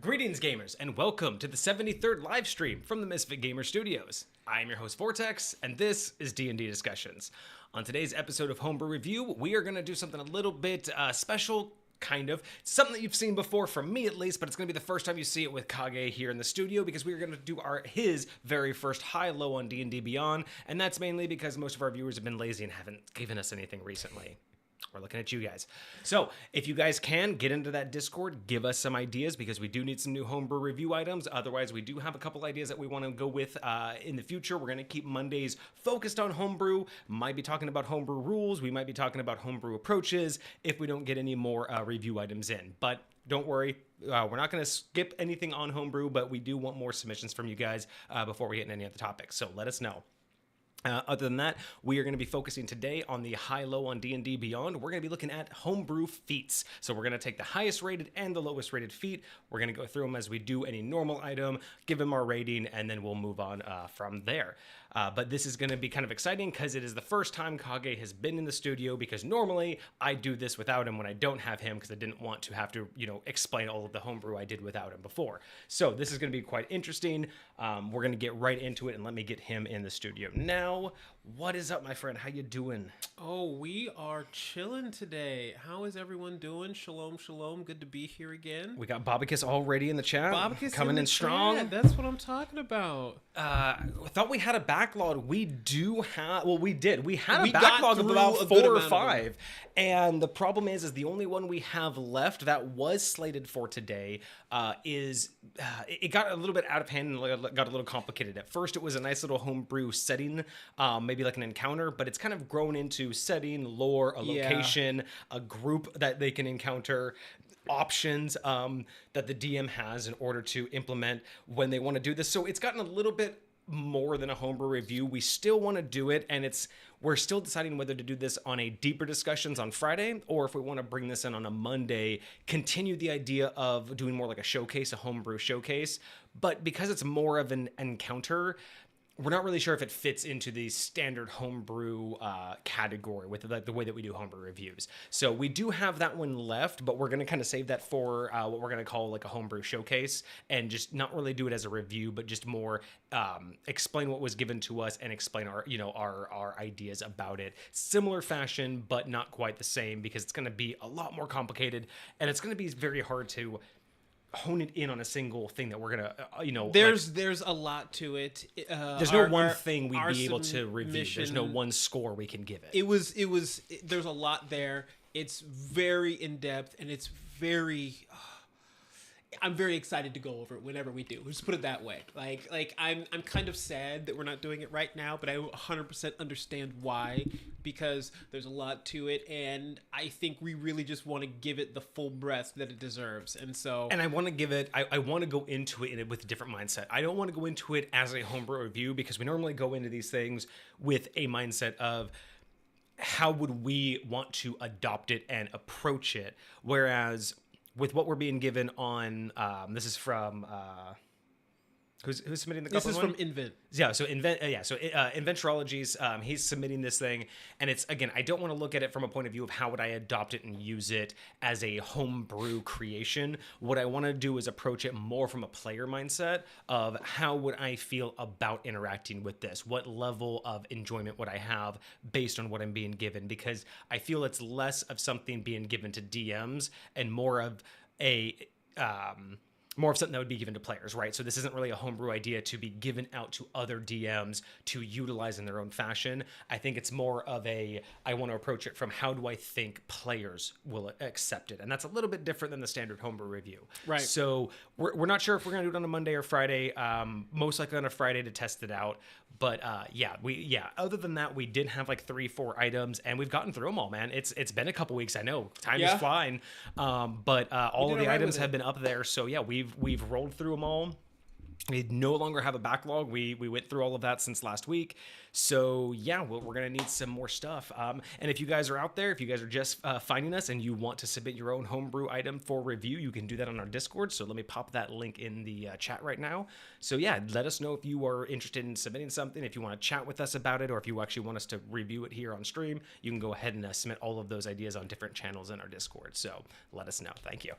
Greetings, gamers, and welcome to the 73rd live stream from the MisfitGamersStudios. I am your host, Vortex, and this is D&D Discussions. On today's episode of Homebrew Review, we are going to do something a little bit special, kind of. Something that you've seen before, from me at least, but it's going to be the first time you see it with Kage here in the studio, because we are going to do his very first high-low on D&D Beyond, and that's mainly because most of our viewers have been lazy and haven't given us anything recently. We're looking at you guys. So if you guys can get into that Discord, give us some ideas, because we do need some new homebrew review items. Otherwise, we do have a couple ideas that we want to go with in the future. We're going to keep Mondays focused on homebrew. Might be talking about homebrew rules. We might be talking about homebrew approaches if we don't get any more review items in. But don't worry, we're not going to skip anything on homebrew, but we do want more submissions from you guys before we get into any other topics. So let us know. Other than that, we are going to be focusing today on the high-low on D&D Beyond. We're going to be looking at homebrew feats. So we're going to take the highest rated and the lowest rated feat. We're going to go through them as we do any normal item, give them our rating, and then we'll move on from there. But this is going to be kind of exciting because it is the first time Kage has been in the studio, because normally I do this without him when I don't have him, because I didn't want to have to, explain all of the homebrew I did without him before. So this is going to be quite interesting. We're going to get right into it, and let me get him in the studio now. What is up, my friend? How you doing? Oh, we are chilling today. How is everyone doing? Shalom, shalom. Good to be here again. We got Bobicus already in the chat. Bobicus coming in strong. Chat. That's what I'm talking about. I thought we had a backlog. We do have. Well, we did. We had a We backlog got of through about a 4 good or amount of 5, and the problem is the only one we have left that was slated for today it got a little bit out of hand and got a little complicated. At first, it was a nice little homebrew setting, maybe like an encounter, but it's kind of grown into setting, lore, a location, a group that they can encounter, options that the DM has in order to implement when they want to do this. So it's gotten a little bit more than a homebrew review. We still want to do it, and we're still deciding whether to do this on a deeper discussions on Friday, or if we want to bring this in on a Monday, continue the idea of doing more like a showcase, a homebrew showcase. But because it's more of an encounter, we're not really sure if it fits into the standard homebrew category with the way that we do homebrew reviews. So we do have that one left, but we're going to kind of save that for what we're going to call like a homebrew showcase, and just not really do it as a review, but just more explain what was given to us and explain our ideas about it. Similar fashion, but not quite the same, because it's going to be a lot more complicated, and it's going to be very hard to hone it in on a single thing that we're gonna There's a lot to it. There's no one thing we'd be able to review. There's no one score we can give it. There's a lot there. It's very in depth, and it's very I'm very excited to go over it whenever we do. Let's put it that way. Like I'm kind of sad that we're not doing it right now, but I 100% understand why, because there's a lot to it, and I think we really just want to give it the full breadth that it deserves. And I want to give it, I want to go into it with a different mindset. I don't want to go into it as a homebrew review, because we normally go into these things with a mindset of how would we want to adopt it and approach it, whereas with what we're being given on, this is from, who's submitting the This is one? from Invent. Yeah, so Inventorologies, he's submitting this thing, and it's, again, I don't want to look at it from a point of view of how would I adopt it and use it as a homebrew creation. What I want to do is approach it more from a player mindset of how would I feel about interacting with this? What level of enjoyment would I have based on what I'm being given? Because I feel it's less of something being given to DMs and more of something that would be given to players, right? So this isn't really a homebrew idea to be given out to other DMs to utilize in their own fashion. I think it's more of I want to approach it from how do I think players will accept it? And that's a little bit different than the standard homebrew review. Right. So we're not sure if we're going to do it on a Monday or Friday, most likely on a Friday to test it out. But other than that, we did have like 3-4 items, and we've gotten through them all, man. It's been a couple weeks, I know. Time is flying. But all of the items have been up there. So yeah, we've rolled through them all. We no longer have a backlog. We went through all of that since last week. So yeah, we're going to need some more stuff. And if you guys are out there, if you guys are just finding us and you want to submit your own homebrew item for review, you can do that on our Discord. So let me pop that link in the chat right now. So yeah, let us know if you are interested in submitting something, if you want to chat with us about it, or if you actually want us to review it here on stream. You can go ahead and submit all of those ideas on different channels in our Discord. So let us know. Thank you.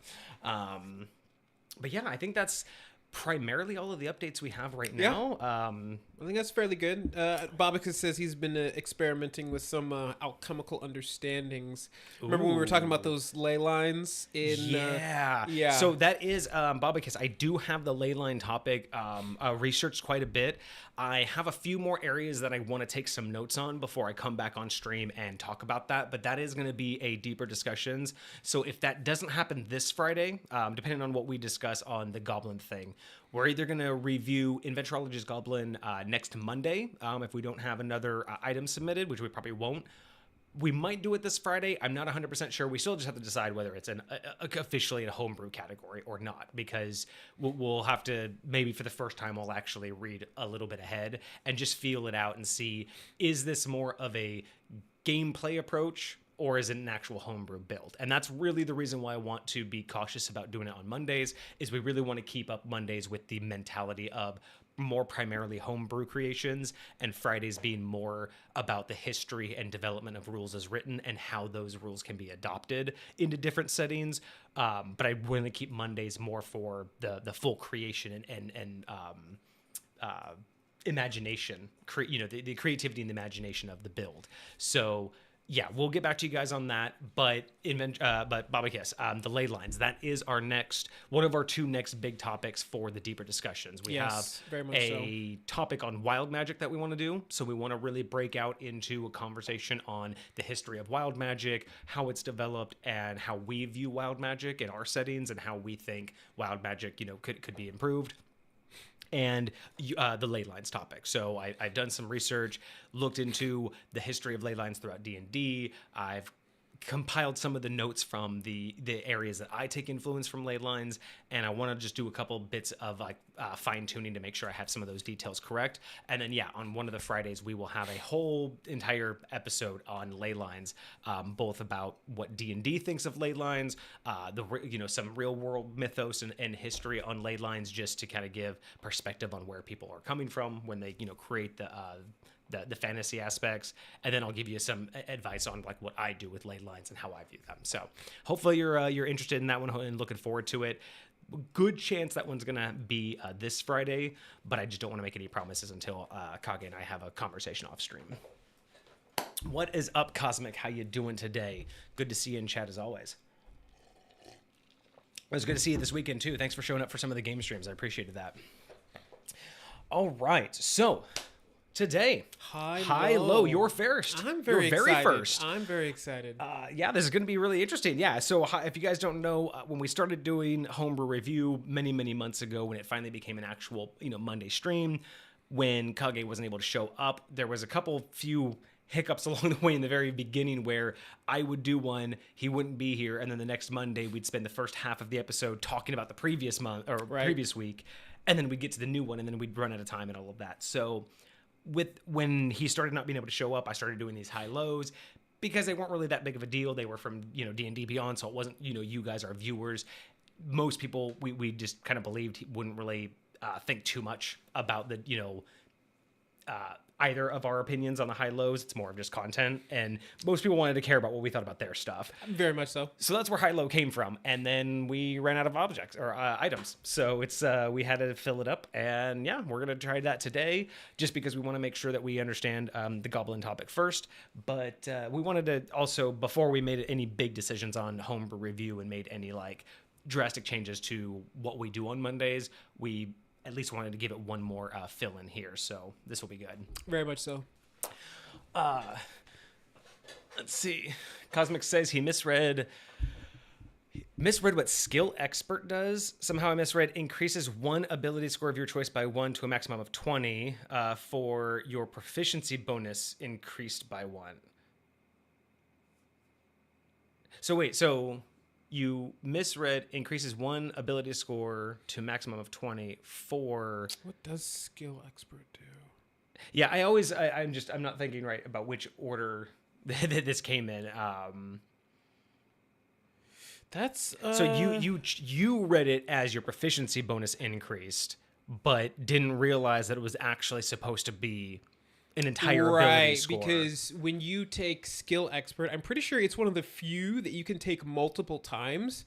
But yeah, I think that's primarily all of the updates we have right now. I think that's fairly good. Bobicus says he's been experimenting with some alchemical understandings. Remember when we were talking about those ley lines in yeah. So that is Bobicus. I do have the ley line topic researched quite a bit. I have a few more areas that I want to take some notes on before I come back on stream and talk about that, but that is going to be a deeper discussions. So if that doesn't happen this Friday, depending on what we discuss on the Goblin thing, we're either going to review Inventorology's Goblin next Monday, if we don't have another item submitted, which we probably won't. We might do it this Friday. I'm not 100% sure. We still just have to decide whether it's officially a homebrew category or not, because we'll have to, maybe for the first time, we'll actually read a little bit ahead and just feel it out and see, is this more of a gameplay approach or is it an actual homebrew build? And that's really the reason why I want to be cautious about doing it on Mondays, is we really want to keep up Mondays with the mentality of more primarily homebrew creations, and Fridays being more about the history and development of rules as written and how those rules can be adopted into different settings. But I want to keep Mondays more for the full creation and imagination, the creativity and the imagination of the build. So yeah, we'll get back to you guys on that. But Bobicus, the ley lines, that is one of our two next big topics for the deeper discussions. We have very much a topic on wild magic that we want to do. So we want to really break out into a conversation on the history of wild magic, how it's developed, and how we view wild magic in our settings, and how we think wild magic, could be improved. And the ley lines topic. So I've done some research, looked into the history of ley lines throughout D&D. I've compiled some of the notes from the areas that I take influence from ley lines, and I want to just do a couple bits of fine tuning to make sure I have some of those details correct. And then on one of the Fridays we will have a whole entire episode on ley lines, both about what D&D thinks of ley lines, some real world mythos and history on ley lines, just to kind of give perspective on where people are coming from when they create the fantasy aspects, and then I'll give you some advice on what I do with ley lines and how I view them. So hopefully you're interested in that one and looking forward to it. Good chance that one's gonna be this Friday, but I just don't want to make any promises until Kage and I have a conversation off stream. What is up, Cosmic? How you doing today? Good to see you in chat as always. It was good to see you this weekend too. Thanks for showing up for some of the game streams. I appreciated that. All right, so today, high low, you're first. I'm very excited. First. I'm very excited. This is going to be really interesting. Yeah, so if you guys don't know, when we started doing Homebrew Review many months ago, when it finally became an actual Monday stream, when Kage wasn't able to show up, there was a few hiccups along the way in the very beginning where I would do one, he wouldn't be here, and then the next Monday we'd spend the first half of the episode talking about the previous month or previous week, and then we'd get to the new one, and then we'd run out of time and all of that. So when he started not being able to show up, I started doing these high lows because they weren't really that big of a deal. They were from D&D Beyond, so it wasn't you guys, our viewers. Most people we just kind of believed he wouldn't really think too much about the either of our opinions on the high lows. It's more of just content, and most people wanted to care about what we thought about their stuff. Very much so. So that's where high low came from, and then we ran out of objects or items, so it's we had to fill it up, and we're gonna try that today just because we want to make sure that we understand the goblin topic first. But we wanted to also, before we made any big decisions on Homebrew Review and made any drastic changes to what we do on Mondays, we at least wanted to give it one more fill in here, so this will be good. Very much so. Let's see. Cosmic says he misread what Skill Expert does. Somehow I misread increases one ability score of your choice by 1 to a maximum of 20 for your proficiency bonus increased by 1. So wait, you misread increases one ability score to a maximum of 20 for... What does Skill Expert do? Yeah, I'm not thinking right about which order this came in. That's... So you read it as your proficiency bonus increased, but didn't realize that it was actually supposed to be an entire ability score. Right, because when you take Skill Expert, I'm pretty sure it's one of the few that you can take multiple times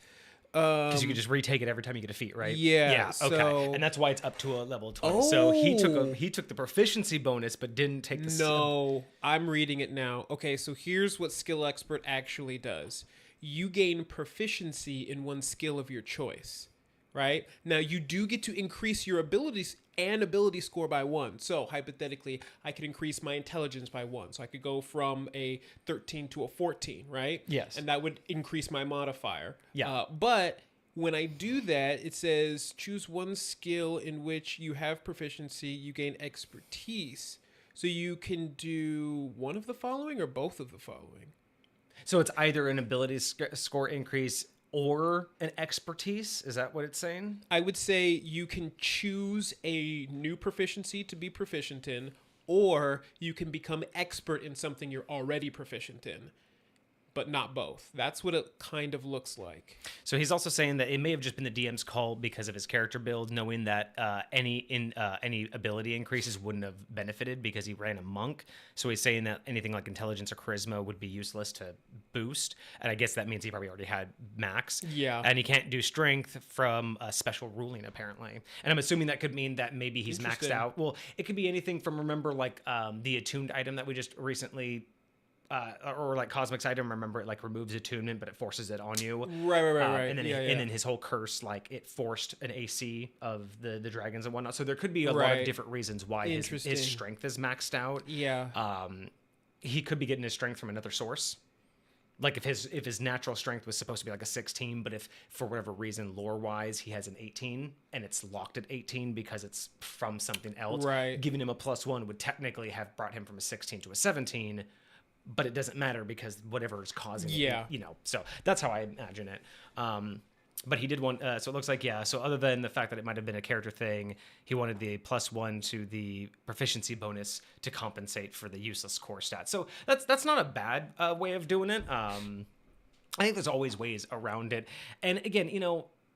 Because you could just retake it every time you get a feat, right? Yeah. Okay. So... And that's why it's up to a level 20. So Oh. he took the proficiency bonus, but didn't take the No, I'm reading it now. Okay, so here's what Skill Expert actually does. You gain proficiency in one skill of your choice, right? Now, you do get to increase your abilities and ability score by 1. So, hypothetically, I could increase my intelligence by 1. So, I could go from a 13 to a 14, right? Yes. And that would increase my modifier. Yeah. But when I do that, it says choose one skill in which you have proficiency, you gain expertise. So you can do one of the following or both of the following. So it's either an ability score increase or an expertise. Is that what it's saying? I would say you can choose a new proficiency to be proficient in, or you can become expert in something you're already proficient in, but not both. That's what it kind of looks like. So he's also saying that it may have just been the DM's call because of his character build, knowing that any ability increases wouldn't have benefited because he ran a monk. So he's saying that anything like intelligence or charisma would be useless to boost. And I guess that means he probably already had max. Yeah. And he can't do strength from a special ruling, apparently. And I'm assuming that could mean that maybe he's maxed out. Well, it could be anything from, remember, like the attuned item that we just recently... or like Cosmic's item, remember, it like removes attunement, but it forces it on you. Right. And then and then his whole curse, like it forced an AC of the dragons and whatnot. So there could be a lot of different reasons why his strength is maxed out. Yeah. He could be getting his strength from another source. Like if his natural strength was supposed to be like a 16, but if for whatever reason lore wise he has an 18 and it's locked at 18 because it's from something else, right, giving him a +1 would technically have brought him from a 16 to a 17. But it doesn't matter because whatever is causing it, so that's how I imagine it. But he did want, so it looks like, so other than the fact that it might have been a character thing, he wanted the +1 to the proficiency bonus to compensate for the useless core stats. So that's not a bad way of doing it. I think there's always ways around it. And again,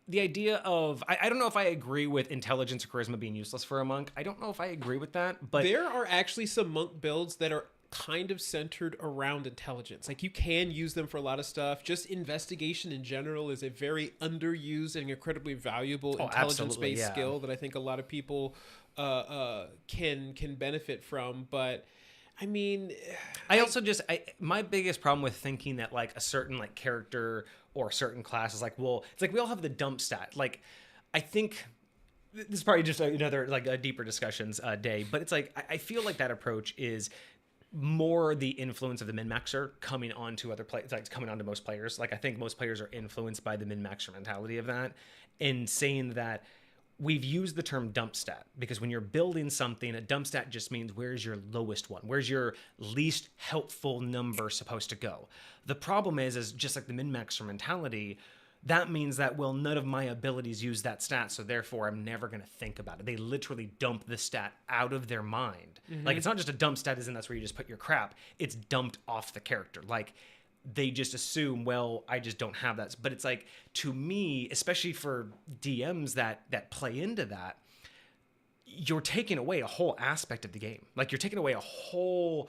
the idea of, I don't know if I agree with intelligence or charisma being useless for a monk. I don't know if I agree with that, but there are actually some monk builds that are kind of centered around intelligence. Like you can use them for a lot of stuff. Just investigation in general is a very underused and incredibly valuable intelligence-based skill that I think a lot of people can benefit from. But I mean, my biggest problem with thinking that like a certain like character or a certain class is like, well, it's like we all have the dump stat. Like I think this is probably just another like a deeper discussions day, but it's like I feel like that approach is more the influence of the min-maxer coming onto other players, like coming onto most players. Like I think most players are influenced by the min-maxer mentality of that, and saying that we've used the term dump stat because when you're building something, a dump stat just means where's your lowest one, where's your least helpful number supposed to go. The problem is just like the min-maxer mentality, that means that, well, none of my abilities use that stat, so therefore I'm never going to think about it. They literally dump the stat out of their mind. Mm-hmm. Like, it's not just a dump stat, that's where you just put your crap. It's dumped off the character. Like, they just assume, well, I just don't have that. But it's like, to me, especially for DMs that play into that, you're taking away a whole aspect of the game. Like, you're taking away a whole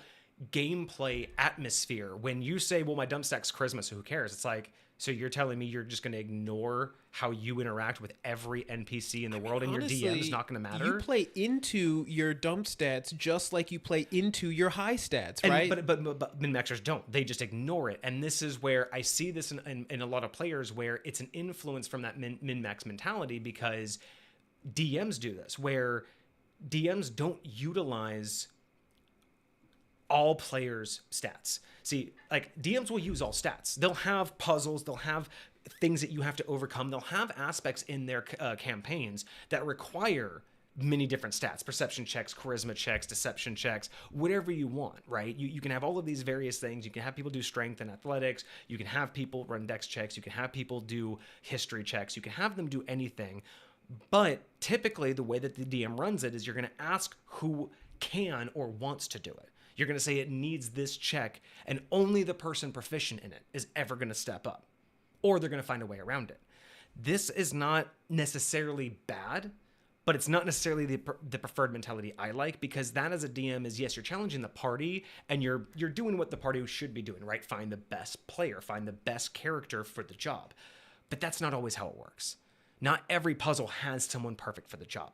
gameplay atmosphere. When you say, well, my dump stat's charisma, so who cares? It's like, so you're telling me you're just going to ignore how you interact with every NPC in the world, and honestly, your DM is not going to matter? You play into your dump stats just like you play into your high stats, right? But min-maxers don't. They just ignore it. And this is where I see this in a lot of players where it's an influence from that min-max mentality, because DMs do this, where DMs don't utilize all players' stats. See, like DMs will use all stats. They'll have puzzles, they'll have things that you have to overcome, they'll have aspects in their campaigns that require many different stats: perception checks, charisma checks, deception checks, whatever you want, right? You can have all of these various things. You can have people do strength and athletics. You can have people run dex checks. You can have people do history checks. You can have them do anything. But typically the way that the DM runs it is you're going to ask who can or wants to do it. You're going to say it needs this check, and only the person proficient in it is ever going to step up, or they're going to find a way around it. This is not necessarily bad, but it's not necessarily the preferred mentality I like, because that as a DM is, yes, you're challenging the party and you're doing what the party should be doing, right? Find the best player, find the best character for the job. But that's not always how it works. Not every puzzle has someone perfect for the job.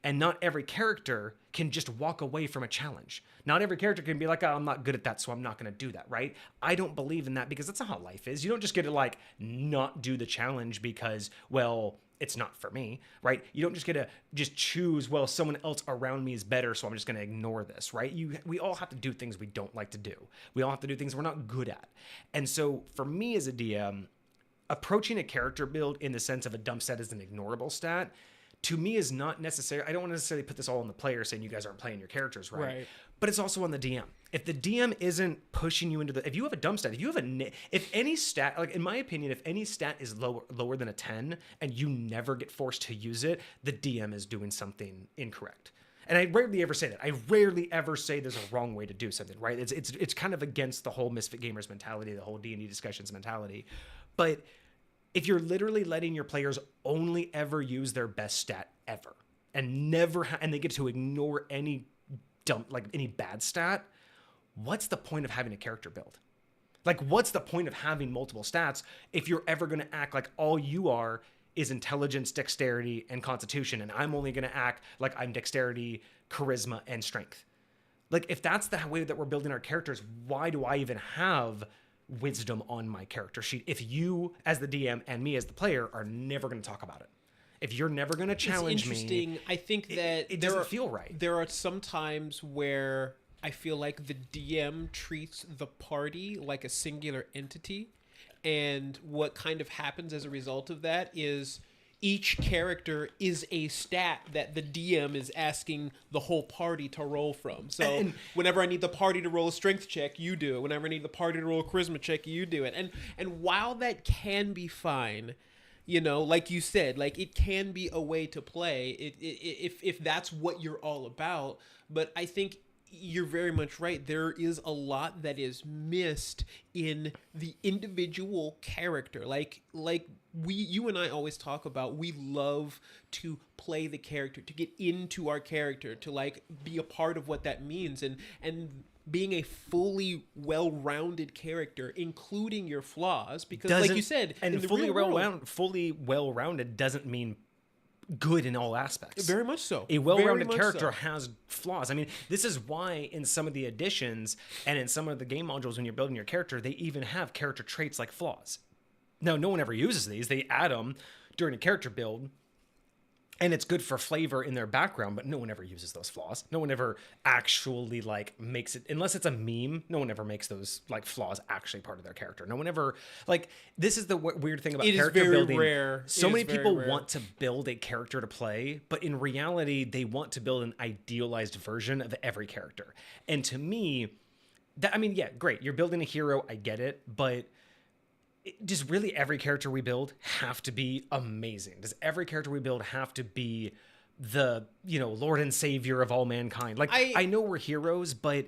And not every character can just walk away from a challenge. Not every character can be like, oh, I'm not good at that, so I'm not going to do that, right? I don't believe in that because that's not how life is. You don't just get to like not do the challenge because, well, it's not for me, right? You don't just get to just choose, well, someone else around me is better, so I'm just going to ignore this, right? We all have to do things we don't like to do. We all have to do things we're not good at. And so for me as a DM, approaching a character build in the sense of a dump stat as an ignorable stat, to me is not necessary. I don't want to necessarily put this all on the player saying you guys aren't playing your characters right. But it's also on the DM. If the DM isn't pushing you into if you have a dump stat, if any stat, like in my opinion, if any stat is lower than a 10 and you never get forced to use it, the DM is doing something incorrect. And I rarely ever say that. I rarely ever say there's a wrong way to do something, right? It's kind of against the whole Misfit Gamers mentality, the whole D&D discussions mentality. But if you're literally letting your players only ever use their best stat ever and and they get to ignore any any bad stat, what's the point of having a character build? Like, what's the point of having multiple stats if you're ever going to act like all you are is intelligence, dexterity, and constitution, and I'm only going to act like I'm dexterity, charisma, and strength? Like, if that's the way that we're building our characters, why do I even have wisdom on my character sheet if you as the DM and me as the player are never going to talk about it? If you're never going to challenge me, I think that it doesn't feel right. There are some times where I feel like the DM treats the party like a singular entity, and what kind of happens as a result of that is each character is a stat that the DM is asking the whole party to roll from. So whenever I need the party to roll a strength check, you do it. Whenever I need the party to roll a charisma check, you do it. And while that can be fine, you know, like you said, like it can be a way to play if that's what you're all about. But I think you're very much right. There is a lot that is missed in the individual character. Like you and I always talk about, we love to play the character, to get into our character, to like be a part of what that means, and being a fully well-rounded character, including your flaws, because like you said, and fully well-rounded doesn't mean good in all aspects. Very much so. A well-rounded character has flaws. I mean, this is why in some of the additions and in some of the game modules when you're building your character, they even have character traits like flaws. Now, no one ever uses these. They add them during a character build, and it's good for flavor in their background, but no one ever uses those flaws. No one ever actually like makes it, unless it's a meme, no one ever makes those like flaws actually part of their character. No one ever, like, this is the weird thing about character building. Rare. So many people want to build a character to play, but in reality, they want to build an idealized version of every character. And to me, yeah, great. You're building a hero. I get it, but does really every character we build have to be amazing? Does every character we build have to be the, Lord and Savior of all mankind? Like, I know we're heroes, but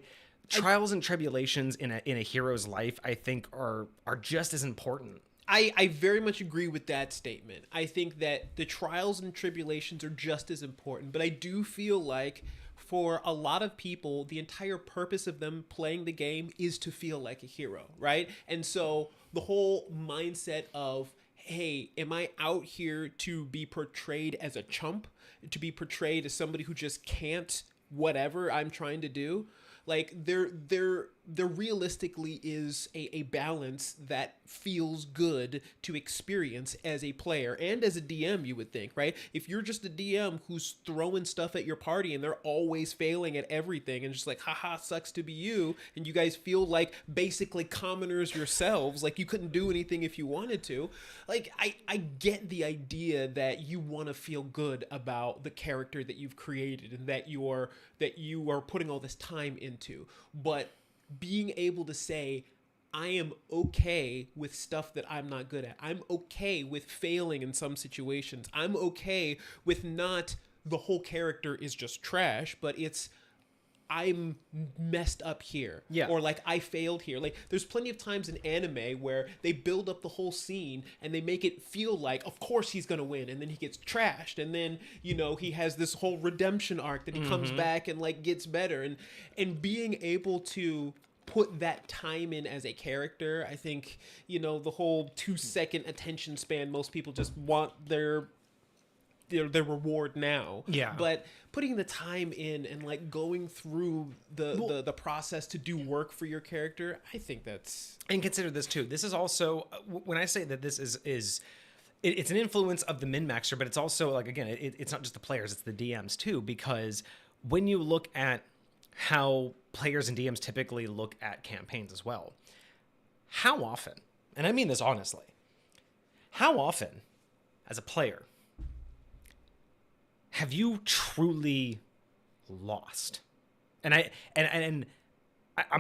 trials and tribulations in a hero's life, I think, are just as important. I very much agree with that statement. I think that the trials and tribulations are just as important, but I do feel like for a lot of people, the entire purpose of them playing the game is to feel like a hero, right? And so the whole mindset of, hey, am I out here to be portrayed as a chump, to be portrayed as somebody who just can't whatever I'm trying to do? Like, there realistically is a balance that feels good to experience as a player and as a DM, you would think, right? If you're just a DM who's throwing stuff at your party and they're always failing at everything and just like, haha, sucks to be you, and you guys feel like basically commoners yourselves, like you couldn't do anything if you wanted to, like, I get the idea that you want to feel good about the character that you've created and that you are putting all this time into, but being able to say, I am okay with stuff that I'm not good at. I'm okay with failing in some situations. I'm okay with not the whole character is just trash, but it's I'm messed up here. Yeah. Or like I failed here. Like there's plenty of times in anime where they build up the whole scene and they make it feel like, of course he's going to win. And then he gets trashed. And then, he has this whole redemption arc that he comes back and like gets better. And being able to put that time in as a character. I think, the whole 2-second attention span, most people just want their reward now. Yeah. But putting the time in and like going through the process to do work for your character, I think that's... And consider this too. This is also, when I say that this is it's an influence of the min-maxer, but it's also like, again, it's not just the players, it's the DMs too, because when you look at how players and DMs typically look at campaigns as well, how often, and I mean this honestly, how often as a player have you truly lost? And I'm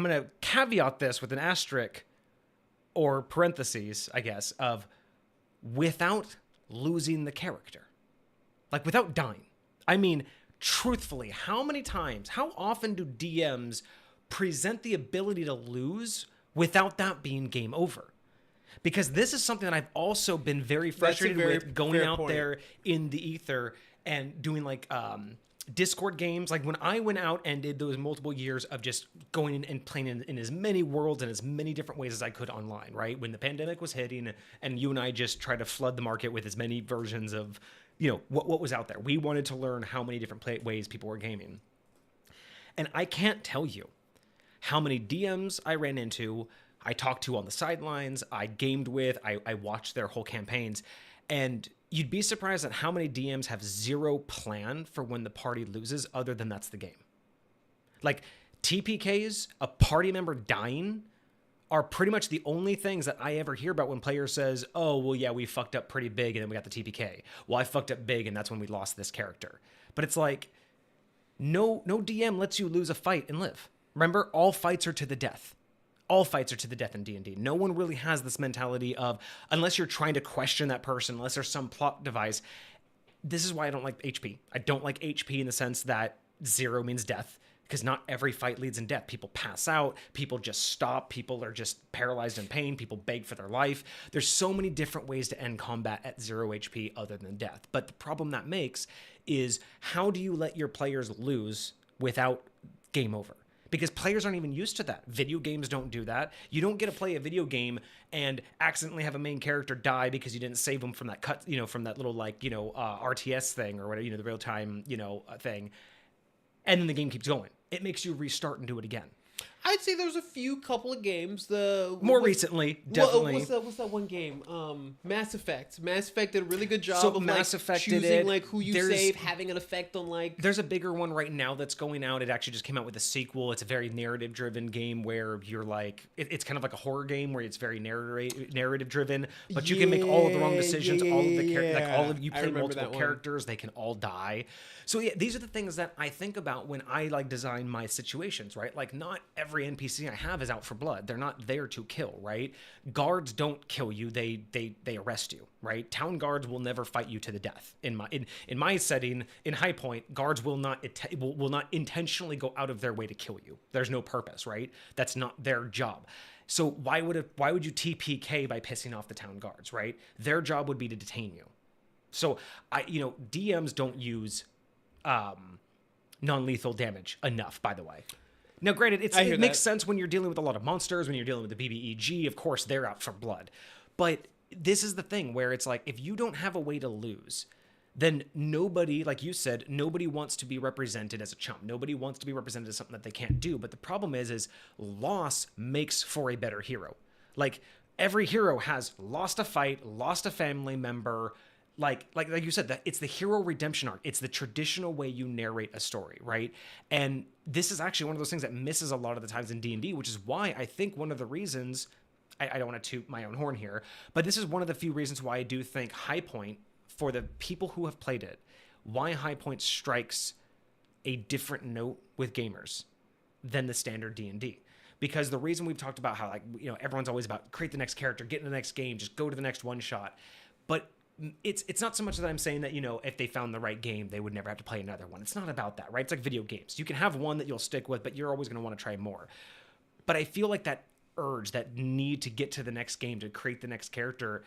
going to caveat this with an asterisk or parentheses, I guess, of without losing the character. Like without dying. I mean, truthfully, how often do DMs present the ability to lose without that being game over? Because this is something that I've also been very frustrated with going out there in the ether and doing like Discord games. Like when I went out and did those multiple years of just going in and playing in as many worlds and as many different ways as I could online, right? When the pandemic was hitting and you and I just tried to flood the market with as many versions of, what was out there. We wanted to learn how many different ways people were gaming. And I can't tell you how many DMs I ran into, I talked to on the sidelines, I gamed with, I watched their whole campaigns, and you'd be surprised at how many DMs have zero plan for when the party loses other than that's the game. Like TPKs, a party member dying, are pretty much the only things that I ever hear about when players says, oh, well, yeah, we fucked up pretty big and then we got the TPK. Well, I fucked up big and that's when we lost this character. But it's like, no DM lets you lose a fight and live. Remember, all fights are to the death. All fights are to the death in D&D. No one really has this mentality of, unless you're trying to question that person, unless there's some plot device. This is why I don't like HP. I don't like HP in the sense that 0 means death, because not every fight leads in death. People pass out. People just stop. People are just paralyzed in pain. People beg for their life. There's so many different ways to end combat at 0 HP other than death. But the problem that makes is, how do you let your players lose without game over? Because players aren't even used to that. Video games don't do that. You don't get to play a video game and accidentally have a main character die because you didn't save them from that cut, from that little RTS thing or whatever, the real time, thing. And then the game keeps going. It makes you restart and do it again. I'd say there's a couple of games. Recently, definitely. What's that one game? Mass Effect. Mass Effect did a really good job of Mass Effect choosing who you save, having an effect on There's a bigger one right now that's going out. It actually just came out with a sequel. It's a very narrative-driven game where you're it's kind of like a horror game where it's very narrative-driven, but you can make all of the wrong decisions. All of the you play multiple characters, they can all die. So yeah, these are the things that I think about when I design my situations, right? Like, not every NPC I have is out for blood. They're not there to kill, right? Guards don't kill you. They arrest you, right? Town guards will never fight you to the death. In my setting, in High Point, guards will not intentionally go out of their way to kill you. There's no purpose, right? That's not their job. So why would you TPK by pissing off the town guards, right? Their job would be to detain you. So DMs don't use non-lethal damage enough, by the way. Now, granted, it makes sense when you're dealing with a lot of monsters, when you're dealing with the BBEG, of course, they're out for blood. But this is the thing where it's like, if you don't have a way to lose, then nobody, like you said, nobody wants to be represented as a chump. Nobody wants to be represented as something that they can't do. But the problem is loss makes for a better hero. Like, every hero has lost a fight, lost a family member. Like you said, that it's the hero redemption arc. It's the traditional way you narrate a story, right? And this is actually one of those things that misses a lot of the times in D&D, which is why I think one of the reasons, I don't want to toot my own horn here, but this is one of the few reasons why I do think High Point, for the people who have played it, why High Point strikes a different note with gamers than the standard D&D. Because the reason we've talked about how everyone's always about create the next character, get in the next game, just go to the next one shot. But it's not so much that I'm saying that, if they found the right game, they would never have to play another one. It's not about that, right? It's like video games. You can have one that you'll stick with, but you're always going to want to try more. But I feel like that urge, that need to get to the next game, to create the next character,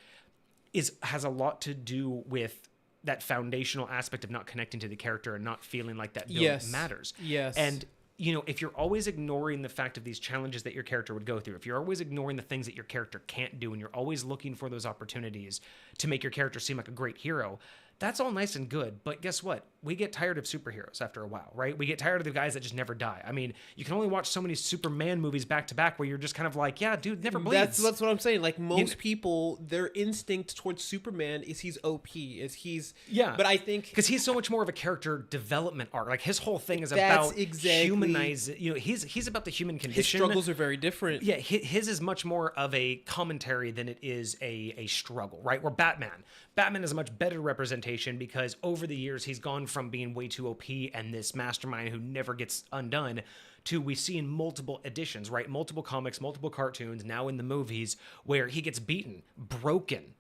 has a lot to do with that foundational aspect of not connecting to the character and not feeling like that build matters. Yes. And if you're always ignoring the fact of these challenges that your character would go through, if you're always ignoring the things that your character can't do, and you're always looking for those opportunities to make your character seem like a great hero, that's all nice and good. But guess what? We get tired of superheroes after a while, right? We get tired of the guys that just never die. I mean, you can only watch so many Superman movies back to back where you're just kind of like, yeah, dude, never bleeds. That's what I'm saying. Like, most people, their instinct towards Superman is he's OP, Yeah. But I think because he's so much more of a character development arc. Like, his whole thing is about humanizing. He's about the human condition. His struggles are very different. Yeah, his is much more of a commentary than it is a struggle, right? Where Batman is a much better representation because over the years he's gone from being way too OP and this mastermind who never gets undone to we see in multiple editions, right? Multiple comics, multiple cartoons, now in the movies where he gets beaten, broken,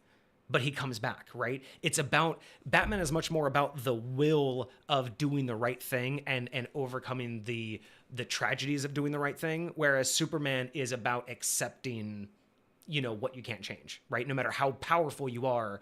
but he comes back, right? Batman is much more about the will of doing the right thing and overcoming the tragedies of doing the right thing, whereas Superman is about accepting, what you can't change, right? No matter how powerful you are,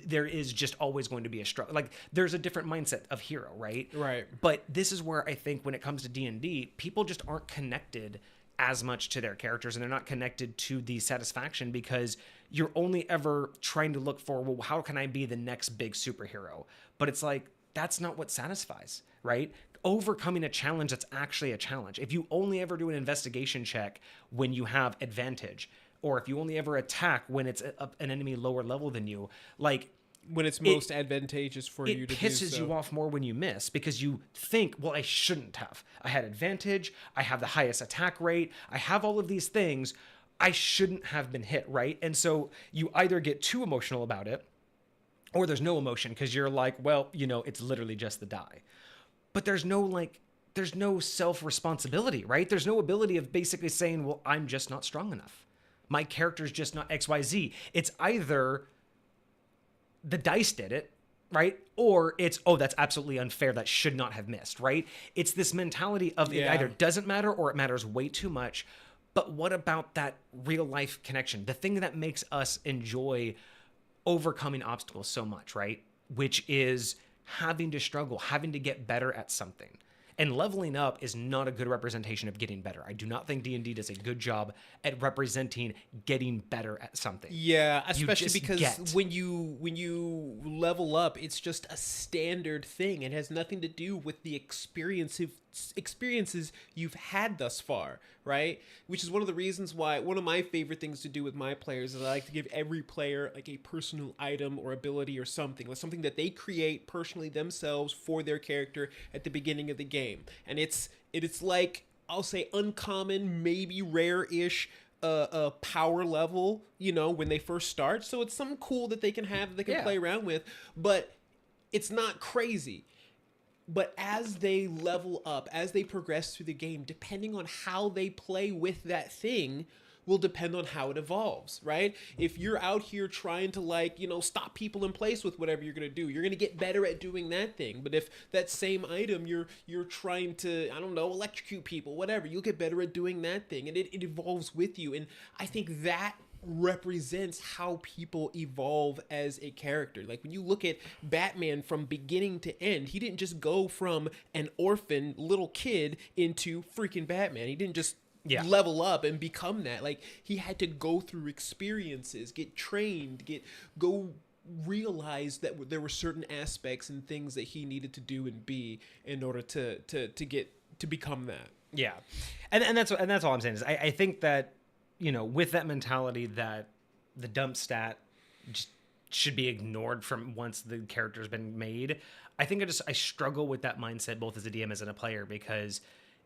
there is just always going to be a struggle. Like, there's a different mindset of hero, right? Right. But this is where I think when it comes to D&D, people just aren't connected as much to their characters, and they're not connected to the satisfaction because you're only ever trying to look for, well, how can I be the next big superhero? But it's like, that's not what satisfies, right? Overcoming a challenge that's actually a challenge. If you only ever do an investigation check when you have advantage, or if you only ever attack when it's an enemy lower level than you, like, when it's most advantageous for you to do so. It pisses you off more when you miss because you think, well, I shouldn't have. I had advantage. I have the highest attack rate. I have all of these things. I shouldn't have been hit, right? And so you either get too emotional about it or there's no emotion because you're like, well, it's literally just the die. But there's no self-responsibility, right? There's no ability of basically saying, well, I'm just not strong enough. My character's just not XYZ. It's either the dice did it, right? Or it's, oh, that's absolutely unfair. That should not have missed, right? It's this mentality of it either doesn't matter or it matters way too much. But what about that real life connection? The thing that makes us enjoy overcoming obstacles so much, right? Which is having to struggle, having to get better at something. And leveling up is not a good representation of getting better. I do not think D&D does a good job at representing getting better at something. Yeah, especially because when you level up, it's just a standard thing. It has nothing to do with the experiences you've had thus far, right? Which is one of the reasons why one of my favorite things to do with my players is I like to give every player like a personal item or ability or something that they create personally themselves for their character at the beginning of the game. And it's like, I'll say, uncommon, maybe rare-ish power level, when they first start. So it's something cool that they can have, that they can play around with, but it's not crazy. But as they level up, as they progress through the game, depending on how they play with that thing will depend on how it evolves, right? If you're out here trying to stop people in place with whatever you're going to do, you're going to get better at doing that thing. But if that same item, you're trying to, electrocute people, whatever, you'll get better at doing that thing. And it evolves with you. And I think that represents how people evolve as a character. Like, when you look at Batman from beginning to end, he didn't just go from an orphan little kid into freaking Batman. He didn't just level up and become that. Like, he had to go through experiences, get trained, realize that there were certain aspects and things that he needed to do and be in order to become that. Yeah. And that's all I'm saying is I think that, with that mentality that the dump stat just should be ignored from once the character's been made, I think I struggle with that mindset both as a DM and as a player, because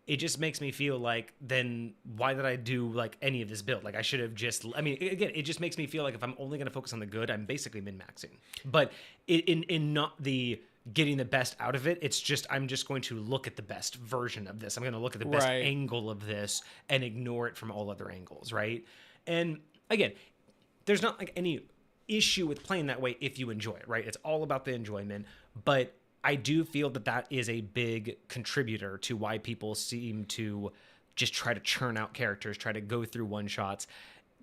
it just makes me feel like, then why did I do like any of this build? Like, I should have just, again, it just makes me feel like if I'm only going to focus on the good, I'm basically min-maxing. But in not the getting the best out of it, it's just, I'm just going to look at the best version of this. I'm going to look at the best angle of this and ignore it from all other angles, right? And again, there's not like any issue with playing that way if you enjoy it, right? It's all about the enjoyment. But I do feel that is a big contributor to why people seem to just try to churn out characters, try to go through one-shots.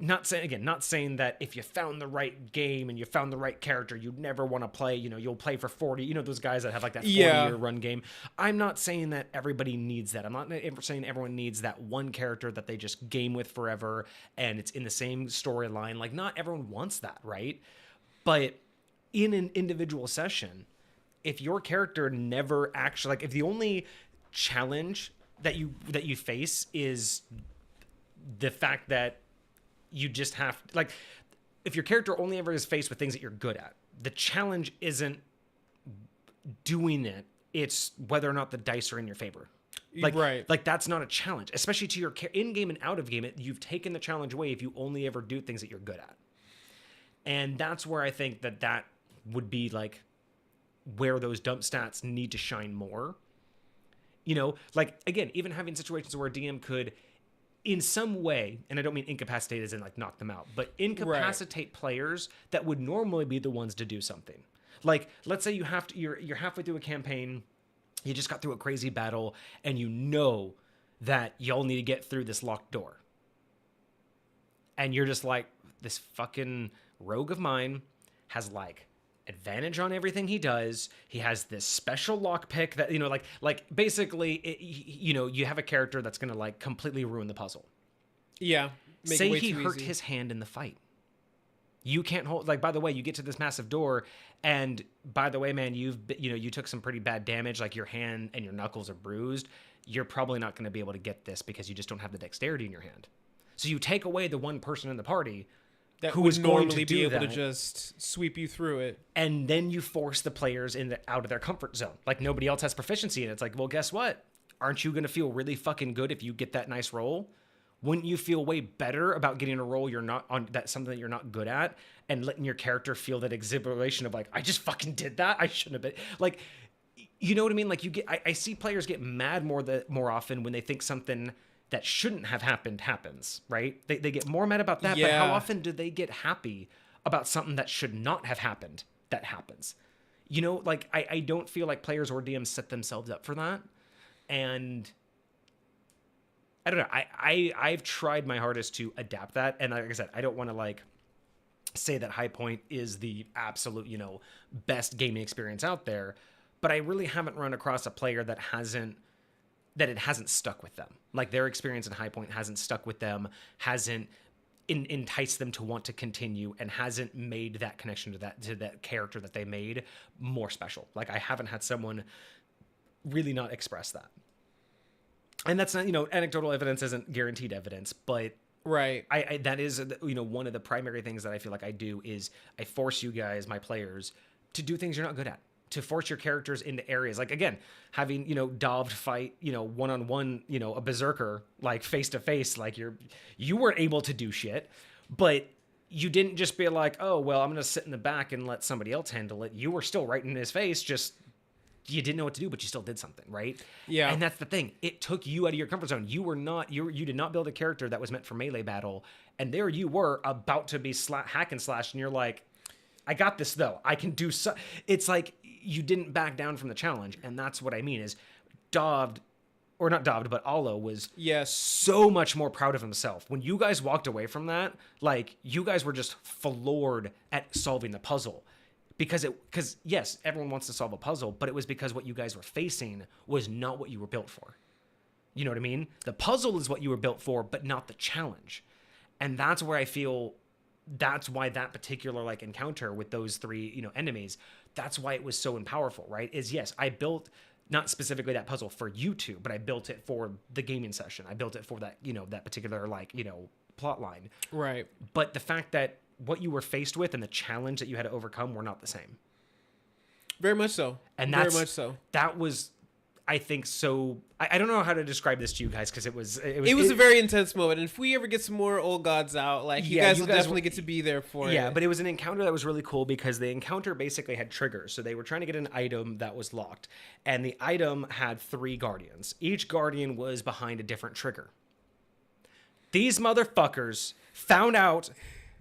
not saying that if you found the right game and you found the right character, you'd never want to play, you'll play for 40, those guys that have like that 40-year run game. I'm not saying that everybody needs that. I'm not saying everyone needs that one character that they just game with forever and it's in the same storyline. Like, not everyone wants that, right? But in an individual session, if your character never actually, like, if the only challenge that you face is the fact that you just have, like, if your character only ever is faced with things that you're good at, the challenge isn't doing it, it's whether or not the dice are in your favor. Like, right. Like, that's not a challenge, especially to your in-game and out-of-game. You've taken the challenge away if you only ever do things that you're good at. And that's where I think that would be, like, where those dump stats need to shine more. Like, again, even having situations where a DM could, in some way, and I don't mean incapacitate as in like knock them out, but incapacitate players that would normally be the ones to do something. Like, let's say you're halfway through a campaign, you just got through a crazy battle, and you know that y'all need to get through this locked door. And you're just like, this fucking rogue of mine has like advantage on everything he does. He has this special lockpick that, like basically, you have a character that's going to like completely ruin the puzzle. Yeah. Say he hurt his hand in the fight. You can't hold, like, by the way, you get to this massive door, and by the way, man, you took some pretty bad damage, like your hand and your knuckles are bruised. You're probably not going to be able to get this because you just don't have the dexterity in your hand. So you take away the one person in the party that who would is going normally to be able that, to just sweep you through it. And then you force the players out of their comfort zone. Like, nobody else has proficiency in it. It's like, well, guess what? Aren't you going to feel really fucking good if you get that nice roll? Wouldn't you feel way better about getting a roll you're not on, that's something that you're not good at, and letting your character feel that exhilaration of like, I just fucking did that. I shouldn't have been. Like, you know what I mean? Like, I see players get mad more often when they think something that shouldn't have happened happens, right? They get more mad about that, but how often do they get happy about something that should not have happened that happens? Like, I don't feel like players or DMs set themselves up for that. And I don't know. I've tried my hardest to adapt that. And like I said, I don't want to like say that High Point is the absolute, best gaming experience out there, but I really haven't run across a player that it hasn't stuck with them. Like, their experience in High Point hasn't stuck with them, hasn't enticed them to want to continue, and hasn't made that connection to that character that they made more special. Like, I haven't had someone really not express that. And that's not, anecdotal evidence isn't guaranteed evidence, but right. I that is, one of the primary things that I feel like I do is I force you guys, my players, to do things you're not good at. To force your characters into areas like, again, having, Dovd fight, one-on-one, a berserker, like face to face, like you weren't able to do shit, but you didn't just be like, oh, well, I'm going to sit in the back and let somebody else handle it. You were still right in his face. Just, you didn't know what to do, but you still did something. Right. Yeah. And that's the thing. It took you out of your comfort zone. You did not build a character that was meant for melee battle. And there you were about to be hack and slash. And you're like, I got this though. I can do so. It's like, you didn't back down from the challenge. And that's what I mean is Dovd, or not Dovd, but Alo was so much more proud of himself. When you guys walked away from that, like, you guys were just floored at solving the puzzle. Because yes, everyone wants to solve a puzzle, but it was because what you guys were facing was not what you were built for. You know what I mean? The puzzle is what you were built for, but not the challenge. And that's where I feel that's why that particular like encounter with those three, enemies, that's why it was so powerful, right? Is yes, I built not specifically that puzzle for you two, but I built it for the gaming session. I built it for that, that particular like, plot line. Right. But the fact that what you were faced with and the challenge that you had to overcome were not the same. Very much so. And very much so. That was, I think, so I don't know how to describe this to you guys because it was a very intense moment. And if we ever get some more old gods out, like you guys will definitely get to be there for it. Yeah, but it was an encounter that was really cool because the encounter basically had triggers. So they were trying to get an item that was locked, and the item had 3 guardians. Each guardian was behind a different trigger. These motherfuckers found out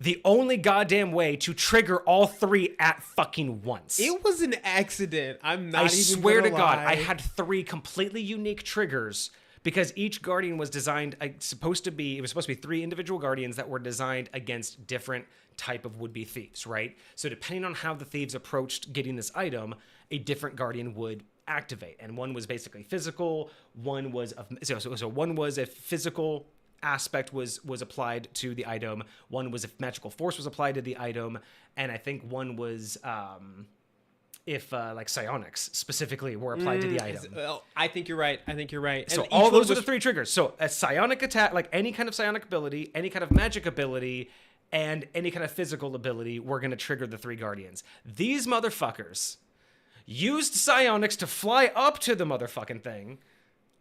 the only goddamn way to trigger all 3 at fucking once. It was an accident. I swear to God, I had 3 completely unique triggers because each guardian was designed it was supposed to be 3 individual guardians that were designed against different type of would-be thieves, right? So depending on how the thieves approached getting this item, a different guardian would activate. And one was basically physical, one was one was a physical aspect was applied to the item, one was if magical force was applied to the item, and I think one was if like psionics specifically were applied to the item. I think you're right. So And all those are the 3 triggers. So a psionic attack, like any kind of psionic ability, any kind of magic ability, and any kind of physical ability, we're going to trigger the 3 guardians. These motherfuckers used psionics to fly up to the motherfucking thing,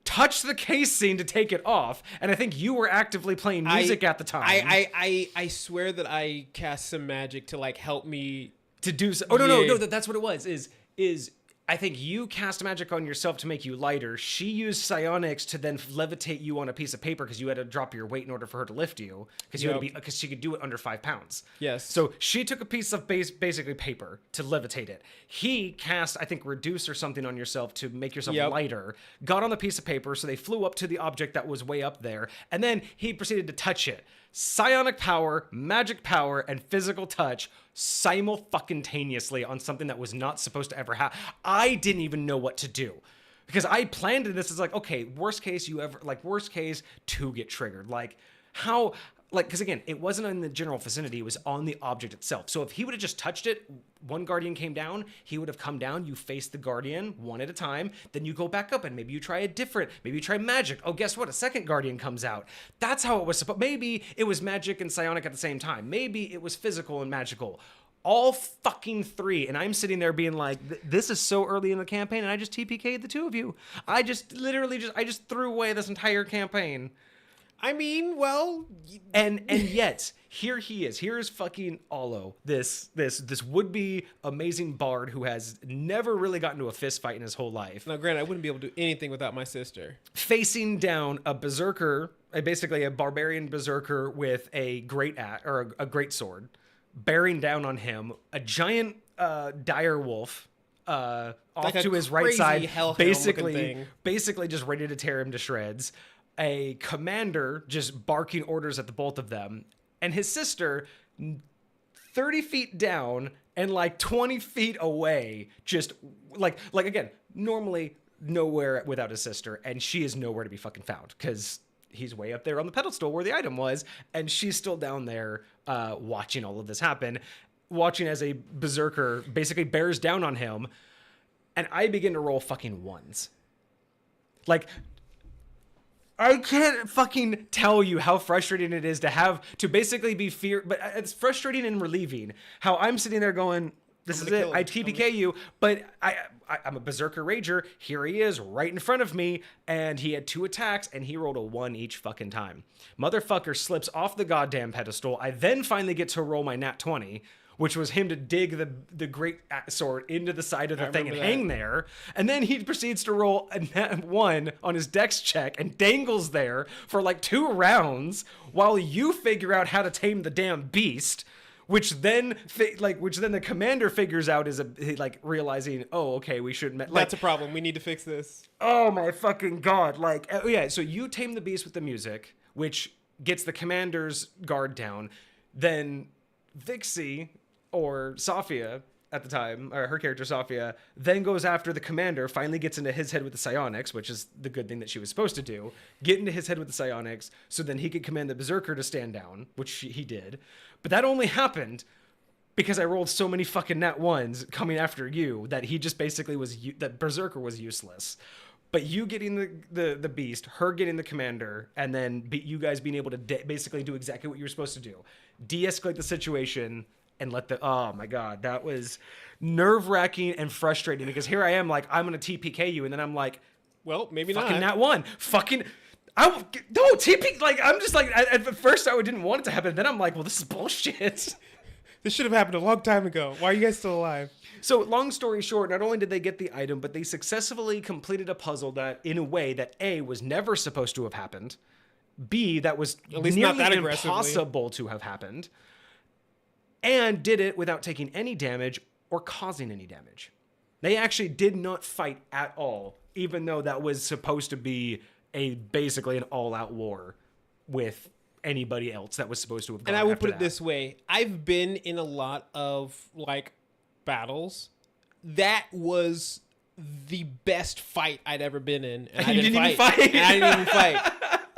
touch the casing to take it off, and I think you were actively playing music at the time. I swear that I cast some magic to like help me to do so. Oh no, that's what it was. Is I think you cast magic on yourself to make you lighter. She used psionics to then levitate you on a piece of paper because you had to drop your weight in order for her to lift you because she could do it under 5 pounds. Yes. So she took a piece of basically paper to levitate it. He cast, I think, reduce or something on yourself to make yourself lighter. Got on the piece of paper, so they flew up to the object that was way up there, and then he proceeded to touch it. Psionic power, magic power, and physical touch simultaneously on something that was not supposed to ever happen. I didn't even know what to do because I planned this as like, okay, worst case 2 get triggered. Like how, like, because again, it wasn't in the general vicinity, it was on the object itself. So if he would have just touched it, one guardian came down, he would have come down, you face the guardian one at a time, then you go back up and maybe you try maybe you try magic. Oh, guess what? A second guardian comes out. That's how it was supposed. Maybe it was magic and psionic at the same time. Maybe it was physical and magical. All fucking 3. And I'm sitting there being like, this is so early in the campaign and I just TPK'd the 2 of you. I just threw away this entire campaign. I mean, well, and yet here he is. Here is fucking Olo, this would-be amazing bard who has never really gotten into a fist fight in his whole life. Now, granted, I wouldn't be able to do anything without my sister. Facing down a berserker, basically a barbarian berserker with a great sword, bearing down on him a giant dire wolf. Off like to his right side, basically just ready to tear him to shreds. A commander just barking orders at the both of them, and his sister 30 feet down and like 20 feet away, just like again, normally nowhere without his sister, and she is nowhere to be fucking found because he's way up there on the pedestal where the item was, and she's still down there watching all of this happen, watching as a berserker basically bears down on him, and I begin to roll fucking 1s. Like, I can't fucking tell you how frustrating it is to basically be but it's frustrating and relieving how I'm sitting there going, this is it. I TPK you, but I'm a berserker rager. Here he is right in front of me, and he had 2 attacks, and he rolled a 1 each fucking time. Motherfucker slips off the goddamn pedestal. I then finally get to roll my nat 20, which was him to dig the great sword into the side of the thing and hang there. And then he proceeds to roll a nat 1 on his dex check and dangles there for like 2 rounds while you figure out how to tame the damn beast. Which then the commander figures out is realizing, oh, okay, we shouldn't. That's a problem. We need to fix this. Oh my fucking god! So you tame the beast with the music, which gets the commander's guard down. Then Vixie, or Sophia at the time, or her character Sophia, then goes after the commander, finally gets into his head with the psionics, which is the good thing that she was supposed to do, get into his head with the psionics, so then he could command the berserker to stand down, which he did. But that only happened because I rolled so many fucking nat 1s coming after you that he just basically that berserker was useless. But you getting the beast, her getting the commander, and then you guys being able to basically do exactly what you were supposed to do. De-escalate the situation and oh my god, that was nerve-wracking and frustrating because here I am like, I'm going to TPK you, and then I'm like, well, maybe not. Fucking nat 1. No, TP, like, I'm just like, at first I didn't want it to happen, then I'm like, well, this is bullshit. This should have happened a long time ago. Why are you guys still alive? So, long story short, not only did they get the item, but they successfully completed a puzzle that, in a way, that A, was never supposed to have happened, B, that was at least nearly not that impossible to have happened, and did it without taking any damage or causing any damage. They actually did not fight at all, even though that was supposed to be basically an all-out war with anybody else that was supposed to have gone. And I will after put it that. this way. I've been in a lot of like battles. That was the best fight I'd ever been in. And I didn't even fight. fight? And I didn't even fight.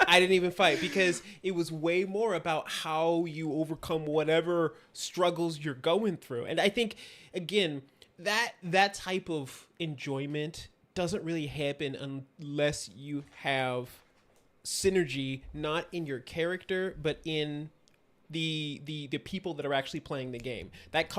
I didn't even fight because it was way more about how you overcome whatever struggles you're going through. And I think, again, that type of enjoyment doesn't really happen unless you have synergy, not in your character, but in the people that are actually playing the game. That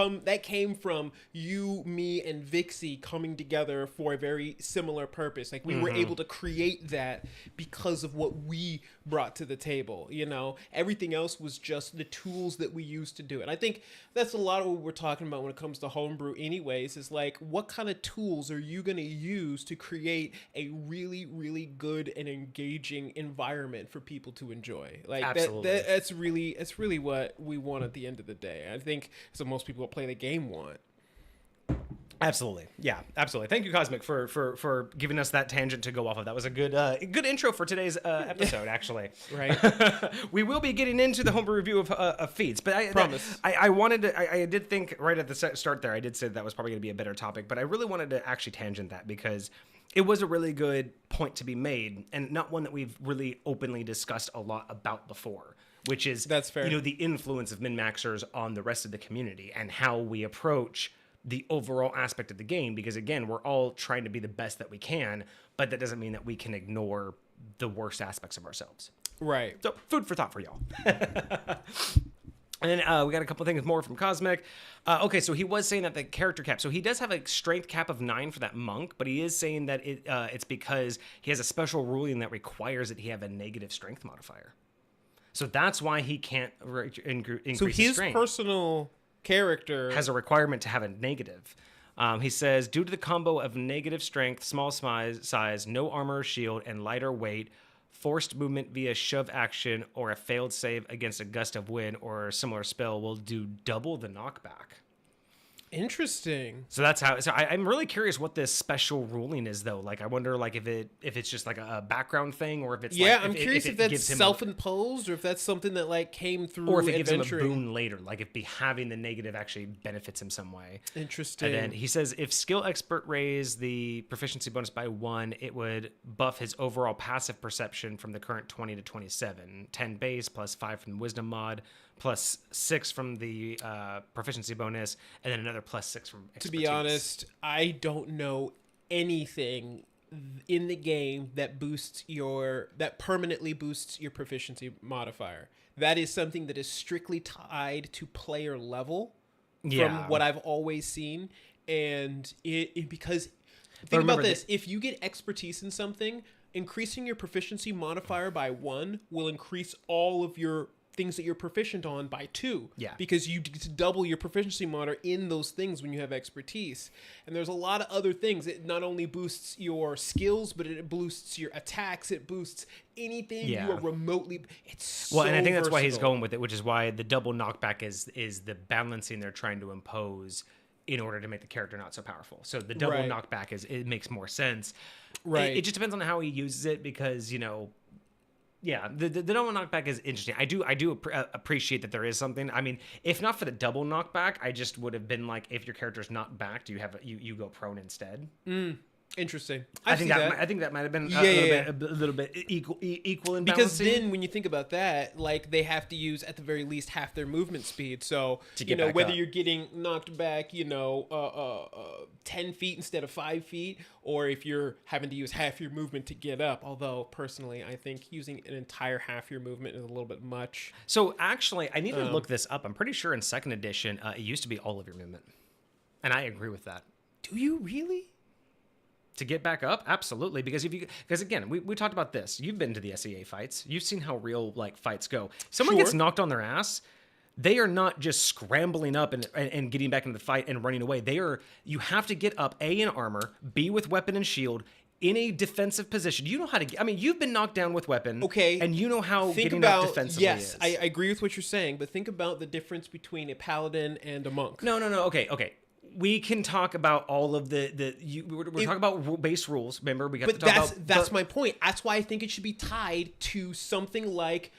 came from you, me, and Vixie coming together for a very similar purpose. Like we were able to create that because of what we brought to the table. You know, everything else was just the tools that we used to do it. And I think that's a lot of what we're talking about when it comes to homebrew anyways, is like, what kind of tools are you going to use to create a really, really good and engaging environment for people to enjoy? Like Absolutely. that's really what we want at the end of the day. I think so most people that play the game want. Absolutely. Yeah, absolutely. Thank you, Cosmic, for giving us that tangent to go off of. That was a good intro for today's episode, actually. Right. We will be getting into the homebrew review of Feats, but I did think right at the start there, I did say that was probably going to be a better topic, but I really wanted to actually tangent that because it was a really good point to be made, and not one that we've really openly discussed a lot about before, which is That's fair. You know, the influence of min-maxers on the rest of the community and how we approach the overall aspect of the game, because again, we're all trying to be the best that we can, but that doesn't mean that we can ignore the worst aspects of ourselves. Right. So food for thought for y'all. And then we got a couple things more from Cosmic. Okay, so he was saying that the character cap, so he does have a strength cap of 9 for that monk, but he is saying that it's because he has a special ruling that requires that he have a negative strength modifier. So that's why he can't increase So his his strength. personal character Has a requirement to have a negative. He says, due to the combo of negative strength, small size, no armor or shield, and lighter weight, forced movement via shove action or a failed save against a gust of wind or a similar spell will do double the knockback. Interesting. So that's how. So I'm really curious what this special ruling is, though. Like, I wonder, like, if it's just like a background thing, or if it's I'm curious if that's self-imposed or if that's something that like came through, or if it gives him a adventuring. boon later. Like, if having the negative actually benefits him some way. Interesting. And then he says if skill expert raised the proficiency bonus by 1, it would buff his overall passive perception from the current 20 to 27. 10 base plus 5 from the wisdom mod, plus 6 from the proficiency bonus, and then another plus 6 from expertise. To be honest, I don't know anything in the game that permanently boosts your proficiency modifier. That is something that is strictly tied to player level from what I've always seen. And because think about this, if you get expertise in something, increasing your proficiency modifier by 1 will increase all of your things that you're proficient on by 2. Yeah. Because you get to double your proficiency modifier in those things when you have expertise. And there's a lot of other things. It not only boosts your skills, but it boosts your attacks. It boosts anything you are remotely. It's so and I think that's why he's versatile. going with it, which is why the double knockback is the balancing they're trying to impose in order to make the character not so powerful. So the double knockback it makes more sense. Right. It just depends on how he uses it, because, you know, yeah, the double knockback is interesting. I do appreciate that there is something. I mean, if not for the double knockback, I just would have been like, if your character's not backed, you go prone instead. Interesting. I think that might have been a little bit equal in because balancing. then when you think about that, like, they have to use at the very least half their movement speed. So you know, whether you're getting knocked back, 10 feet instead of 5 feet, or if you're having to use half your movement to get up. Although personally, I think using an entire half your movement is a little bit much. So actually, I need to look this up. I'm pretty sure in 2nd edition, it used to be all of your movement, and I agree with that. Do you really? To get back up, absolutely, because again, we talked about this. You've been to the SEA fights. You've seen how real like fights go. Someone gets knocked on their ass, they are not just scrambling up and getting back into the fight and running away. You have to get up, A, in armor, B, with weapon and shield, in a defensive position. You know how to. I mean, you've been knocked down with weapon, okay, and you know how getting up defensively is. I agree with what you're saying, but think about the difference between a paladin and a monk. No. Okay. we can talk about all of we're talking about base rules. Remember, we got to talk about. That's my point. That's why I think it should be tied to something like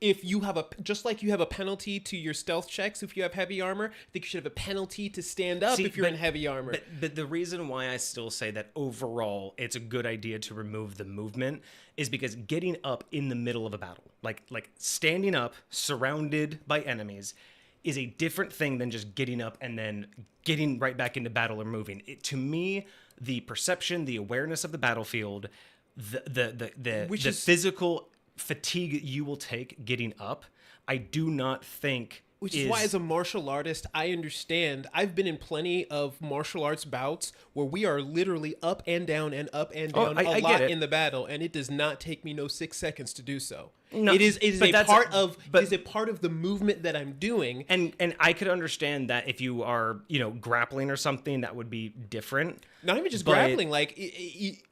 if you have just like you have a penalty to your stealth checks if you have heavy armor, I think you should have a penalty to stand up if you're in heavy armor. But the reason why I still say that overall it's a good idea to remove the movement is because getting up in the middle of a battle, like standing up surrounded by enemies, is a different thing than just getting up and then getting right back into battle or moving. To me, the perception, the awareness of the battlefield, the physical fatigue you will take getting up, I do not think. Which is why, as a martial artist, I understand. I've been in plenty of martial arts bouts where we are literally up and down a lot in the battle, and it does not take me 6 seconds to do so. No, it is a part of the movement that I'm doing. And I could understand that if you are, grappling or something, that would be different. Not even just grappling, like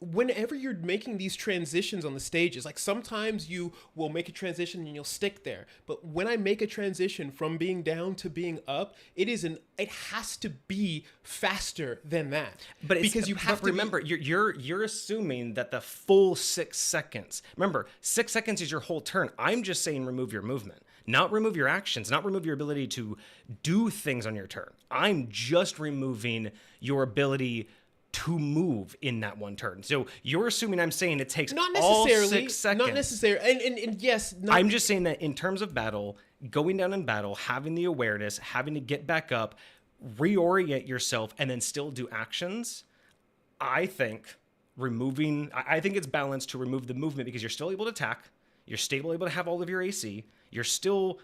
whenever you're making these transitions on the stages, like sometimes you will make a transition and you'll stick there. But when I make a transition from being down to being up, it has to be faster than that. But because you have to remember, you're assuming that the full 6 seconds. Remember, 6 seconds is your whole turn. I'm just saying remove your movement, not remove your actions, not remove your ability to do things on your turn. I'm just removing your ability to move in that one turn. So you're assuming I'm saying it takes all 6 seconds. Not necessarily. And yes. I'm just saying that in terms of battle, going down in battle, having the awareness, having to get back up, reorient yourself, and then still do actions, I think it's balanced to remove the movement because you're still able to attack. You're still able to have all of your AC. You're still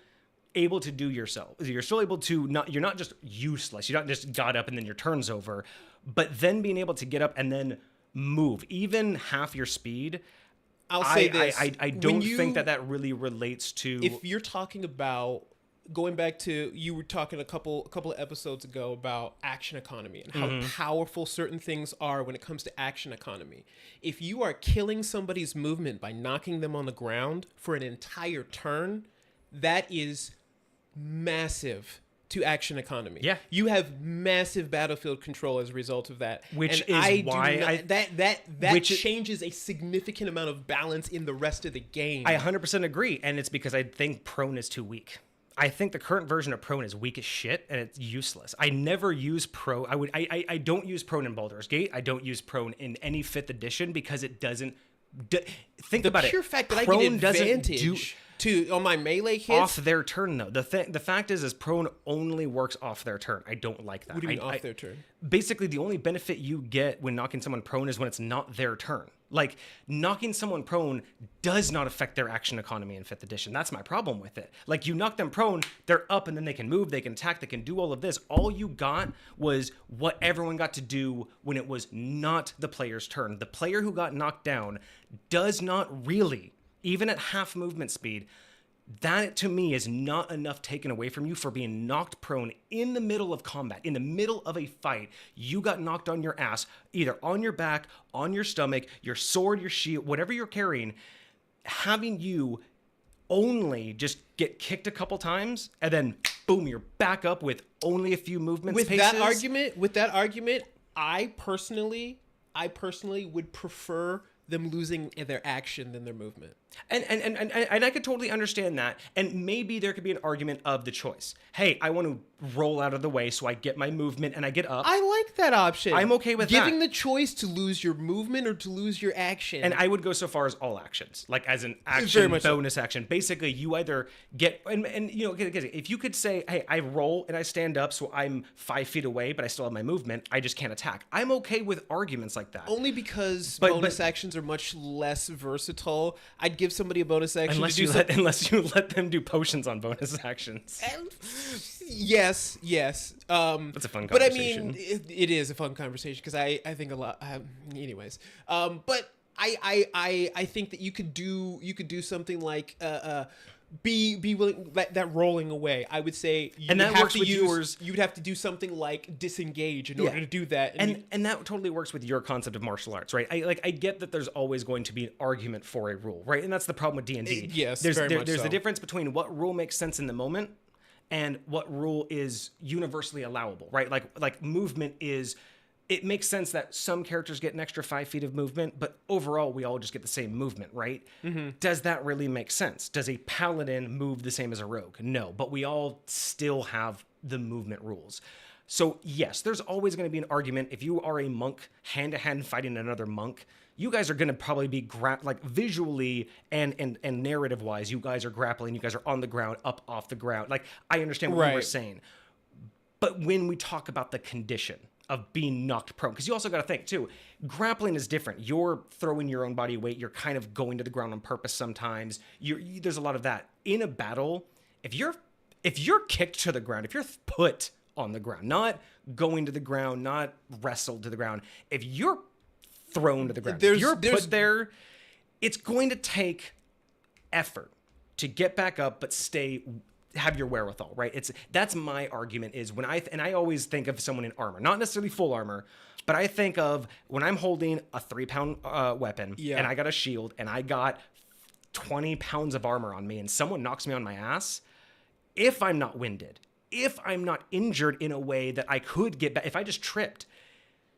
able to do yourself. You're still able to you're not just useless. You're not just got up and then your turn's over. But then being able to get up and then move, even half your speed. I'll say this. I don't think that really relates to. If you're talking about going back to, you were talking a couple of episodes ago about action economy and how powerful certain things are when it comes to action economy. If you are killing somebody's movement by knocking them on the ground for an entire turn, that is massive to action economy. Yeah. You have massive battlefield control as a result of that. Which is why that changes a significant amount of balance in the rest of the game. I 100% agree, and it's because I think prone is too weak. I think the current version of prone is weak as shit, and it's useless. I never use prone. I don't use prone in Baldur's Gate. I don't use prone in any 5th edition because it doesn't. Think about it. The pure fact that prone I get advantage on my melee hits off their turn, though. The fact is prone only works off their turn. I don't like that. What do you mean off their turn? Basically, the only benefit you get when knocking someone prone is when it's not their turn. Like, knocking someone prone does not affect their action economy in 5th edition. That's my problem with it. Like, you knock them prone, they're up, and then they can move, they can attack, they can do all of this. All you got was what everyone got to do when it was not the player's turn. The player who got knocked down does not really, even at half movement speed, that to me is not enough taken away from you for being knocked prone in the middle of combat, in the middle of a fight. You got knocked on your ass, either on your back, on your stomach, your sword, your shield, whatever you're carrying. Having you only just get kicked a couple times and then boom, you're back up with only a few movements. With that argument, I personally would prefer them losing their action than their movement. And I could totally understand that. And maybe there could be an argument of the choice. Hey, I want to roll out of the way so I get my movement and I get up. I like that option. I'm okay with giving the choice to lose your movement or to lose your action. And I would go so far as all actions, like as an action bonus action. Basically, you either get and you know, if you could say, hey, I roll and I stand up, so I'm 5 feet away, but I still have my movement. I just can't attack. I'm okay with arguments like that. Only because bonus actions are much less versatile. I'd give somebody a bonus action unless you let them do potions on bonus actions. Yes. That's a fun conversation. But I mean, it is a fun conversation because I think a lot. Anyways, but I think that you could do something like be willing that rolling away. I would say and that works with yours. You'd have to do something like disengage in order to do that, and that totally works with your concept of martial arts, right? I get that there's always going to be an argument for a rule, right? And that's the problem with D&D. Yes, there's very much the so. difference between what rule makes sense in the moment and what rule is universally allowable, right? Like movement is, it makes sense that some characters get an extra 5 feet of movement, but overall we all just get the same movement, right? Does that really make sense? Does a paladin move the same as a rogue? No, but we all still have the movement rules. So yes, there's always going to be an argument. If you are a monk hand-to-hand fighting another monk, you guys are going to probably be like visually and narrative wise, you guys are grappling, you guys are on the ground, up off the ground. Like, I understand what you were saying. But when we talk about the condition of being knocked prone, because you also got to think too, grappling is different. You're throwing your own body weight. You're kind of going to the ground on purpose sometimes. There's a lot of that. In a battle, if you're kicked to the ground, if you're put on the ground, not going to the ground, not wrestled to the ground, if you're thrown to the ground, if you're put there, it's going to take effort to get back up, but have your wherewithal, right? That's my argument is when I always think of someone in armor, not necessarily full armor, but I think of when I'm holding a 3-pound weapon and I got a shield and I got 20 pounds of armor on me and someone knocks me on my ass, if I'm not winded, if I'm not injured in a way that I could get back, if I just tripped,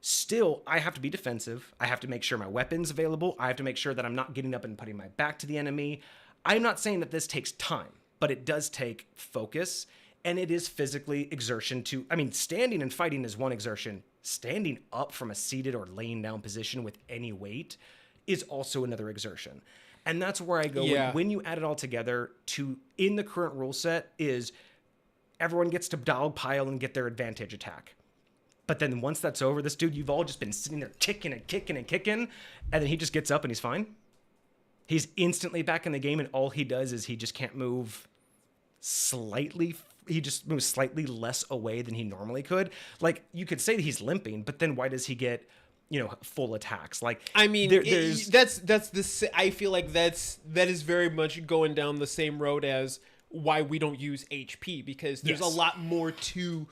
still, I have to be defensive. I have to make sure my weapon's available. I have to make sure that I'm not getting up and putting my back to the enemy. I'm not saying that this takes time, but it does take focus, and it is physically exertion standing and fighting is one exertion. Standing up from a seated or laying down position with any weight is also another exertion. And that's where I go when you add it all together in the current rule set is everyone gets to dogpile and get their advantage attack. But then once that's over, this dude, you've all just been sitting there kicking and kicking and kicking, and then he just gets up and he's fine. He's instantly back in the game, and all he does is he just can't move slightly. He just moves slightly less away than he normally could. Like, you could say that he's limping, but then why does he get, full attacks? Like, I mean, I feel like that is very much going down the same road as why we don't use HP, because there's a lot more to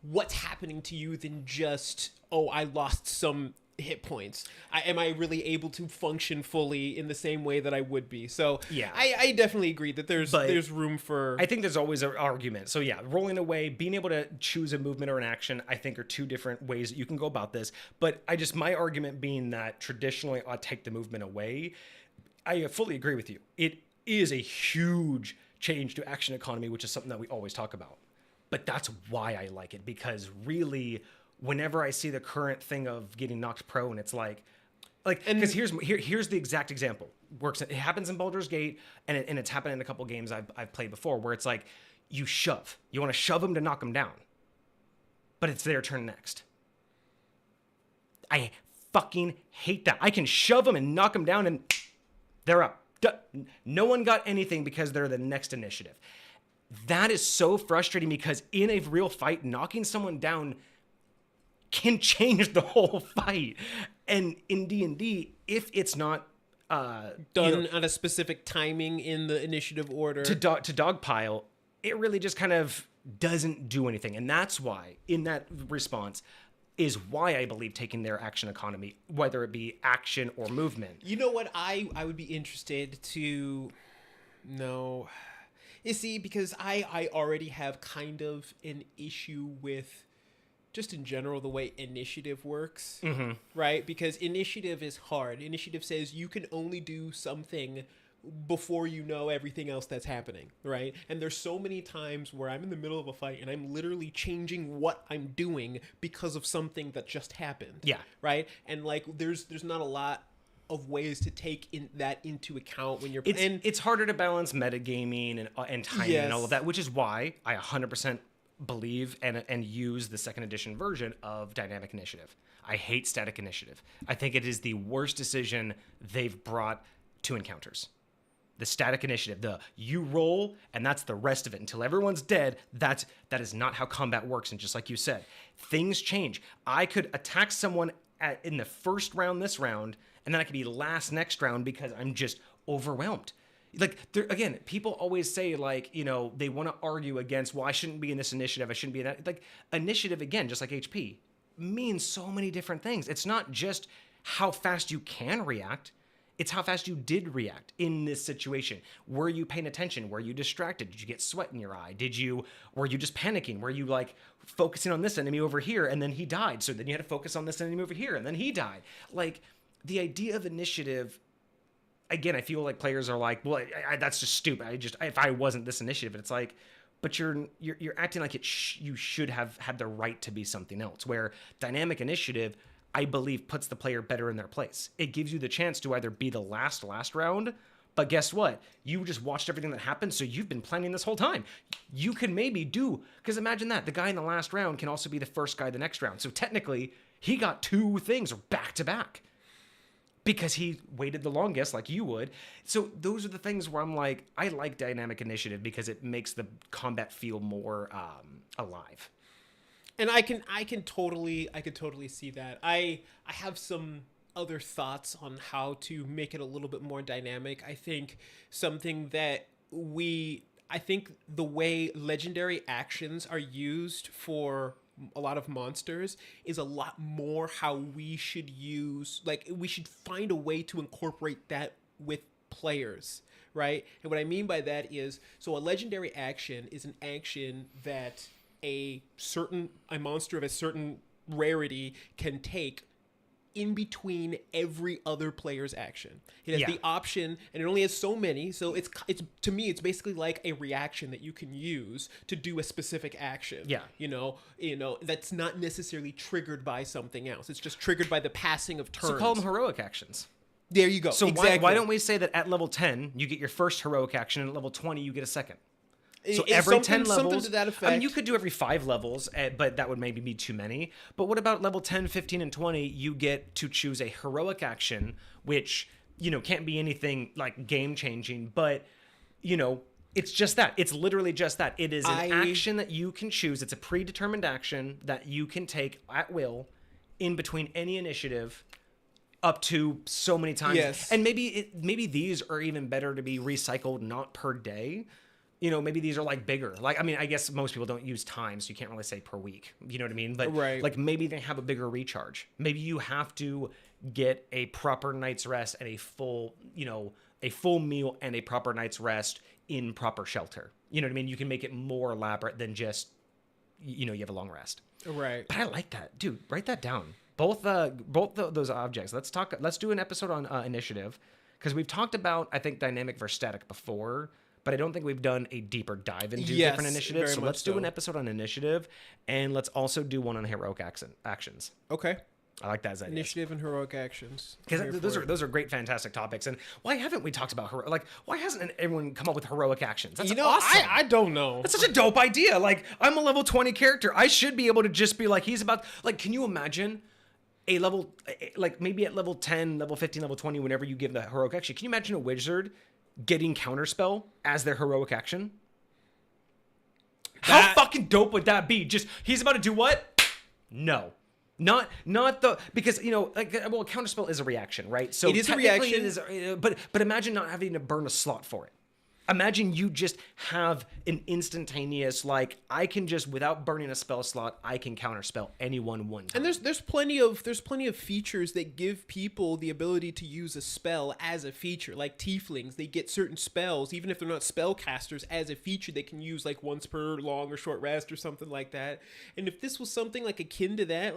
what's happening to you than just, I lost some hit points. Am I really able to function fully in the same way that I would be? So I definitely agree that there's room for... I think there's always an argument. So rolling away, being able to choose a movement or an action, I think are two different ways that you can go about this. But my argument being that traditionally I'd take the movement away, I fully agree with you. It is a huge change to action economy, which is something that we always talk about. But that's why I like it, because really, whenever I see the current thing of getting knocked prone, it's because here's the exact example. It happens in Baldur's Gate, and it's happened in a couple games I've played before, where it's like you want to shove them to knock them down, but it's their turn next. I fucking hate that. I can shove them and knock them down, and they're up. No one got anything because they're the next initiative. That is so frustrating, because in a real fight, knocking someone down can change the whole fight. And in D&D, if it's not done at a specific timing in the initiative order to dogpile, it really just kind of doesn't do anything. And that's why, in that response, is why I believe taking their action economy, whether it be action or movement. You know what I would be interested to know? You see, because I already have kind of an issue with just in general the way initiative works, right? Because initiative is hard. Initiative says you can only do something before you know everything else that's happening, right? And there's so many times where I'm in the middle of a fight and I'm literally changing what I'm doing because of something that just happened. Yeah. Right? And like there's not a lot of ways to take that into account when you're it's harder to balance metagaming and timing and all of that, which is why I 100% believe and use the second edition version of dynamic initiative. I hate static initiative. I think it is the worst decision they've brought to encounters. The static initiative, you roll and that's the rest of it until everyone's dead. That is not how combat works. And just like you said, things change. I could attack someone in the first round this round, and then I could be last next round because I'm just overwhelmed. Like, again, people always say, like, they want to argue against, well, I shouldn't be in this initiative, I shouldn't be in that. Like, initiative, again, just like HP, means so many different things. It's not just how fast you can react. It's how fast you did react in this situation. Were you paying attention? Were you distracted? Did you get sweat in your eye? Were you just panicking? Were you like focusing on this enemy over here and then he died? So then you had to focus on this enemy over here and then he died. Like, the idea of initiative, again, I feel like players are like, well, that's just stupid. If I wasn't this initiative, it's like, but you're acting like you should have had the right to be something else. Where dynamic initiative, I believe, puts the player better in their place. It gives you the chance to either be the last round, but guess what? You just watched everything that happened, so you've been planning this whole time. You can maybe because imagine that. The guy in the last round can also be the first guy the next round. So technically, he got 2 things back to back because he waited the longest like you would. So those are the things where I'm like, I like dynamic initiative because it makes the combat feel more alive. And I can totally see that. I have some other thoughts on how to make it a little bit more dynamic. I think something that I think the way legendary actions are used for a lot of monsters is a lot more how we should use, like, we should find a way to incorporate that with players, right? And what I mean by that is, so a legendary action is an action that a monster of a certain rarity can take in between every other player's action. It has the option, and it only has so many, so it's to me it's basically like a reaction that you can use to do a specific action. Yeah. You know, that's not necessarily triggered by something else. It's just triggered by the passing of turns. So call them heroic actions. There you go. So exactly. why don't we say that at level 10 you get your first heroic action, and at level 20 you get a second? So every 10 levels, something to that effect. I mean, you could do every 5 levels, but that would maybe be too many. But what about level 10, 15, and 20? You get to choose a heroic action, which, can't be anything like game-changing, but, it's just that. It's literally just that. It is an action that you can choose. It's a predetermined action that you can take at will in between any initiative up to so many times. Yes. And maybe these are even better to be recycled not per day. Maybe these are like bigger. Like, I mean, I guess most people don't use time, so you can't really say per week. You know what I mean? But like maybe they have a bigger recharge. Maybe you have to get a proper night's rest and a full meal and a proper night's rest in proper shelter. You know what I mean? You can make it more elaborate than just, you have a long rest. Right. But I like that. Dude, write that down. Both those objects. Let's do an episode on initiative, because we've talked about, I think, dynamic versus static before, but I don't think we've done a deeper dive into different initiatives. So let's do an episode on initiative, and let's also do one on heroic actions. Okay. I like that as idea. Initiative and heroic actions. Because those are great, fantastic topics. And why haven't we talked about why hasn't everyone come up with heroic actions? That's awesome. I don't know. That's such a dope idea. Like, I'm a level 20 character. I should be able to just be like, can you imagine a level, like maybe at level 10, level 15, level 20, whenever you give the heroic action, can you imagine a wizard getting counterspell as their heroic action? How fucking dope would that be? Just, he's about to do what? No. Not because, counterspell is a reaction, right? So it is a reaction. But imagine not having to burn a slot for it. Imagine you just have an instantaneous, I can just, without burning a spell slot, I can counterspell anyone one time. And there's plenty of features that give people the ability to use a spell as a feature. Like tieflings, they get certain spells, even if they're not spellcasters, as a feature they can use once per long or short rest or something like that. And if this was something akin to that,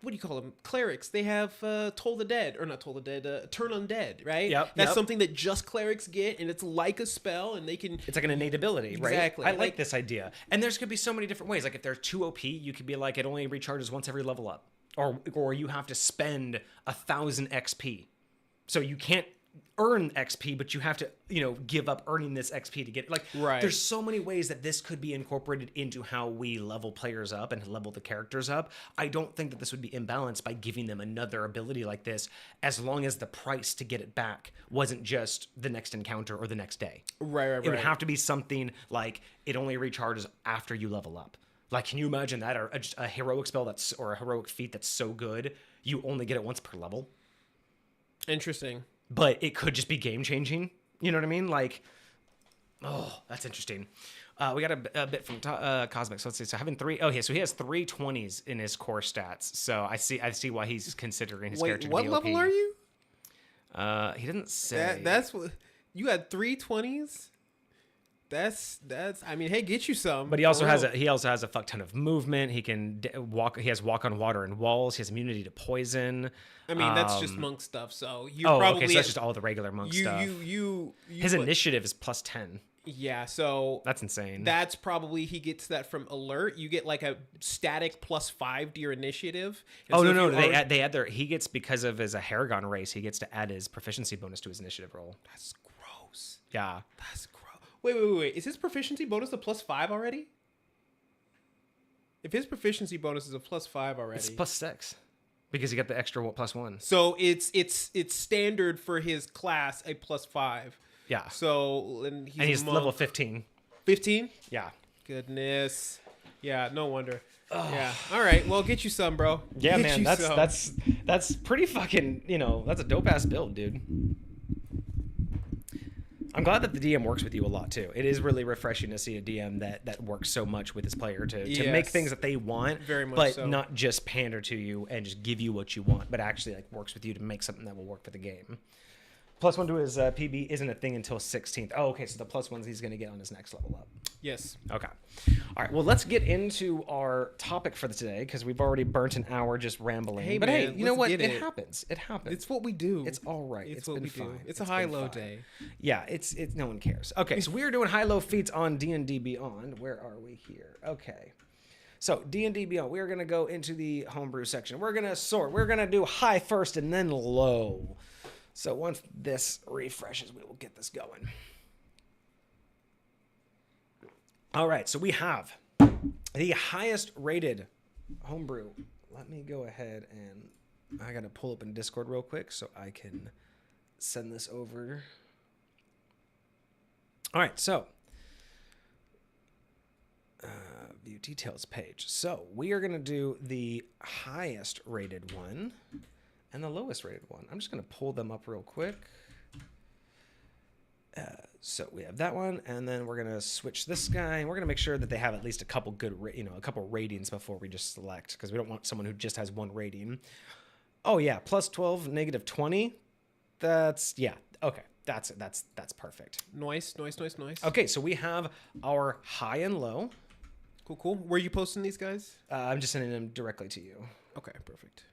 what do you call them? Clerics. They have Toll the Dead, or not Toll the Dead, Turn Undead, right? Yep. That's something that just clerics get, and it's like a spell, and they can... It's like an innate ability, right? Exactly. I like this idea. And there's could be so many different ways. Like, if they're too OP, you could be like, it only recharges once every level up. Or you have to spend 1,000 XP. So you can't earn XP, but you have to, give up earning this XP to get it. Right. There's so many ways that this could be incorporated into how we level players up and level the characters up. I don't think that this would be imbalanced by giving them another ability like this, as long as the price to get it back wasn't just the next encounter or the next day. Right. It would have to be something like it only recharges after you level up. Can you imagine that? Or a heroic spell or a heroic feat that's so good, you only get it once per level? Interesting. But it could just be game-changing. You know what I mean? That's interesting. We got a bit from Cosmic. So let's see. So having so he has 3 20s in his core stats. So I see why he's considering his character to be OP. What level are you? He didn't say. That's what you had 3 20s. That's. I mean, hey, get you some. But he also has a fuck ton of movement. He can walk. He has walk on water and walls. He has immunity to poison. I mean, that's just monk stuff. So you're okay. So that's just all the regular monk stuff. His initiative is +10. Yeah, so that's insane. That's probably he gets that from alert. You get like a static +5 to your initiative. And no. They add their. He gets, because of his Haragon race, he gets to add his proficiency bonus to his initiative roll. That's gross. Yeah, that's gross. Wait. Is his proficiency bonus a +5 already? If his proficiency bonus is a +5 already, it's +6 because you got the extra +1. So it's standard for his class a +5. Yeah. So he's level 15. 15? Yeah. Goodness. Yeah. No wonder. Ugh. Yeah. All right. Well, get you some, bro. Yeah, man. That's pretty fucking. That's a dope ass build, dude. I'm glad that the DM works with you a lot too. It is really refreshing to see a DM that works so much with his player to make things that they want, very much but so. Not just pander to you and just give you what you want, but actually like works with you to make something that will work for the game. +1 to his PB isn't a thing until 16th. Oh, okay. So the +1s he's going to get on his next level up. Yes. Okay. All right. Well, let's get into our topic for today because we've already burnt an hour just rambling. Hey, but man, hey, you know what? It happens. It happens. It's what we do. It's all right. It's what been we fine. do. It's a high-low day. Yeah. It's no one cares. Okay. So we are doing high-low feats on D&D Beyond. Where are we here? Okay. So D&D Beyond, we are going to go into the homebrew section. We're going to sort. We're going to do high first and then low. So once this refreshes, we will get this going. All right, so we have the highest rated homebrew. Let me go ahead and I got to pull up in Discord real quick so I can send this over. All right, so view details page. So we are going to do the highest rated one and the lowest rated one. I'm just going to pull them up real quick. So we have that one, and then we're going to switch this guy, and we're going to make sure that they have at least a couple good, a couple ratings before we just select, because we don't want someone who just has one rating. Oh yeah, +12, -20. That's, yeah, okay. That's perfect. Nice. Okay, so we have our high and low. Cool. Where are you posting these guys? I'm just sending them directly to you. Okay, perfect.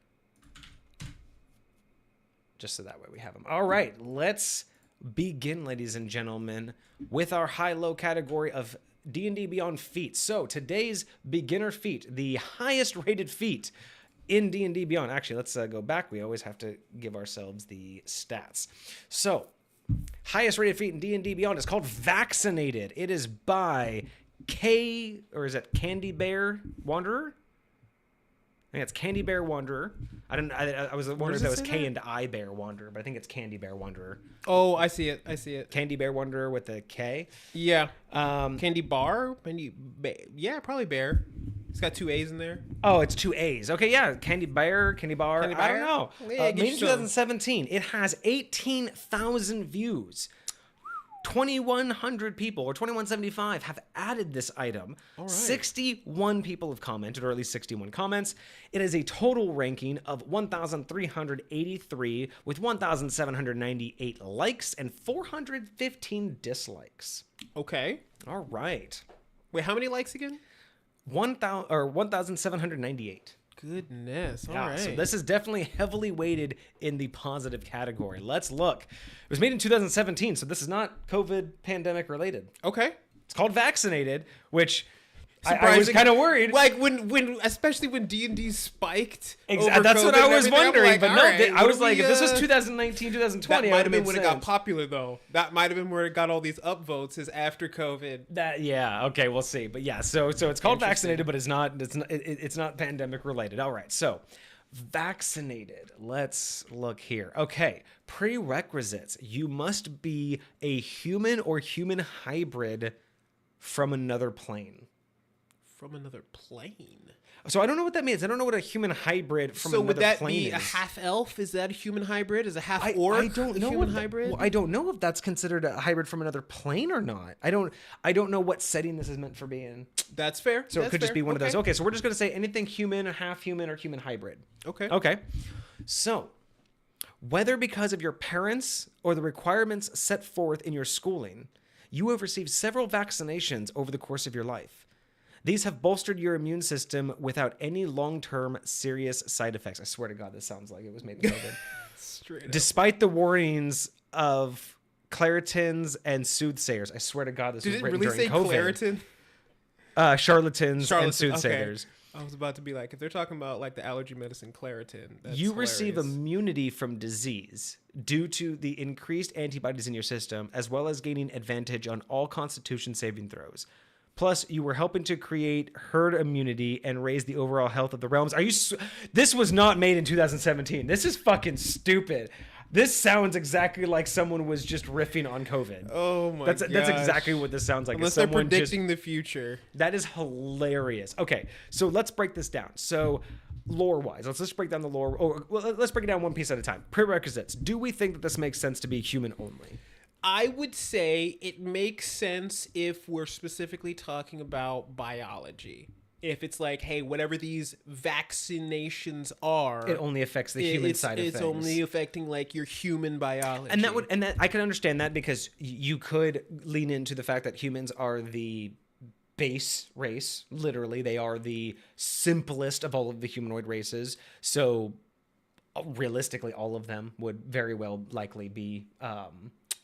Just so that way we have them. All right, let's begin, ladies and gentlemen, with our high-low category of D&D Beyond feats. So today's beginner feat, the highest rated feat in D&D Beyond. Actually, let's go back. We always have to give ourselves the stats. So highest rated feat in D&D Beyond is called Vaccinated. It is by Candy Bear Wanderer? I think it's Candy Bear Wanderer. I was wondering if that was K and I Bear Wanderer, but I think it's Candy Bear Wanderer. Oh, I see it. Candy Bear Wanderer with a K. Yeah. Candy Bar? Yeah, probably Bear. It's got 2 A's in there. Oh, it's 2 A's. Okay, yeah. Candy Bar. I don't know. Yeah, made in 2017. It has 18,000 views. 2,100 people, or 2,175, have added this item. All right. 61 people have commented, or at least 61 comments. It has a total ranking of 1,383 with 1,798 likes and 415 dislikes. Okay. All right. Wait, how many likes again? 1,798. Goodness. All right. So this is definitely heavily weighted in the positive category. Let's look. It was made in 2017, so this is not COVID pandemic related. Okay. It's called Vaccinated, which I was kind of worried. Like especially when D&D spiked. Over that's COVID what I was and everything. wondering. Like, but no, right, I was like, if this was 2019, 2020, that might have been when it it got popular, though. That might have been where it got all these upvotes, is after COVID. Okay, we'll see. But yeah, so it's called Vaccinated, but it's not pandemic related. All right, so Vaccinated. Let's look here. Okay, prerequisites. You must be a human or human hybrid from another plane. From another plane? So I don't know what that means. I don't know what a human hybrid from another plane is. So would that be a half elf? Is that a human hybrid? Is a half orc I don't know human hybrid? Well, I don't know if that's considered a hybrid from another plane or not. I don't know what setting this is meant for being. That's fair. So it could just be one of those. Okay, so we're just going to say anything human, half human, or human hybrid. Okay. Okay. So Whether because of your parents or the requirements set forth in your schooling, you have received several vaccinations over the course of your life. These have bolstered your immune system without any long-term serious side effects. I swear to God, this sounds like it was made in COVID. Straight up. Despite the warnings of Claritins and soothsayers. I swear to God, this was written during COVID. Did it really say Claritin? Charlatans and soothsayers. Okay. I was about to be like, if they're talking about like the allergy medicine Claritin, that's You hilarious. receive immunity from disease due to the increased antibodies in your system, as well as gaining advantage on all constitution saving throws. Plus, you were helping to create herd immunity and raise the overall health of the realms. This was not made in 2017. This is fucking stupid. This sounds exactly like someone was just riffing on COVID. Oh my god. That's exactly what this sounds like. Unless they're predicting the future. That is hilarious. Okay, so let's break this down. So lore-wise, let's break down the lore. Let's break it down one piece at a time. Prerequisites. Do we think that this makes sense to be human only? I would say it makes sense if we're specifically talking about biology. If it's like, hey, whatever these vaccinations are, it only affects the human side of things. It's only affecting like your human biology. And that I can understand that, because you could lean into the fact that humans are the base race. Literally, they are the simplest of all of the humanoid races. So realistically, all of them would very well likely be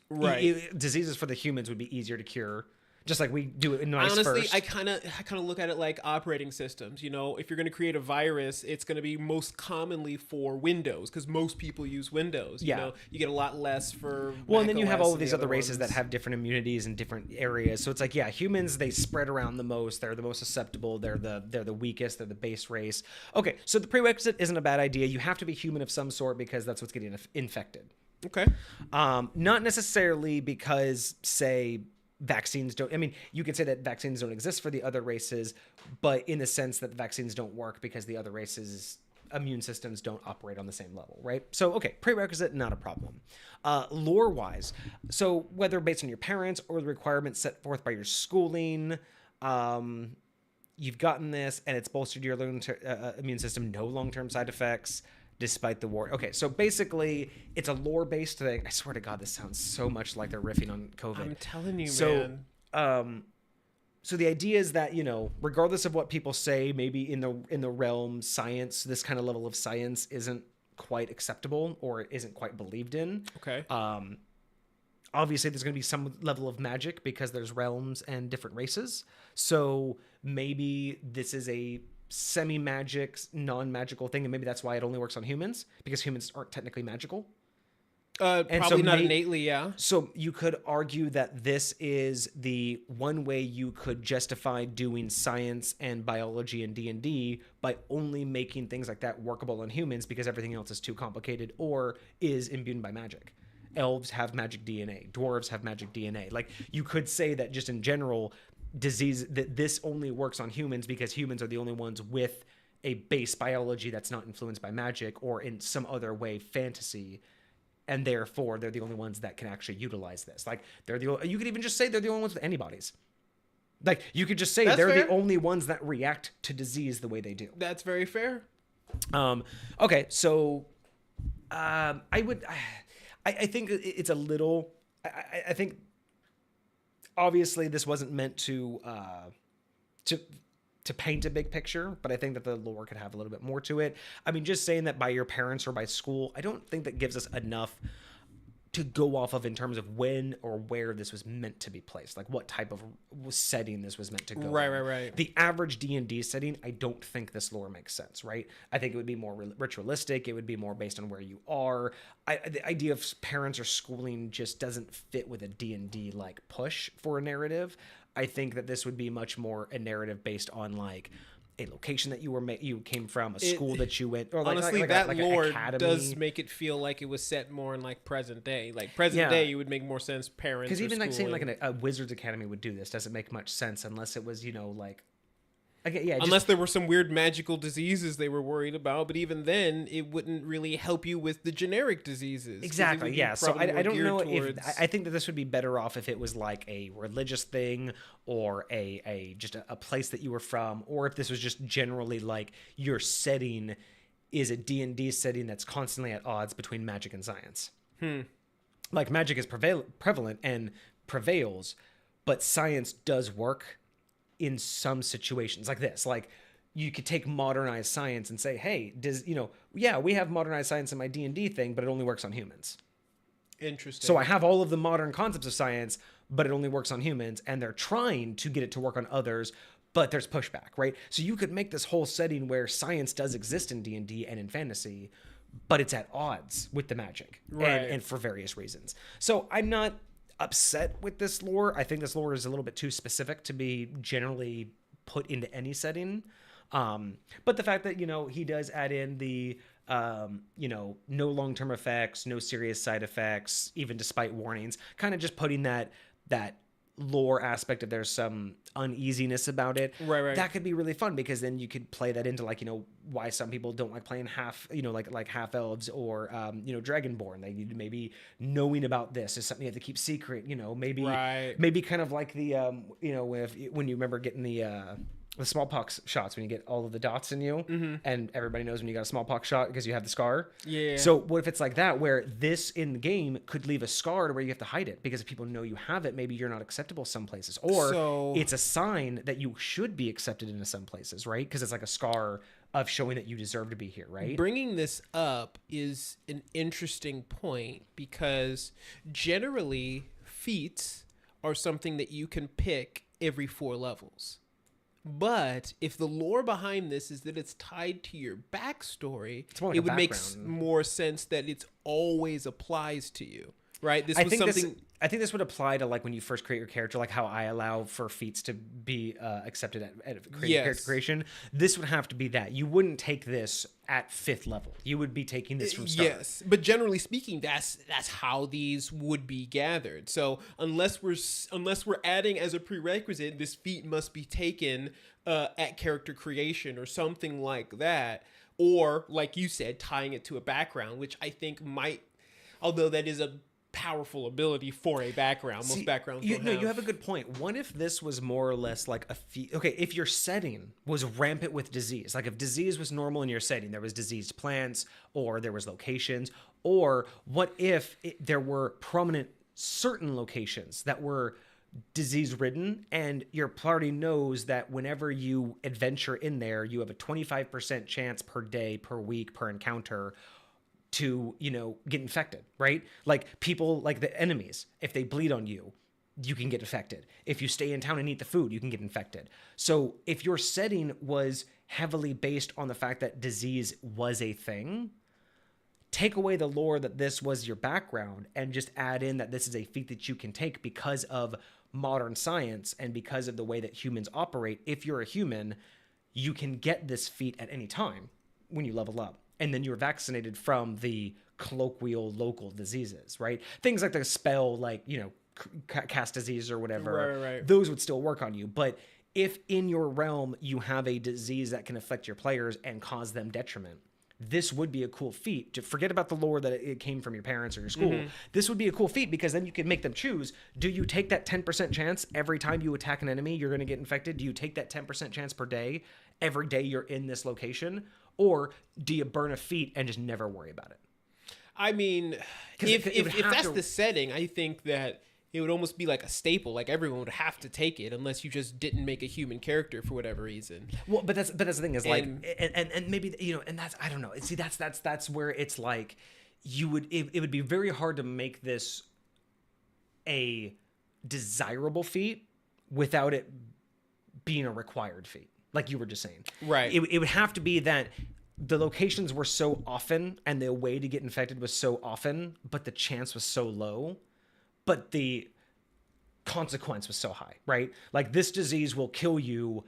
right. Diseases for the humans would be easier to cure. Just like we do it in mice Honestly, first. I kind of look at it like operating systems. You know, if you're going to create a virus, it's going to be most commonly for Windows, because most people use Windows. Yeah. You know, you get a lot less for Well, Mac and then you OS have all of and these the other races ones. that have different immunities in different areas. So it's like, yeah, humans, they spread around the most. They're the most susceptible. They're the weakest. They're the base race. Okay, so the prerequisite isn't a bad idea. You have to be human of some sort, because that's what's getting infected. Okay. Not necessarily because, say, vaccines don't. I mean, you could say that vaccines don't exist for the other races, but in the sense that the vaccines don't work because the other races' immune systems don't operate on the same level, right? So, okay, prerequisite, not a problem. Lore-wise, so whether based on your parents or the requirements set forth by your schooling, you've gotten this, and it's bolstered your immune system, no long-term side effects, despite the war. Okay, so basically, it's a lore-based thing. I swear to God, this sounds so much like they're riffing on COVID. I'm telling you, man. man. So the idea is that, regardless of what people say, maybe in the realm science, this kind of level of science isn't quite acceptable or isn't quite believed in. Okay. Obviously, there's going to be some level of magic because there's realms and different races. So maybe this is a semi-magic, non-magical thing, and maybe that's why it only works on humans, because humans aren't technically magical. Probably not innately, yeah. So you could argue that this is the one way you could justify doing science and biology in D&D, by only making things like that workable on humans, because everything else is too complicated or is imbued by magic. Elves have magic DNA. Dwarves have magic DNA. Like, you could say that just in general, disease, that this only works on humans because humans are the only ones with a base biology that's not influenced by magic or in some other way fantasy, and therefore they're the only ones that can actually utilize this. Like, you could even just say they're the only ones with antibodies. Like, you could just say they're fair. the only ones that react to disease the way they do. That's very fair. Okay, so I think it's a little. I think obviously this wasn't meant to paint a big picture, but I think that the lore could have a little bit more to it. I mean, just saying that by your parents or by school, I don't think that gives us enough to go off of in terms of when or where this was meant to be placed, like what type of setting this was meant to go in. Right. The average D&D setting, I don't think this lore makes sense, right? I think it would be more ritualistic. It would be more based on where you are. The idea of parents or schooling just doesn't fit with a D&D like push for a narrative. I think that this would be much more a narrative based on like a location that you came from, a school that you went, or honestly, like lore academy. does make it feel like it was set more in like present day. Like present day, you would make more sense. Parents, because even like saying schooling. like a Wizards Academy would do this doesn't make much sense unless it was like. Okay, yeah. Unless there were some weird magical diseases they were worried about, but even then, it wouldn't really help you with the generic diseases. Exactly, yeah. So I don't know if I think that this would be better off if it was like a religious thing or a just a place that you were from, or if this was just generally like your setting is a D&D setting that's constantly at odds between magic and science. Like magic is prevalent and prevails, but science does work in some situations like this. Like you could take modernized science and say, hey, we have modernized science in my D&D thing, but it only works on humans. Interesting. So I have all of the modern concepts of science, but it only works on humans, and they're trying to get it to work on others, but there's pushback, right? So you could make this whole setting where science does exist in D&D and in fantasy, but it's at odds with the magic, right? And for various reasons. So I'm not upset with this lore. I think this lore is a little bit too specific to be generally put into any setting. But the fact that, he does add in the, no long-term effects, no serious side effects, even despite warnings, kind of just putting that lore aspect of there's some uneasiness about it. Right. That could be really fun because then you could play that into why some people don't like playing half, like half elves or, Dragonborn. They need to maybe knowing about this is something you have to keep secret, maybe kind of like the, when you remember getting the smallpox shots, when you get all of the dots in you, and everybody knows when you got a smallpox shot because you have the scar. Yeah. So what if it's like that, where this in the game could leave a scar to where you have to hide it because if people know you have it, maybe you're not acceptable some places, or it's a sign that you should be accepted into some places, right? Because it's like a scar of showing that you deserve to be here, right? Bringing this up is an interesting point because generally feats are something that you can pick every 4 levels. But if the lore behind this is that it's tied to your backstory, it would make more sense that it always applies to you, right? I think this would apply to like when you first create your character, like how I allow for feats to be accepted at character creation. This would have to be that. You wouldn't take this at 5th level. You would be taking this from start. Yes, but generally speaking, that's how these would be gathered. So unless we're adding as a prerequisite, this feat must be taken at character creation or something like that, or like you said, tying it to a background, which I think might, although that is a powerful ability for a background. Most backgrounds don't have. You have a good point. What if this was more or less like a feat? Okay, if your setting was rampant with disease, like if disease was normal in your setting, there was diseased plants or there was locations, or what if there were prominent certain locations that were disease-ridden and your party knows that whenever you adventure in there, you have a 25% chance per day, per week, per encounter to, get infected, right? Like people, like the enemies, if they bleed on you, you can get infected. If you stay in town and eat the food, you can get infected. So if your setting was heavily based on the fact that disease was a thing, take away the lore that this was your background and just add in that this is a feat that you can take because of modern science and because of the way that humans operate. If you're a human, you can get this feat at any time when you level up. And then you're vaccinated from the colloquial local diseases, right? Things like the spell, like, cast disease or whatever, right. Those would still work on you. But if in your realm you have a disease that can affect your players and cause them detriment, this would be a cool feat. To forget about the lore that it came from your parents or your school. This would be a cool feat because then you can make them choose. Do you take that 10% chance every time you attack an enemy, you're going to get infected? Do you take that 10% chance per day every day you're in this location? Or do you burn a feat and just never worry about it? I mean, if that's the setting, I think that it would almost be like a staple. Like everyone would have to take it unless you just didn't make a human character for whatever reason. Well, but that's the thing is and maybe, and that's, I don't know. See, that's where it's like it would be very hard to make this a desirable feat without it being a required feat. Like you were just saying. Right. It would have to be that the locations were so often and the way to get infected was so often, but the chance was so low, but the consequence was so high, right? Like this disease will kill you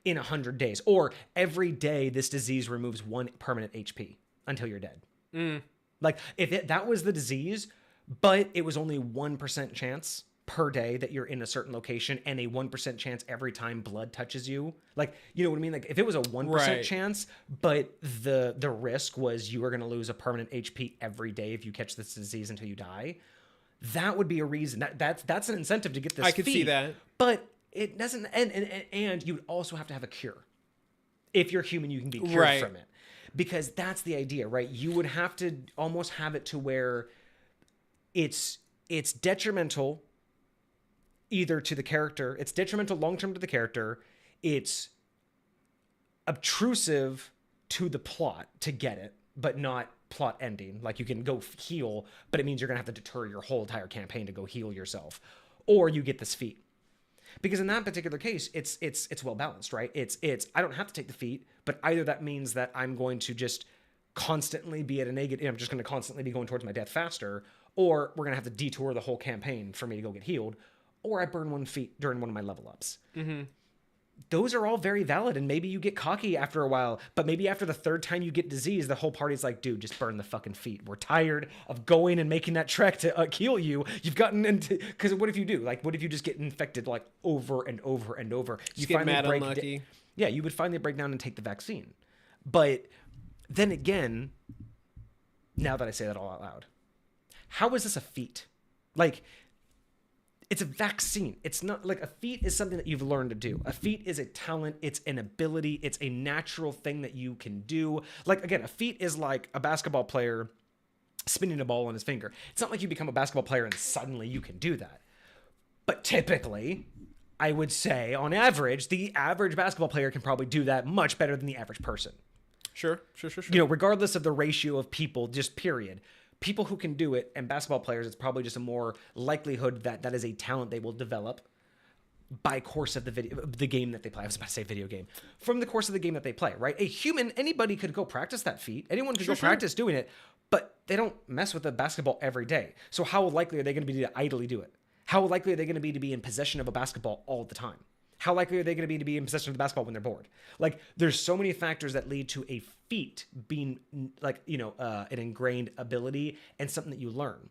in 100 days, or every day this disease removes 1 permanent HP until you're dead. Like if that was the disease, but it was only 1% chance per day that you're in a certain location and a 1% chance every time blood touches you. Like, you know what I mean? Like if it was a 1% chance, but the risk was you were going to lose a permanent HP every day if you catch this disease until you die, that would be a reason. That's an incentive to get this I could see that. But it doesn't, and you would also have to have a cure. If you're human, you can be cured from it. because that's the idea, right? You would have to almost have it to where it's detrimental either to the character, it's detrimental long-term to the character, it's obtrusive to the plot to get it, but not plot ending. Like you can go heal, but it means you're gonna have to deter your whole entire campaign to go heal yourself, or you get this feat. Because in that particular case, it's well balanced, right? It's I don't have to take the feat, but either that means that I'm going to just constantly be at a negative, I'm just going to constantly be going towards my death faster, or we're going to have to detour the whole campaign for me to go get healed, or I burn one feat during one of my level ups. Mm-hmm. Those are all very valid, and maybe you get cocky after a while, but maybe after the third time you get disease, the whole party's like, dude, just burn the fucking feet. We're tired of going and making that trek to heal you. You've gotten into... Because what if you do? Like, what if you just get infected, like, over and over and over? You get mad unlucky. Yeah, you would finally break down and take the vaccine. But then again, now that I say that all out loud, how is this a feat? Like... It's a vaccine. It's not like a feat is something that you've learned to do. A feat is a talent. It's an ability. It's a natural thing that you can do. Like, again, a feat is like a basketball player spinning a ball on his finger. It's not like you become a basketball player and suddenly you can do that. But typically, I would say on average, the average basketball player can probably do that much better than the average person. Sure. You know, regardless of the ratio of people, just period. People who can do it, and basketball players, it's probably just a more likelihood that that is a talent they will develop by course of the game that they play. I was about to say video game. From the course of the game that they play, right? A human, anybody could go practice that feat. Anyone could practice doing it, but they don't mess with the basketball every day. So how likely are they going to be to idly do it? How likely are they going to be in possession of a basketball all the time? How likely are they going to be in possession of the basketball when they're bored? Like, there's so many factors that lead to a feat being, like, you know, an ingrained ability and something that you learn.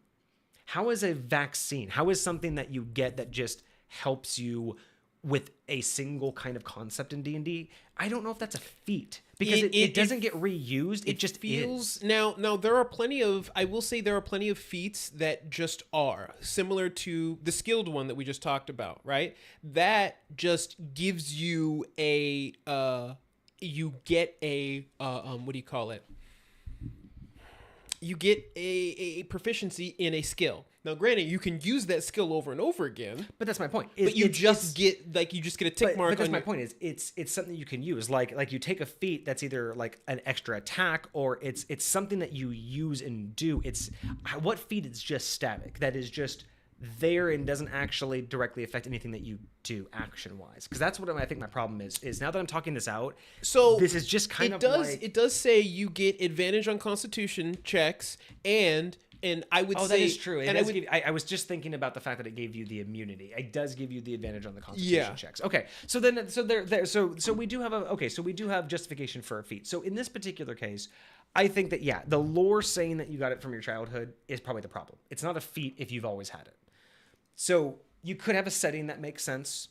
How is a vaccine? How is something that you get that just helps you with a single kind of concept in D&D? I don't know if that's a feat because it doesn't get reused. It just feels is. Now there are plenty of, I will say there are plenty of feats that just are similar to the skilled one that we just talked about, right? That just gives you a, you get a, what do you call it? You get a proficiency in a skill. Now, granted, you can use that skill over and over again. But that's my point. But you just get a tick mark. But that's my point. Is it's something you can use. Like you take a feat that's either like an extra attack or it's something that you use and do. It's what feat is just static. That is just there and doesn't actually directly affect anything that you do action wise. Because that's what I think my problem is now that I'm talking this out. So this is just kind of like, it does say you get advantage on Constitution checks and I would say that is true. I was just thinking about the fact that it gave you the immunity. It does give you the advantage on the Constitution checks. Okay, so we do have justification for a feat. So in this particular case, I think that the lore saying that you got it from your childhood is probably the problem. It's not a feat if you've always had it. So you could have a setting that makes sense.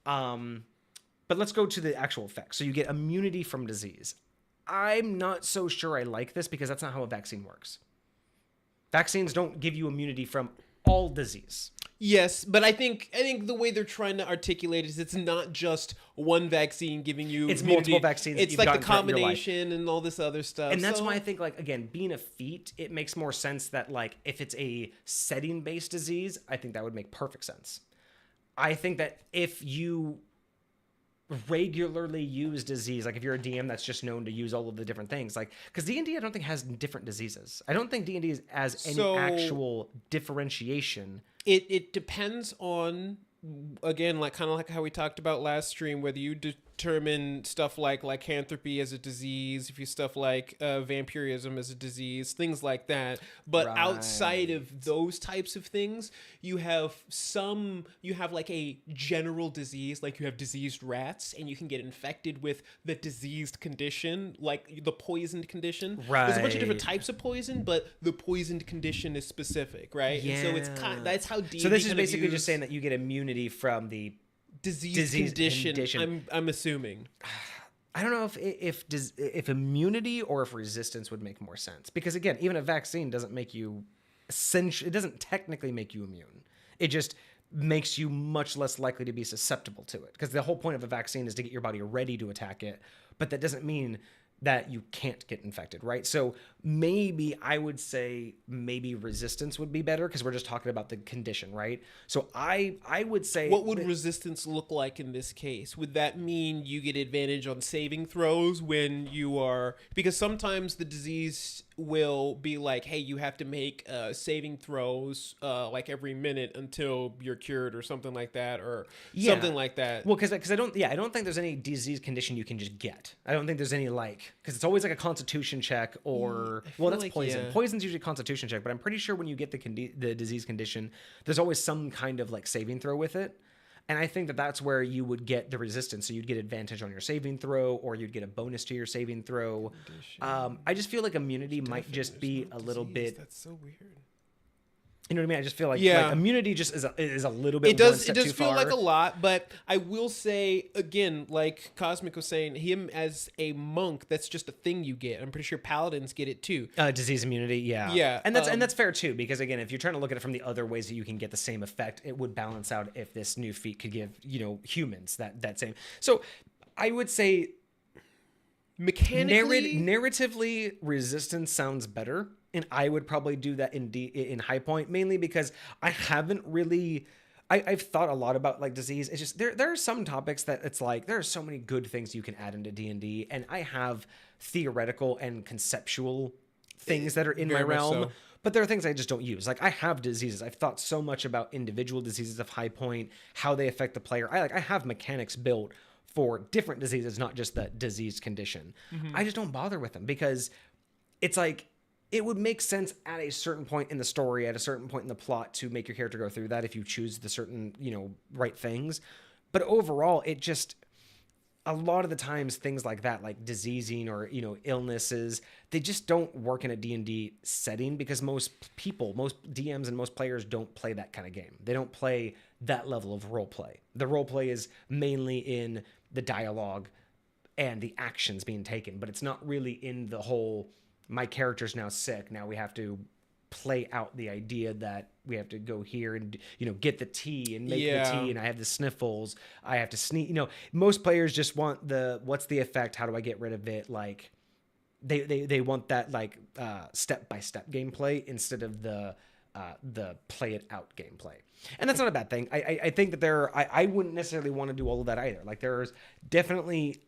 But let's go to the actual effects. So you get immunity from disease. I'm not so sure I like this because that's not how a vaccine works. Vaccines don't give you immunity from all disease. Yes, but I think the way they're trying to articulate it is it's not just one vaccine giving you it's immunity. Multiple vaccines. It's like the combination and all this other stuff. And that's why I think, like, again, being a feat, it makes more sense that, like, if it's a setting-based disease, I think that would make perfect sense. I think that if you regularly use disease, like if you're a DM that's just known to use all of the different things, like, because D&D I don't think has different diseases. I don't think D&D has any actual differentiation. It depends on, again, like kind of like how we talked about last stream, whether you determine stuff like lycanthropy as a disease, if you stuff like vampirism as a disease, things like that. But outside of those types of things, you have like a general disease, like you have diseased rats, and you can get infected with the diseased condition, like the poisoned condition. Right. There's a bunch of different types of poison, but the poisoned condition is specific, right? Yeah. And so it's that's how D&D. So this is basically just saying that you get immunity from the disease condition. I'm assuming. I don't know if immunity or if resistance would make more sense, because again, even a vaccine doesn't make you it doesn't technically make you immune. It just makes you much less likely to be susceptible to it, because the whole point of a vaccine is to get your body ready to attack it, but that doesn't mean that you can't get infected, right? So maybe I would say maybe resistance would be better because we're just talking about the condition, right? So I would say... What would resistance look like in this case? Would that mean you get advantage on saving throws when you are... Because sometimes the disease will be like, hey, you have to make saving throws like every minute until you're cured or something like that, or something like that. Well, because I don't think there's any disease condition you can just get. I don't think there's any because it's always like a constitution check or that's like, poison. Yeah. Poison's usually a constitution check, but I'm pretty sure when you get the disease condition, there's always some kind of like saving throw with it. And I think that's where you would get the resistance. So you'd get advantage on your saving throw, or you'd get a bonus to your saving throw. I just feel like immunity might just be a little bit... That's so weird. You know what I mean? I just feel like immunity just is a little bit. It does feel like a lot, but I will say again, like Cosmic was saying, him as a monk, that's just a thing you get. I'm pretty sure paladins get it too. Disease immunity, yeah, and that's fair too, because again, if you're trying to look at it from the other ways that you can get the same effect, it would balance out if this new feat could give humans that same. So I would say mechanically, narratively, resistance sounds better. And I would probably do that in High Point, mainly because I haven't really... I've thought a lot about like disease. It's just there are some topics that it's like there are so many good things you can add into D&D, and I have theoretical and conceptual things that are in my realm. But there are things I just don't use. Like I have diseases. I've thought so much about individual diseases of High Point, how they affect the player. I have mechanics built for different diseases, not just the disease condition. Mm-hmm. I just don't bother with them because it's like... It would make sense at a certain point in the story, at a certain point in the plot, to make your character go through that if you choose the certain, right things. But overall, it just... A lot of the times, things like that, like diseasing or, illnesses, they just don't work in a D&D setting because most people, most DMs and most players don't play that kind of game. They don't play that level of role play. The role play is mainly in the dialogue and the actions being taken, but it's not really in the whole... My character's now sick. Now we have to play out the idea that we have to go here and, get the tea and make the tea. And I have the sniffles. I have to sneeze. Most players just want what's the effect? How do I get rid of it? Like they want that like step-by-step gameplay instead of the play it out gameplay. And that's not a bad thing. I think that I wouldn't necessarily want to do all of that either. Like there's definitely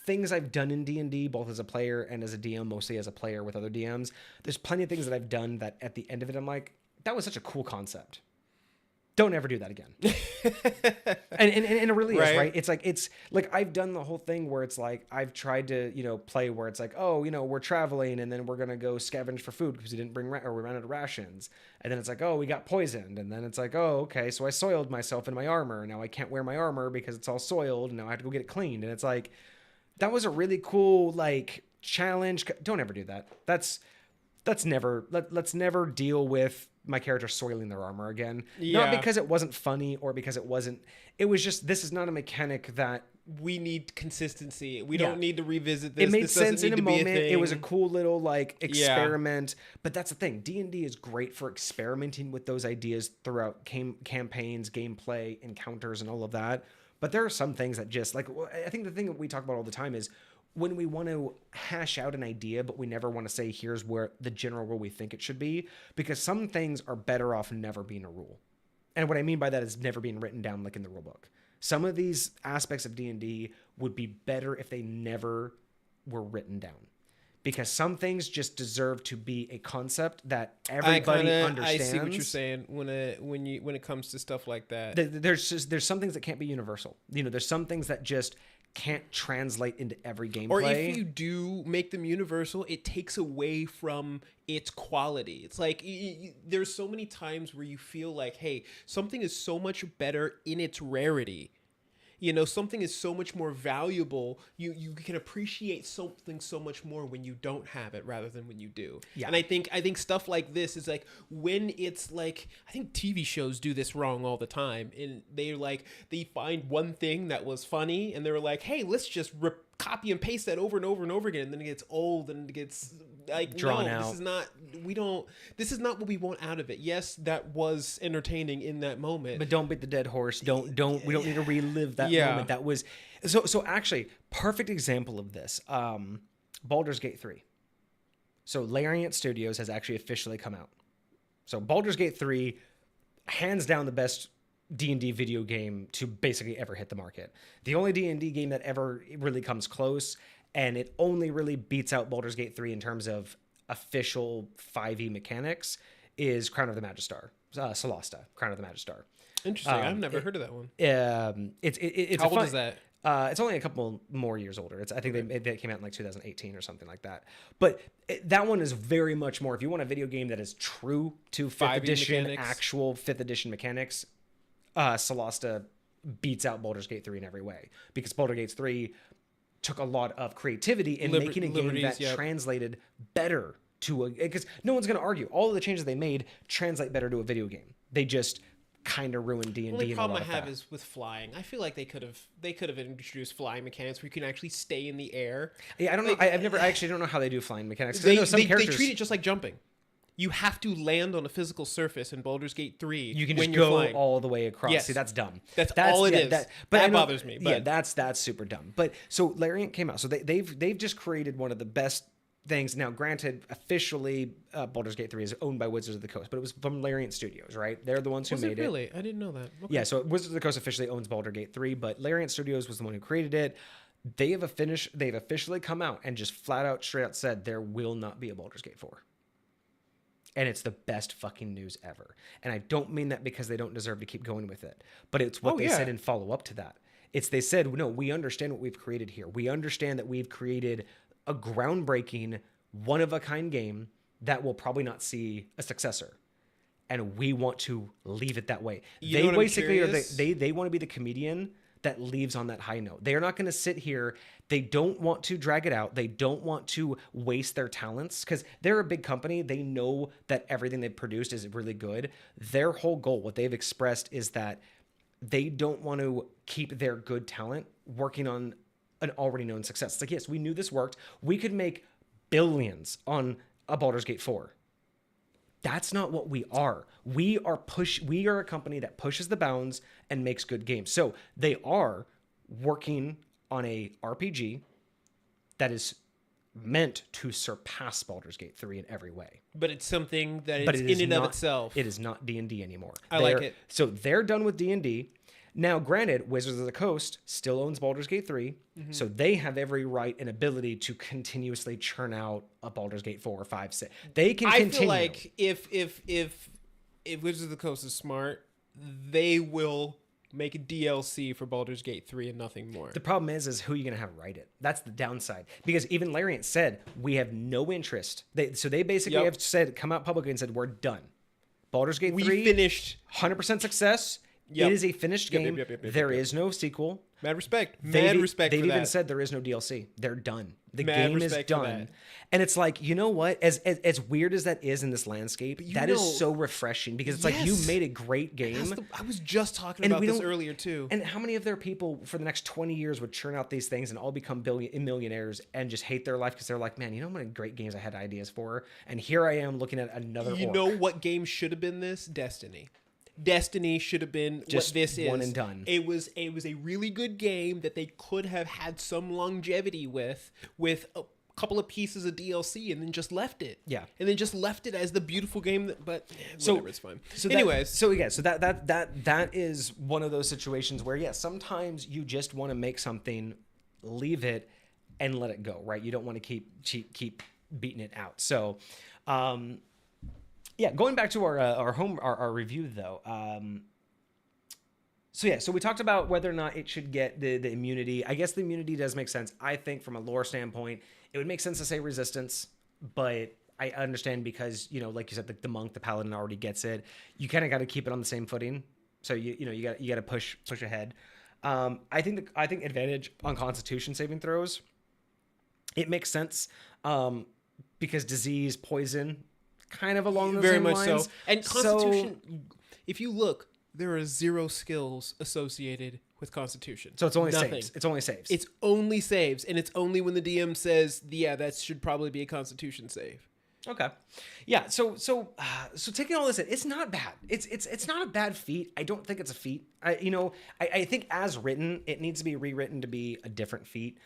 things I've done in D&D, both as a player and as a DM, mostly as a player with other DMs. There's plenty of things that I've done that at the end of it, I'm like, that was such a cool concept. Don't ever do that again. and it really is, right? It's like I've done the whole thing where it's like I've tried to, play where it's like, oh, we're traveling and then we're going to go scavenge for food because we didn't bring or we ran out of rations. And then it's like, oh, we got poisoned. And then it's like, oh, okay, so I soiled myself in my armor. Now I can't wear my armor because it's all soiled. And now I have to go get it cleaned. And it's like, that was a really cool like challenge. Don't ever do that. Let's never deal with my character soiling their armor again. Yeah. Not because it wasn't funny or because it was just, this is not a mechanic that we need consistency. We don't need to revisit this. It made sense in a moment. It was a cool little like experiment, but that's the thing. D&D is great for experimenting with those ideas throughout campaigns, gameplay, encounters, and all of that. But there are some things that just like, I think the thing that we talk about all the time is when we want to hash out an idea, but we never want to say, here's where the general rule we think it should be, because some things are better off never being a rule. And what I mean by that is never being written down like in the rule book. Some of these aspects of D&D would be better if they never were written down. Because some things just deserve to be a concept that everybody understands. I see what you're saying when it comes to stuff like that. There's some things that can't be universal. There's some things that just can't translate into every gameplay. Or if you do make them universal, it takes away from its quality. It's like there's so many times where you feel like, hey, something is so much better in its rarity. Something is so much more valuable. You can appreciate something so much more when you don't have it rather than when you do. Yeah. And I think stuff like this is like when it's like, I think TV shows do this wrong all the time. And they find one thing that was funny and they're like, hey, let's just copy and paste that over and over and over again. And then it gets old and it gets like drawn out. This is not what we want out of it. Yes, that was entertaining in that moment. But don't beat the dead horse. We don't need to relive that moment. That was so actually perfect example of this. Baldur's Gate 3. So Larian Studios has actually officially come out. So Baldur's Gate 3, hands down the best D&D video game to basically ever hit the market. The only D&D game that ever really comes close, and it only really beats out Baldur's Gate 3 in terms of official 5e mechanics, is Crown of the Magistar. Solasta, Crown of the Magistar. Interesting. I've never heard of that one. It's How old is that? It's only a couple more years older. I think they came out in like 2018 or something like that. But that one is very much more, if you want a video game that is true to 5th edition, mechanics. Actual 5th edition mechanics, Solasta beats out Baldur's Gate 3 in every way. Because Baldur's Gate 3 took a lot of creativity in making a game that translated better to because no one's going to argue. All of the changes they made translate better to a video game. They just kind of ruined D&D. The only problem I have is with flying. I feel like they could have introduced flying mechanics where you can actually stay in the air. Yeah, I don't know. I actually don't know how they do flying mechanics. They treat it just like jumping. You have to land on a physical surface in Baldur's Gate 3. You can just go flying all the way across. Yes. See, that's dumb. That's all it is. That bothers me. But. Yeah, that's super dumb. But so Larian came out. So they've just created one of the best things. Now, granted, officially, Baldur's Gate 3 is owned by Wizards of the Coast, but it was from Larian Studios, right? They're the ones who made it. Really? I didn't know that. Okay. Yeah, so Wizards of the Coast officially owns Baldur's Gate 3, but Larian Studios was the one who created it. They've officially come out and just flat out, straight out said there will not be a Baldur's Gate 4. And it's the best fucking news ever. And I don't mean that because they don't deserve to keep going with it, but it's what they said in follow up to that. They said, no, we understand what we've created here. We understand that we've created a groundbreaking, one-of-a-kind game that will probably not see a successor. And we want to leave it that way. They basically they want to be the comedian that leaves on that high note. They are not going to sit here. They don't want to drag it out. They don't want to waste their talents because they're a big company. They know that everything they've produced is really good. Their whole goal, what they've expressed, is that they don't want to keep their good talent working on an already known success. It's like, yes, we knew this worked. We could make billions on a Baldur's Gate 4. That's not what we are. We are a company that pushes the bounds and makes good games. So they are working on a RPG that is meant to surpass Baldur's Gate 3 in every way. But it's something that is in and of itself. It is not D&D anymore. I like it. So they're done with D&D. Now, granted, Wizards of the Coast still owns Baldur's Gate 3, so they have every right and ability to continuously churn out a Baldur's Gate 4 or 5, 6. They can continue. I feel like if Wizards of the Coast is smart, they will make a DLC for Baldur's Gate 3 and nothing more. The problem is who you're going to have write it. That's the downside. Because even Larian said, we have no interest. They basically have said, come out publicly and said, we're done. Baldur's Gate 3. We finished. 100% success. Yep. It is a finished game. There is no sequel. Mad respect. They've even said there is no DLC. They're done. The game is done. And it's like, you know what? As weird as that is in this landscape, that is so refreshing because it's like you made a great game. I was just talking about this earlier too. And how many of their people for the next 20 years would churn out these things and all become millionaires and just hate their life because they're like, man, you know how many great games I had ideas for? And here I am looking at another You know what game should have been this? Destiny should have been just what this is. One and done. It was a really good game that they could have had some longevity with a couple of pieces of DLC and then just left it. Yeah. And then just left it as the beautiful game whatever, it's fine. So that is one of those situations where sometimes you just want to make something, leave it, and let it go, right? You don't want to keep beating it out. So going back to our review though. So we talked about whether or not it should get the immunity. I guess the immunity does make sense. I think from a lore standpoint, it would make sense to say resistance, but I understand because, like you said, the monk, the paladin already gets it. You kind of got to keep it on the same footing. So you got to push ahead. I think advantage on Constitution saving throws. It makes sense because disease, poison, kind of along those very same much lines. So. And Constitution, if you look, there are 0 skills associated with Constitution. So it's only Nothing. saves. It's only saves. It's only saves, and it's only when the DM says, that should probably be a Constitution save. Okay. Yeah. So taking all this in, it's not bad. It's not a bad feat. I don't think it's a feat. I think as written, it needs to be rewritten to be a different feat.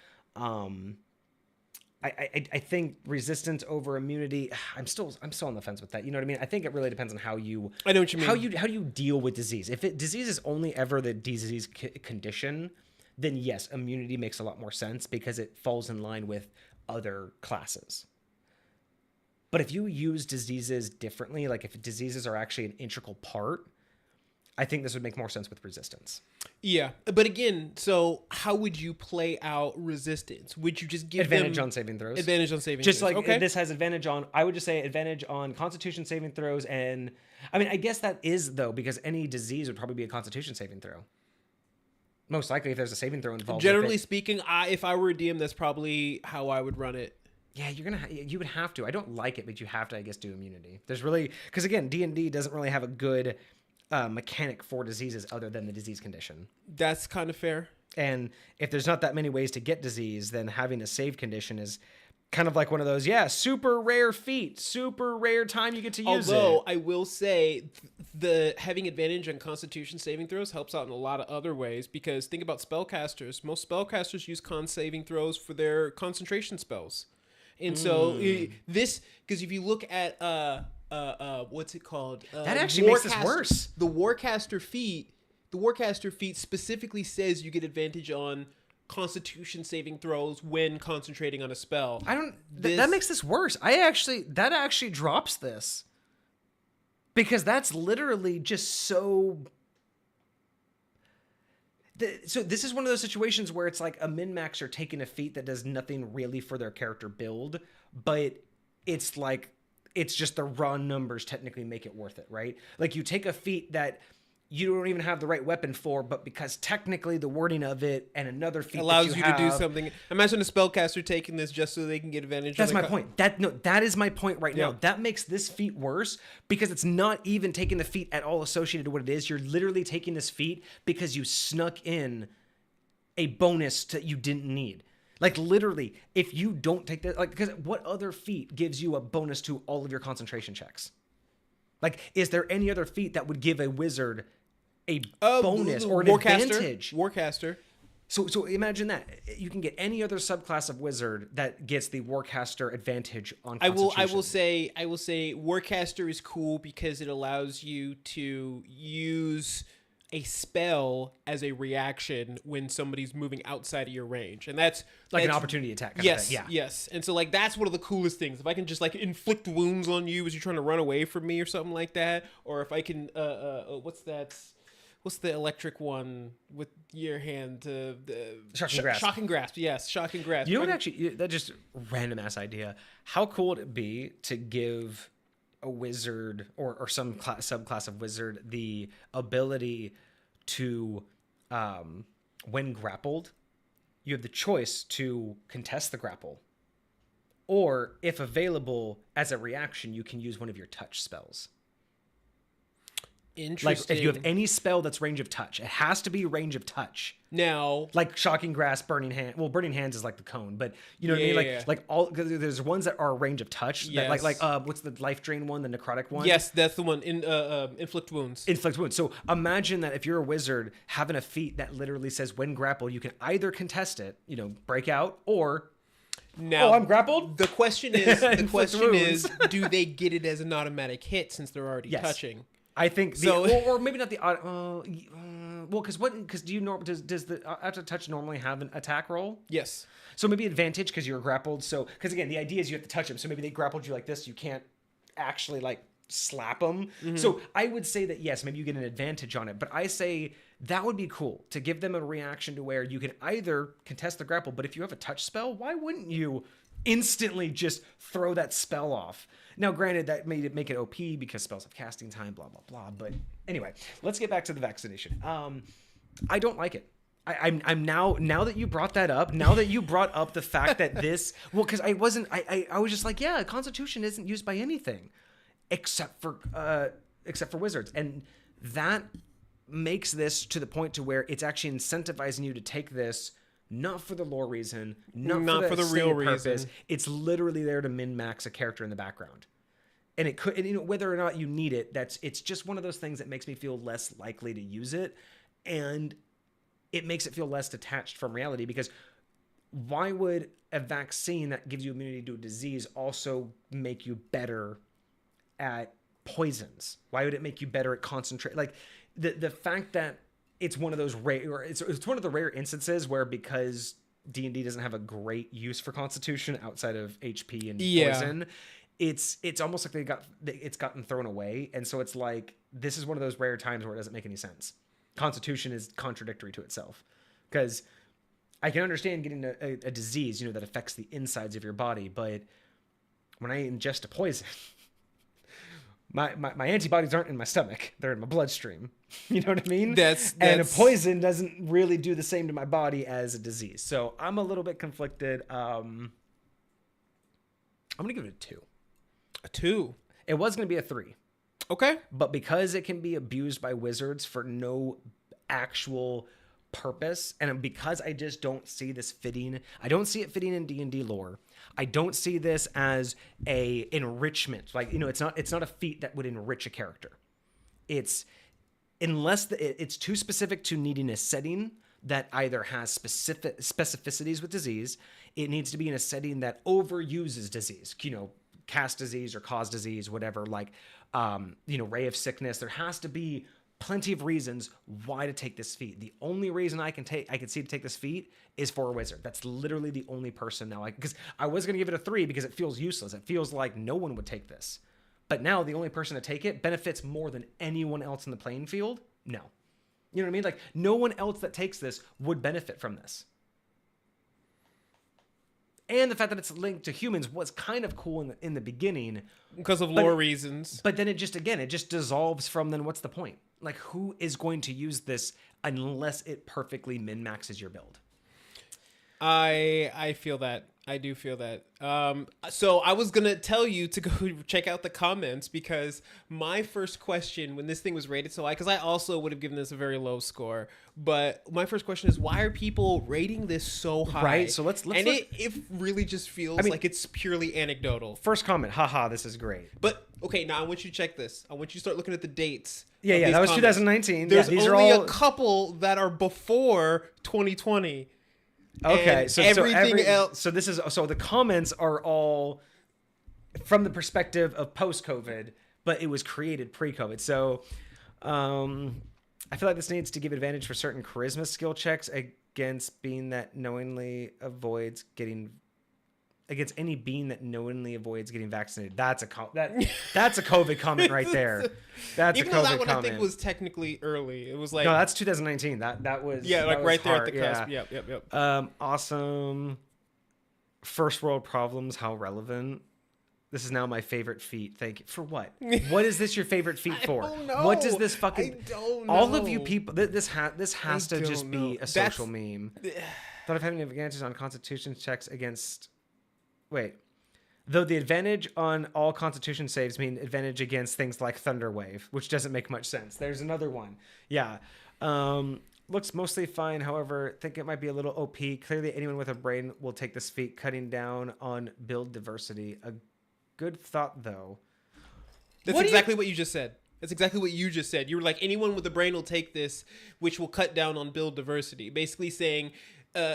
I think resistance over immunity. I'm still on the fence with that. You know what I mean? I think it really depends on how you. I know what you mean. How do you deal with disease? If disease is only ever the disease condition, then yes, immunity makes a lot more sense because it falls in line with other classes. But if you use diseases differently, like if diseases are actually an integral part, I think this would make more sense with resistance. Yeah, but again, so how would you play out resistance? Would you just give advantage them on saving throws? Advantage on saving just throws. like okay. This has advantage on. I would just say advantage on Constitution saving throws, and I mean I guess that is though because any disease would probably be a Constitution saving throw. Most likely, if there's a saving throw involved. Generally speaking, if I were a DM, that's probably how I would run it. Yeah, you would have to. I don't like it, but you have to, I guess, do immunity. There's really because again, D&D doesn't really have a good mechanic for diseases other than the disease condition. That's kind of fair. And if there's not that many ways to get disease, then having a save condition is kind of like one of those, super rare feat, super rare time you get to use it. Although I will say the having advantage on Constitution saving throws helps out in a lot of other ways because think about spellcasters. Most spellcasters use con saving throws for their concentration spells. And so this, because if you look at what's it called? That actually makes this worse. The Warcaster feat specifically says you get advantage on Constitution saving throws when concentrating on a spell. That makes this worse. That actually drops this. Because that's literally just so... So this is one of those situations where it's like a min-maxer taking a feat that does nothing really for their character build, but it's like, it's just the raw numbers technically make it worth it, right? Like you take a feat that you don't even have the right weapon for, but because technically the wording of it and another feat allows you to do something. Imagine a spellcaster taking this just so they can get advantage. That's my point. That is my point right now. That makes this feat worse because it's not even taking the feat at all associated to what it is. You're literally taking this feat because you snuck in a bonus that you didn't need. Like literally, if you don't take that, like, because what other feat gives you a bonus to all of your concentration checks? Like, is there any other feat that would give a wizard a bonus or an advantage? Warcaster. So imagine that. You can get any other subclass of wizard that gets the Warcaster advantage on Constitution. I will say Warcaster is cool because it allows you to use a spell as a reaction when somebody's moving outside of your range. And that's an opportunity attack. Yes. And so like that's one of the coolest things. If I can just like inflict wounds on you as you're trying to run away from me or something like that, or if I can what's the electric one with your hand? Shocking grasp. Shocking grasp. Yes, shocking grasp. You know what? Actually, that just random ass idea. How cool would it be to give a wizard or some subclass of wizard the ability to, when grappled, you have the choice to contest the grapple, or if available as a reaction, you can use one of your touch spells. Interesting. Like if you have any spell that's range of touch, it has to be range of touch. Now, like shocking grasp, burning hand. Well, burning hands is like the cone, but you know what I mean. Like all, because there's ones that are range of touch. Yes. That like what's the life drain one, the necrotic one? Yes, that's the one. Inflict wounds. Inflict wounds. So imagine that if you're a wizard having a feat that literally says when grappled, you can either contest it, break out, or now I'm grappled. The question is, do they get it as an automatic hit since they're already touching? I think or maybe not the because do you know does the after touch normally have an attack roll? Yes. So maybe advantage because you're grappled. So because again the idea is you have to touch them. So maybe they grappled you like this. You can't actually like slap them. Mm-hmm. So I would say that yes, maybe you get an advantage on it. But I say that would be cool to give them a reaction to where you can either contest the grapple. But if you have a touch spell, why wouldn't you instantly just throw that spell off? Now, granted, that made it make it OP because spells have casting time, blah, blah, blah. But anyway, let's get back to the vaccination. I don't like it. I'm now that you brought that up, now that you brought up the fact that this, well, because I was just like, yeah, Constitution isn't used by anything except for wizards. And that makes this to the point to where it's actually incentivizing you to take this not for the lore reason, not for the real purpose. It's literally there to min-max a character in the background. And it could, and whether or not you need it, it's just one of those things that makes me feel less likely to use it. And it makes it feel less detached from reality because why would a vaccine that gives you immunity to a disease also make you better at poisons? Why would it make you better at concentrate? Like the fact that it's one of those rare, it's one of the rare instances where, because D&D doesn't have a great use for Constitution outside of HP and poison, it's almost like it's gotten thrown away. And so it's like, this is one of those rare times where it doesn't make any sense. Constitution is contradictory to itself, because I can understand getting a disease, that affects the insides of your body, but when I ingest a poison, my antibodies aren't in my stomach; they're in my bloodstream. You know what I mean? And a poison doesn't really do the same to my body as a disease. So I'm a little bit conflicted. I'm gonna give it a 2. A 2. It was gonna be a 3. Okay. But because it can be abused by wizards for no actual purpose, and because I just don't see this fitting, I don't see it fitting in D&D lore. I don't see this as a enrichment. Like, it's not a feat that would enrich a character. It's too specific to needing a setting that either has specific specificities with disease. It needs to be in a setting that overuses disease, cast disease or cause disease, whatever, like, ray of sickness. There has to be plenty of reasons why to take this feat. The only reason I can see to take this feat is for a wizard. That's literally the only person now. Because I was going to give it a 3 because it feels useless. It feels like no one would take this. But now the only person to take it benefits more than anyone else in the playing field. No. You know what I mean? Like, no one else that takes this would benefit from this. And the fact that it's linked to humans was kind of cool in the beginning. Because of lore reasons. But then it just dissolves from, then what's the point? Like, who is going to use this unless it perfectly min-maxes your build? I feel that. I do feel that. So I was going to tell you to go check out the comments, because my first question when this thing was rated so high, because I also would have given this a very low score, but my first question is, why are people rating this so high? Right, so let's and it really just feels like it's purely anecdotal. First comment, haha, this is great. But, okay, now I want you to check this. I want you to start looking at the dates. Yeah, that was comments. 2019. There's these only are all... a couple that are before 2020. Okay, so everything else. So the comments are all from the perspective of post-COVID, but it was created pre-COVID. So, I feel like this needs to give advantage for certain charisma skill checks against being that knowingly avoids getting. Against any being that knowingly avoids getting vaccinated. That's a COVID comment right there. That's even a COVID though that one comment. I think was technically early. It was like, no, that's 2019. That was right there hard. at the cusp. Yep. Awesome. First world problems. How relevant. This is now my favorite feat. Thank you. For what? What is this your favorite feat for? I don't know. What does this fucking? I don't know. All of you people. This has to just be a social meme. Thought of having advantages on Constitution checks against. Wait, though the advantage on all Constitution saves mean advantage against things like Thunder Wave, which doesn't make much sense. There's another one. Yeah. Looks mostly fine. However, think it might be a little OP. Clearly, anyone with a brain will take this feat, cutting down on build diversity. A good thought, though. That's exactly what you just said. That's exactly what you just said. You were like, anyone with a brain will take this, which will cut down on build diversity. Basically saying...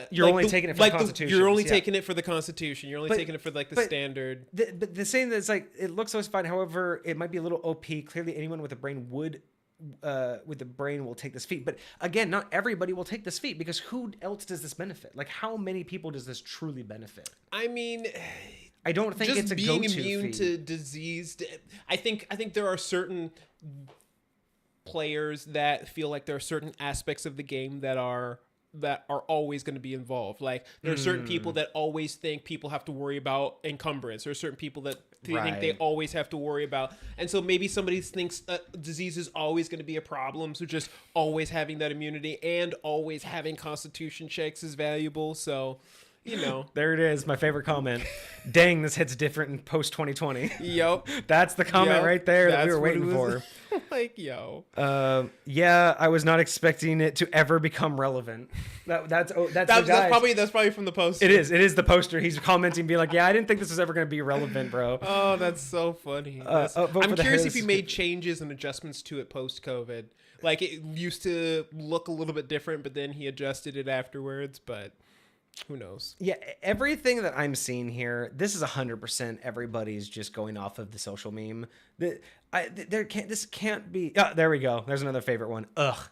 you're only taking it for the Constitution. You're only taking it for the Constitution. You're only taking it for like the standard. But the saying that's like, it looks so fine. However, it might be a little OP. Clearly, anyone with a brain will take this feat. But again, not everybody will take this feat, because who else does this benefit? Like, how many people does this truly benefit? I mean, I don't think just it's a being go-to immune feat. to disease. I think there are certain players that feel like there are certain aspects of the game that are always going to be involved. Like, there are certain people that always think people have to worry about encumbrance. There are certain people that think they always have to worry about. And so maybe somebody thinks disease is always going to be a problem. So just always having that immunity and always having Constitution checks is valuable. So, There it is. My favorite comment. Dang, this hits different in post 2020. Yep. That's the comment right there that we were waiting for. Like, yo. Yeah, I was not expecting it to ever become relevant. That's probably from the poster. It is the poster. He's commenting, being like, "Yeah, I didn't think this was ever going to be relevant, bro." Oh, that's so funny. I'm curious if he made changes and adjustments to it post COVID. Like, it used to look a little bit different, but then he adjusted it afterwards. But Who knows? Yeah, everything that I'm seeing here, this is 100% everybody's just going off of the social meme. This can't be. Oh, there we go. There's another favorite one. Ugh.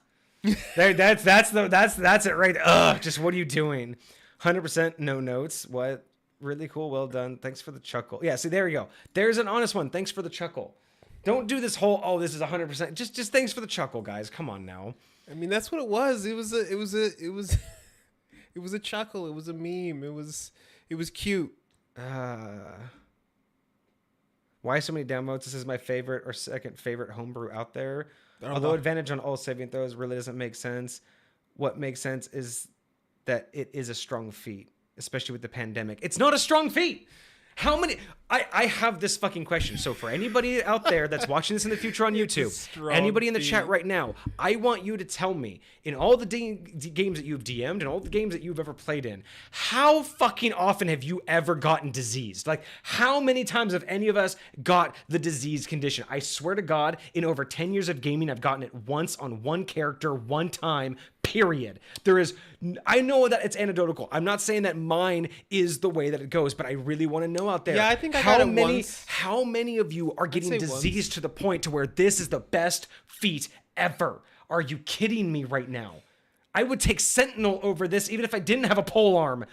That's it right. Ugh. Just what are you doing? 100% no notes. What? Really cool. Well done. Thanks for the chuckle. Yeah. See, there you go. There's an honest one. Thanks for the chuckle. Don't do this whole. Oh, this is 100%. Just thanks for the chuckle, guys. Come on now. I mean, that's what it was. It was a chuckle. It was a meme. It was cute. Why so many downvotes? This is my favorite or second favorite homebrew out there. Although advantage on all saving throws really doesn't make sense. What makes sense is that it is a strong feat, especially with the pandemic. It's not a strong feat. How many? I have this fucking question. So for anybody out there that's watching this in the future on YouTube, anybody in the chat right now, I want you to tell me, in all the games that you've DM'd and all the games that you've ever played in, how fucking often have you ever gotten diseased? Like, how many times have any of us got the disease condition? I swear to God, in over 10 years of gaming, I've gotten it once on one character, one time, period. I know that it's anecdotal. I'm not saying that mine is the way that it goes, but I really want to know out there. Yeah, I think I got it once. How many of you are getting diseased to the point to where this is the best feat ever? Are you kidding me right now? I would take Sentinel over this even if I didn't have a pole arm.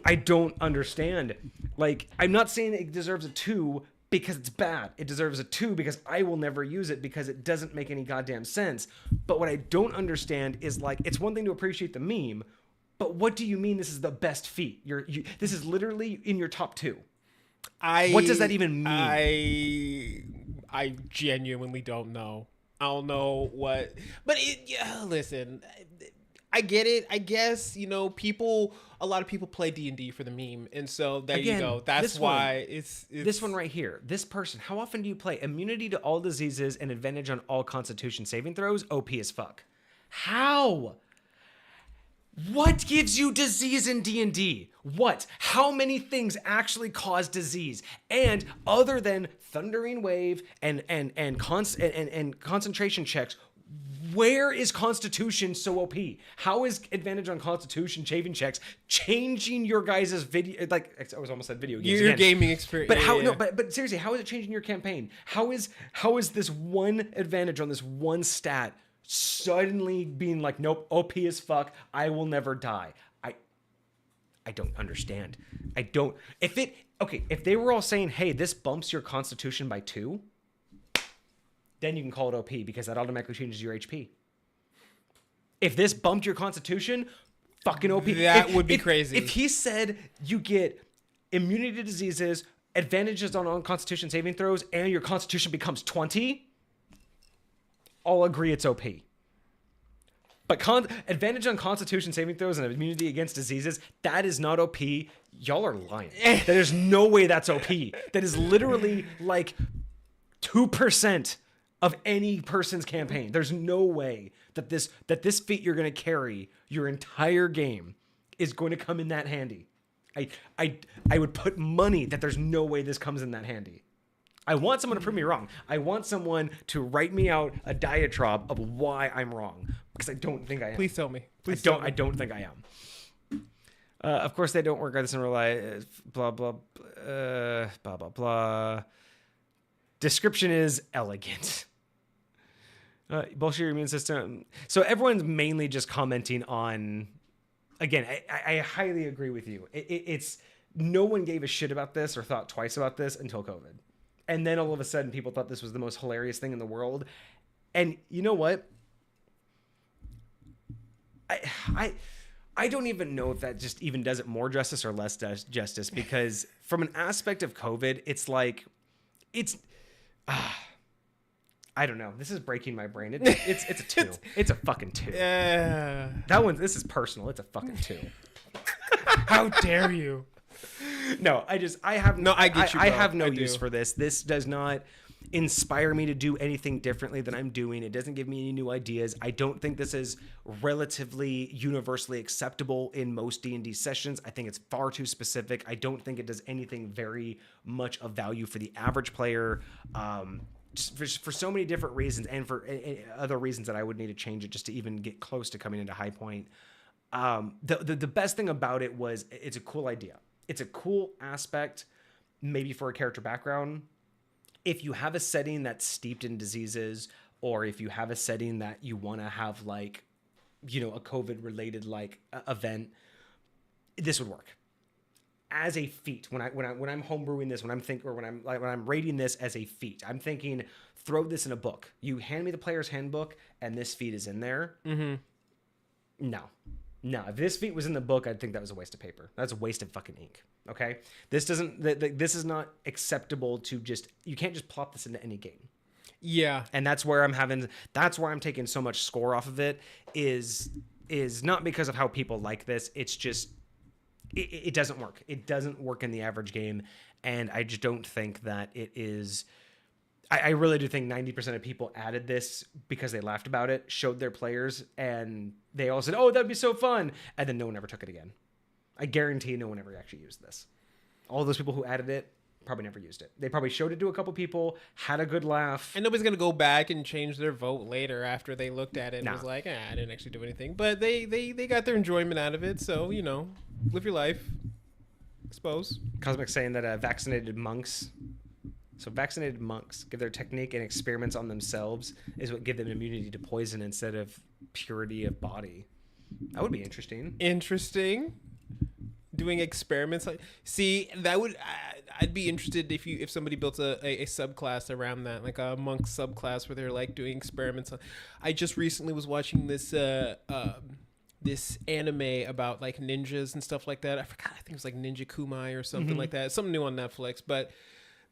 I don't understand. Like, I'm not saying it deserves a 2 because it's bad. It deserves a 2 because I will never use it because it doesn't make any goddamn sense. But what I don't understand is, like, it's one thing to appreciate the meme, but what do you mean this is the best feat? This is literally in your top 2. What does that even mean? I genuinely don't know. I don't know what, but listen, I get it. I guess, a lot of people play D&D for the meme. And so there you go. That's why it's this one right here. This person, how often do you play? Immunity to all diseases and advantage on all constitution saving throws. OP as fuck. How? What gives you disease in D&D? What? How many things actually cause disease? And other than Thundering Wave and concentration checks, where is Constitution so OP? How is advantage on Constitution saving checks changing your guys' video? Like, I was almost said video games. Your gaming experience. But how? No, but seriously, how is it changing your campaign? How is this one advantage on this one stat suddenly being like, nope, OP as fuck, I will never die? I don't understand. If they were all saying, hey, this bumps your Constitution by 2, then you can call it OP because that automatically changes your HP. If this bumped your Constitution, fucking OP. That would be crazy. If he said you get immunity to diseases, advantages on Constitution saving throws, and your Constitution becomes 20, I'll agree it's OP. But advantage on Constitution saving throws and immunity against diseases, that is not OP. Y'all are lying. There's no way that's OP. That is literally like 2% of any person's campaign. There's no way that this feat you're going to carry your entire game is going to come in that handy. I would put money that there's no way this comes in that handy. I want someone to prove me wrong. I want someone to write me out a diatribe of why I'm wrong, because I don't think I am. Please tell me. I don't think I am. Of course, they don't work on this in real life. Blah blah blah blah blah. Description is elegant. Bullshit your immune system. So everyone's mainly just commenting on. Again, I highly agree with you. It's no one gave a shit about this or thought twice about this until COVID. And then all of a sudden, people thought this was the most hilarious thing in the world. And you know what? I don't even know if that just even does it more justice or less justice, because from an aspect of COVID, it's like, I don't know. This is breaking my brain. It's a 2. It's a fucking 2. Yeah. This is personal. It's a fucking 2. How dare you? No, I get you. I have no use for this. This does not inspire me to do anything differently than I'm doing. It doesn't give me any new ideas. I don't think this is relatively universally acceptable in most D&D sessions. I think it's far too specific. I don't think it does anything very much of value for the average player. Just for so many different reasons, and for other reasons that I would need to change it just to even get close to coming into High Point. The best thing about it was it's a cool idea. It's a cool aspect, maybe for a character background. If you have a setting that's steeped in diseases, or if you have a setting that you want to have like, you know, a COVID related like event, this would work. As a feat, when I'm homebrewing this, when I'm rating this as a feat, I'm thinking throw this in a book. You hand me the player's handbook, and this feat is in there. Mm-hmm. No. If this feat was in the book, I'd think that was a waste of paper. That's a waste of fucking ink. Okay, this is not acceptable to just. You can't just plop this into any game. Yeah, and that's where I'm taking so much score off of it. Is not because of how people like this. It's just. It doesn't work. It doesn't work in the average game, and I just don't think that it is. I really do think 90% of people added this because they laughed about it, showed their players, and they all said, "Oh, that'd be so fun," and then no one ever took it again. I guarantee no one ever actually used this. All those people who added it probably never used it. They probably showed it to a couple people, had a good laugh, and nobody's gonna go back and change their vote later after they looked at it and was like, I didn't actually do anything. But they got their enjoyment out of it, so you know. Live your life. I suppose. Cosmic's saying that vaccinated monks give their technique and experiments on themselves is what give them immunity to poison instead of purity of body. That would be interesting. Doing experiments like that would I'd be interested if somebody built a subclass around that, like a monk subclass where they're like doing experiments on. I just recently was watching this anime about like ninjas and stuff like that. I forgot. I think it was like Ninja Kumai or something like that. Something new on Netflix. But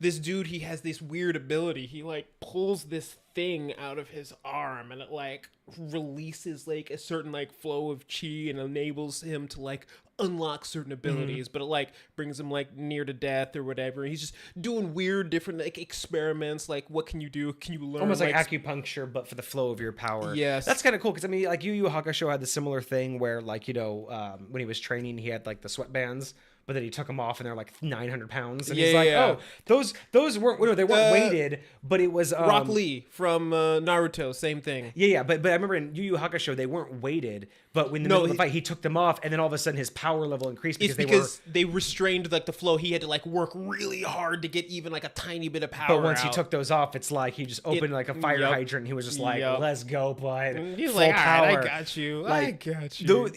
this dude, he has this weird ability. He like pulls this thing out of his arm, and it like releases like a certain like flow of chi and enables him to like unlock certain abilities, but it like brings him like near to death or whatever. He's just doing weird different like experiments, like what can you do, can you learn, almost like acupuncture but for the flow of your power. Yes, that's kind of cool, because I mean like Yu Yu Hakusho had the similar thing where like, you know, when he was training he had like the sweatbands, but then he took them off and they're like 900 pounds. And he's like, oh, those weren't, they weren't weighted, but it was... Rock Lee from Naruto, same thing. Yeah, but I remember in Yu Yu Hakusho, they weren't weighted, but when in the middle of the fight, he took them off, and then all of a sudden his power level increased because they restrained like the flow. He had to like work really hard to get even like a tiny bit of power. But once he took those off, it's like he just opened like a fire hydrant, and he was just like, let's go, bud. He's like, all right, I got you. Like, I got you.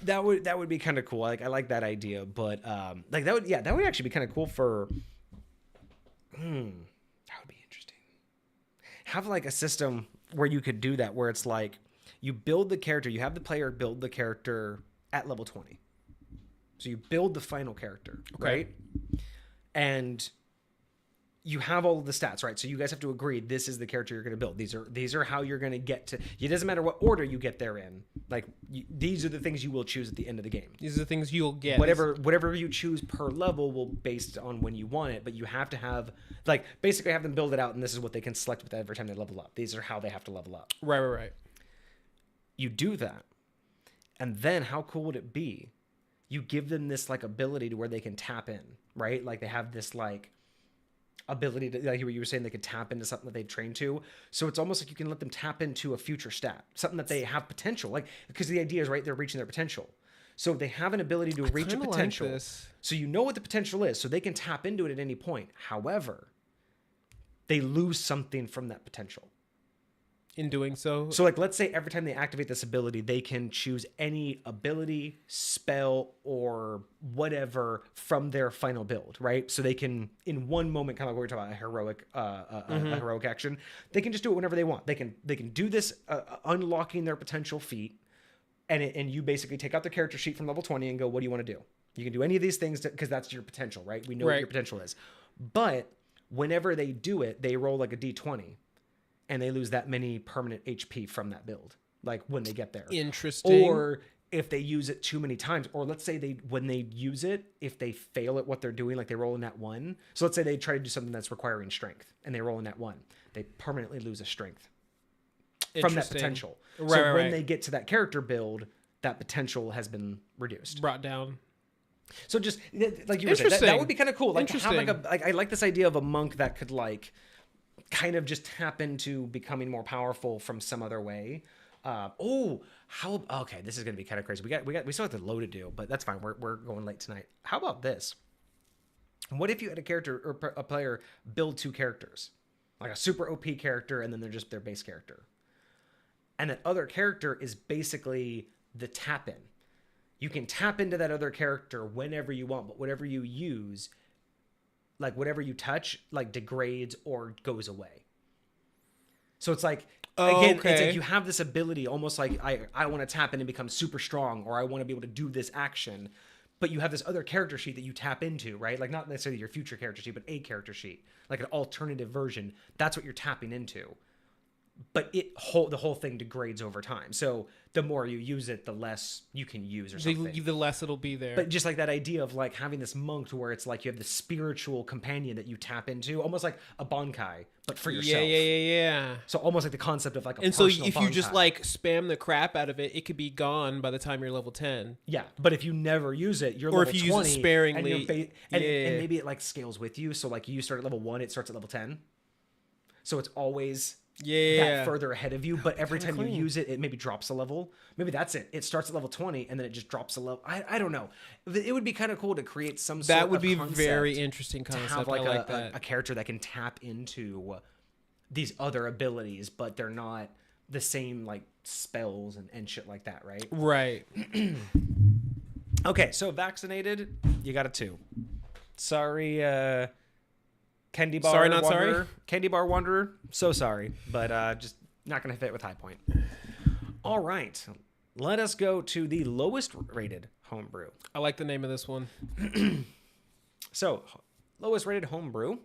That would be kind of cool. Like I like that idea, but like that would actually be kind of cool for. That would be interesting. Have like a system where you could do that, where it's like you build the character, you have the player build the character at level 20. So you build the final character, right? And you have all of the stats, right? So you guys have to agree this is the character you're going to build. These are how you're going to get to. It doesn't matter what order you get there in. Like these are the things you will choose at the end of the game. These are the things you'll get. Whatever you choose per level will based on when you want it. But you have to have like basically have them build it out, and this is what they can select with every time they level up. These are how they have to level up. Right. You do that, and then how cool would it be? You give them this like ability to where they can tap in, right? Like they have this like ability to, like you were saying, they could tap into something that they've trained to. So it's almost like you can let them tap into a future stat, something that they have potential, like, because the idea is, right, they're reaching their potential. So they have an ability to reach a potential. Like so you know what the potential is, so they can tap into it at any point. However, they lose something from that potential. In doing so? So like, let's say every time they activate this ability, they can choose any ability, spell, or whatever from their final build, right? So they can, in one moment, kind of like what we're talking about, a heroic action, they can just do it whenever they want. They can do this, unlocking their potential feat, and you basically take out the character sheet from level 20 and go, what do you want to do? You can do any of these things because that's your potential, right? We know what your potential is. But whenever they do it, they roll like a d20. And they lose that many permanent HP from that build, like when they get there. Interesting. Or if they use it too many times, or let's say when they use it, if they fail at what they're doing, like they roll in that 1. So let's say they try to do something that's requiring strength, and they roll in that 1. They permanently lose a strength from that potential. So when they get to that character build, that potential has been reduced, brought down. So just like you were saying, that would be kind of cool. Like have I like this idea of a monk that could like kind of just tap into becoming more powerful from some other way. Okay, this is gonna be kind of crazy. We still have the load to do, but that's fine. We're going late tonight. How about this? What if you had a character or a player build 2 characters, like a super OP character, and then they're just their base character, and that other character is basically the tap in. You can tap into that other character whenever you want, but whatever you use, like whatever you touch, like degrades or goes away. So it's like, it's like you have this ability, almost like I want to tap in and become super strong, or I want to be able to do this action, but you have this other character sheet that you tap into, right? Like not necessarily your future character sheet, but a character sheet, like an alternative version. That's what you're tapping into. But the whole thing degrades over time. So the more you use it, the less you can use or something. The less it'll be there. But just like that idea of like having this monk to where it's like you have the spiritual companion that you tap into, almost like a bonkai, but for yourself. Yeah. So almost like the concept of like a and so personal if bonkai. you just like spam the crap out of it, it could be gone by the time you're level 10. Yeah, but if you never use it, you're or level if you 20, use it sparingly, and maybe it like scales with you. So like you start at level 1, it starts at level 10. So it's always that further ahead of you, but every time you use it, it maybe drops a level. Maybe that's it. It starts at level 20 and then it just drops a level. I don't know. It would be kind of cool to create some sort of that would be very interesting concept. To have like, I like that. a character that can tap into these other abilities, but they're not the same like spells and shit like that, right? Right. Okay, so vaccinated, you got a 2. Sorry, Candy Bar sorry, not Wanderer. sorry. Candy Bar Wanderer, so sorry, but just not going to fit with High Point. All right, let us go to the lowest rated homebrew. I like the name of this one. So, lowest rated homebrew.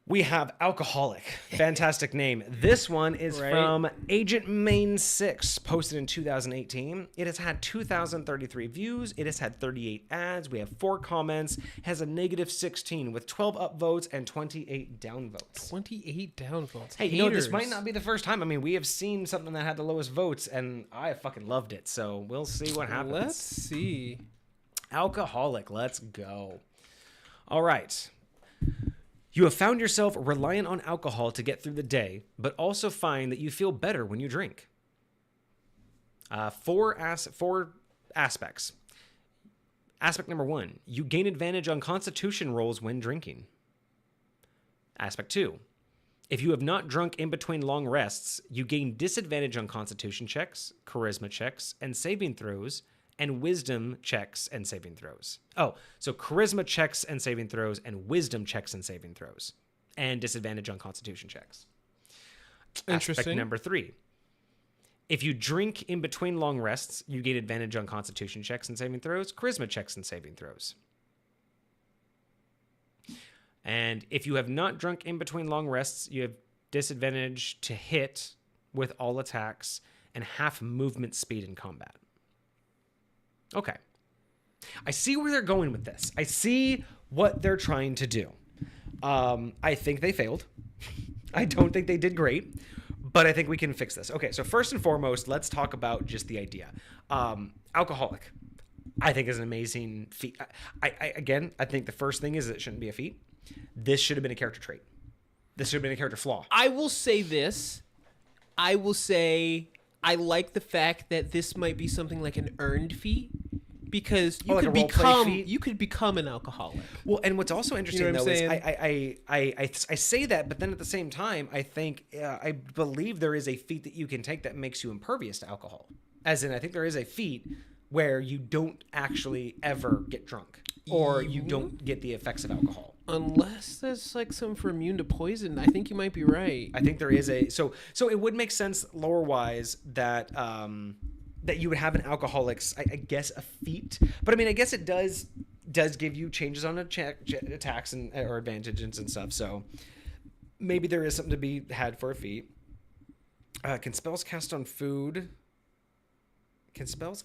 We have Alcoholic. Fantastic name. This one is from Agent Main 6, posted in 2018. It has had 2,033 views. It has had 38 ads. We have 4 comments. Has a negative 16 with 12 upvotes and 28 downvotes. 28 downvotes. Hey, you know, this might not be the first time. I mean, we have seen something that had the lowest votes, and I fucking loved it. So we'll see what happens. Let's see. Alcoholic. Let's go. All right. You have found yourself reliant on alcohol to get through the day, but also find that you feel better when you drink. 4 aspects. Aspect number 1, you gain advantage on constitution rolls when drinking. Aspect 2, if you have not drunk in between long rests, you gain disadvantage on constitution checks, charisma checks, and saving throws, and wisdom checks and saving throws. Oh, so charisma checks and saving throws, and wisdom checks and saving throws, and disadvantage on constitution checks. Interesting. Aspect number 3. If you drink in between long rests, you gain advantage on constitution checks and saving throws, charisma checks and saving throws. And if you have not drunk in between long rests, you have disadvantage to hit with all attacks and half movement speed in combat. Okay. I see where they're going with this. I see what they're trying to do. I think they failed. I don't think they did great, but I think we can fix this. Okay, so first and foremost, let's talk about just the idea. Alcoholic, I think, is an amazing feat. I think the first thing is it shouldn't be a feat. This should have been a character trait. This should have been a character flaw. I will say this. I will say I like the fact that this might be something like an earned feat, because you could become an alcoholic. Well, and what's also interesting, you know though, is I say that, but then at the same time, I think I believe there is a feat that you can take that makes you impervious to alcohol. As in, I think there is a feat where you don't actually ever get drunk, or you don't get the effects of alcohol. Unless there's like some for immune to poison, I think you might be right. I think there is a so it would make sense lore wise that that you would have an alcoholic's I guess a feat, but I mean I guess it does give you changes on attacks and or advantages and stuff. So maybe there is something to be had for a feat. Can spells cast on food? Can spells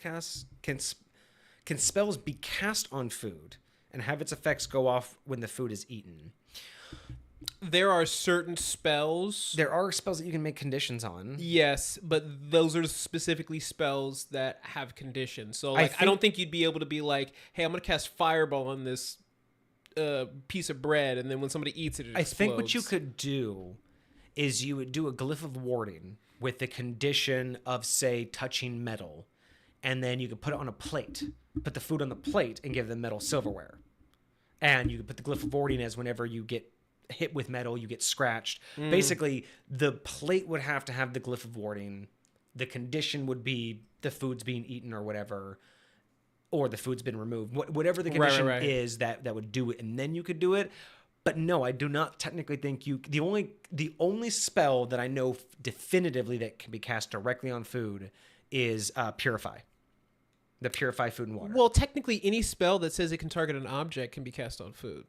be cast on food and have its effects go off when the food is eaten? There are certain spells. There are spells that you can make conditions on. Yes, but those are specifically spells that have conditions. So like, I don't think you'd be able to be like, hey, I'm going to cast Fireball on this piece of bread, and then when somebody eats it, it explodes. I think what you could do is you would do a glyph of warding, with the condition of, say, touching metal, and then you could put it on a plate, put the food on the plate, and give them metal silverware. And you could put the glyph of warding as whenever you get hit with metal, you get scratched. Basically, the plate would have to have the glyph of warding. The condition would be the food's being eaten or whatever, or the food's been removed. Whatever the condition is that would do it, and then you could do it. But no, I do not technically think you... The only spell that I know definitively that can be cast directly on food is Purify. The Purify food and water. Well, technically, any spell that says it can target an object can be cast on food.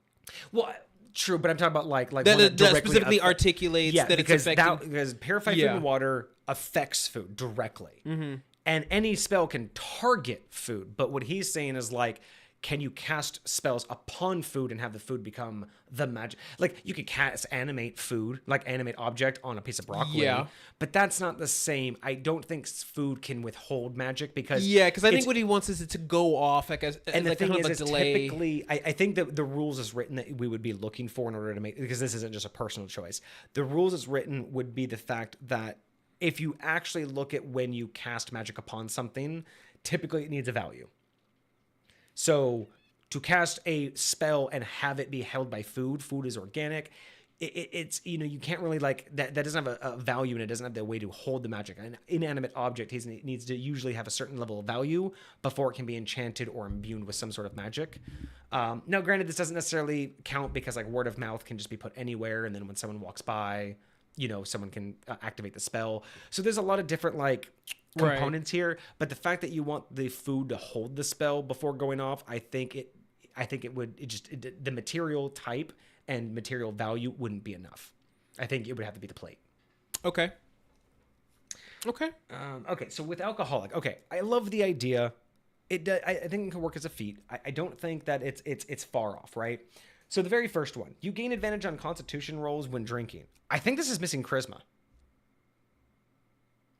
Well, true, but I'm talking about like that specifically articulates that it's affecting... because Purify food and water affects food directly. Mm-hmm. And any spell can target food. But what he's saying is like, can you cast spells upon food and have the food become the magic? Like, you could cast animate food, like animate object on a piece of broccoli. Yeah. But that's not the same. I don't think food can withhold magic because... Yeah, because I think what he wants is it to go off like a and like the thing kind is, of a delay. Typically, I think that the rules is written that we would be looking for in order to make... Because this isn't just a personal choice. The rules is written would be the fact that if you actually look at when you cast magic upon something, typically it needs a value. So to cast a spell and have it be held by food is organic. It's, you know, you can't really like that doesn't have a value, and it doesn't have the way to hold the magic. An inanimate object needs to usually have a certain level of value before it can be enchanted or imbued with some sort of magic. Now, granted, this doesn't necessarily count because like word of mouth can just be put anywhere, and then when someone walks by, you know, someone can activate the spell. So there's a lot of different like components here, but the fact that you want the food to hold the spell before going off, I think the material type and material value wouldn't be enough. I think it would have to be the plate. Okay. Okay. So with alcoholic, I love the idea. I think it can work as a feat. I don't think that it's far off, right? So the very first one, you gain advantage on Constitution rolls when drinking. I think this is missing charisma.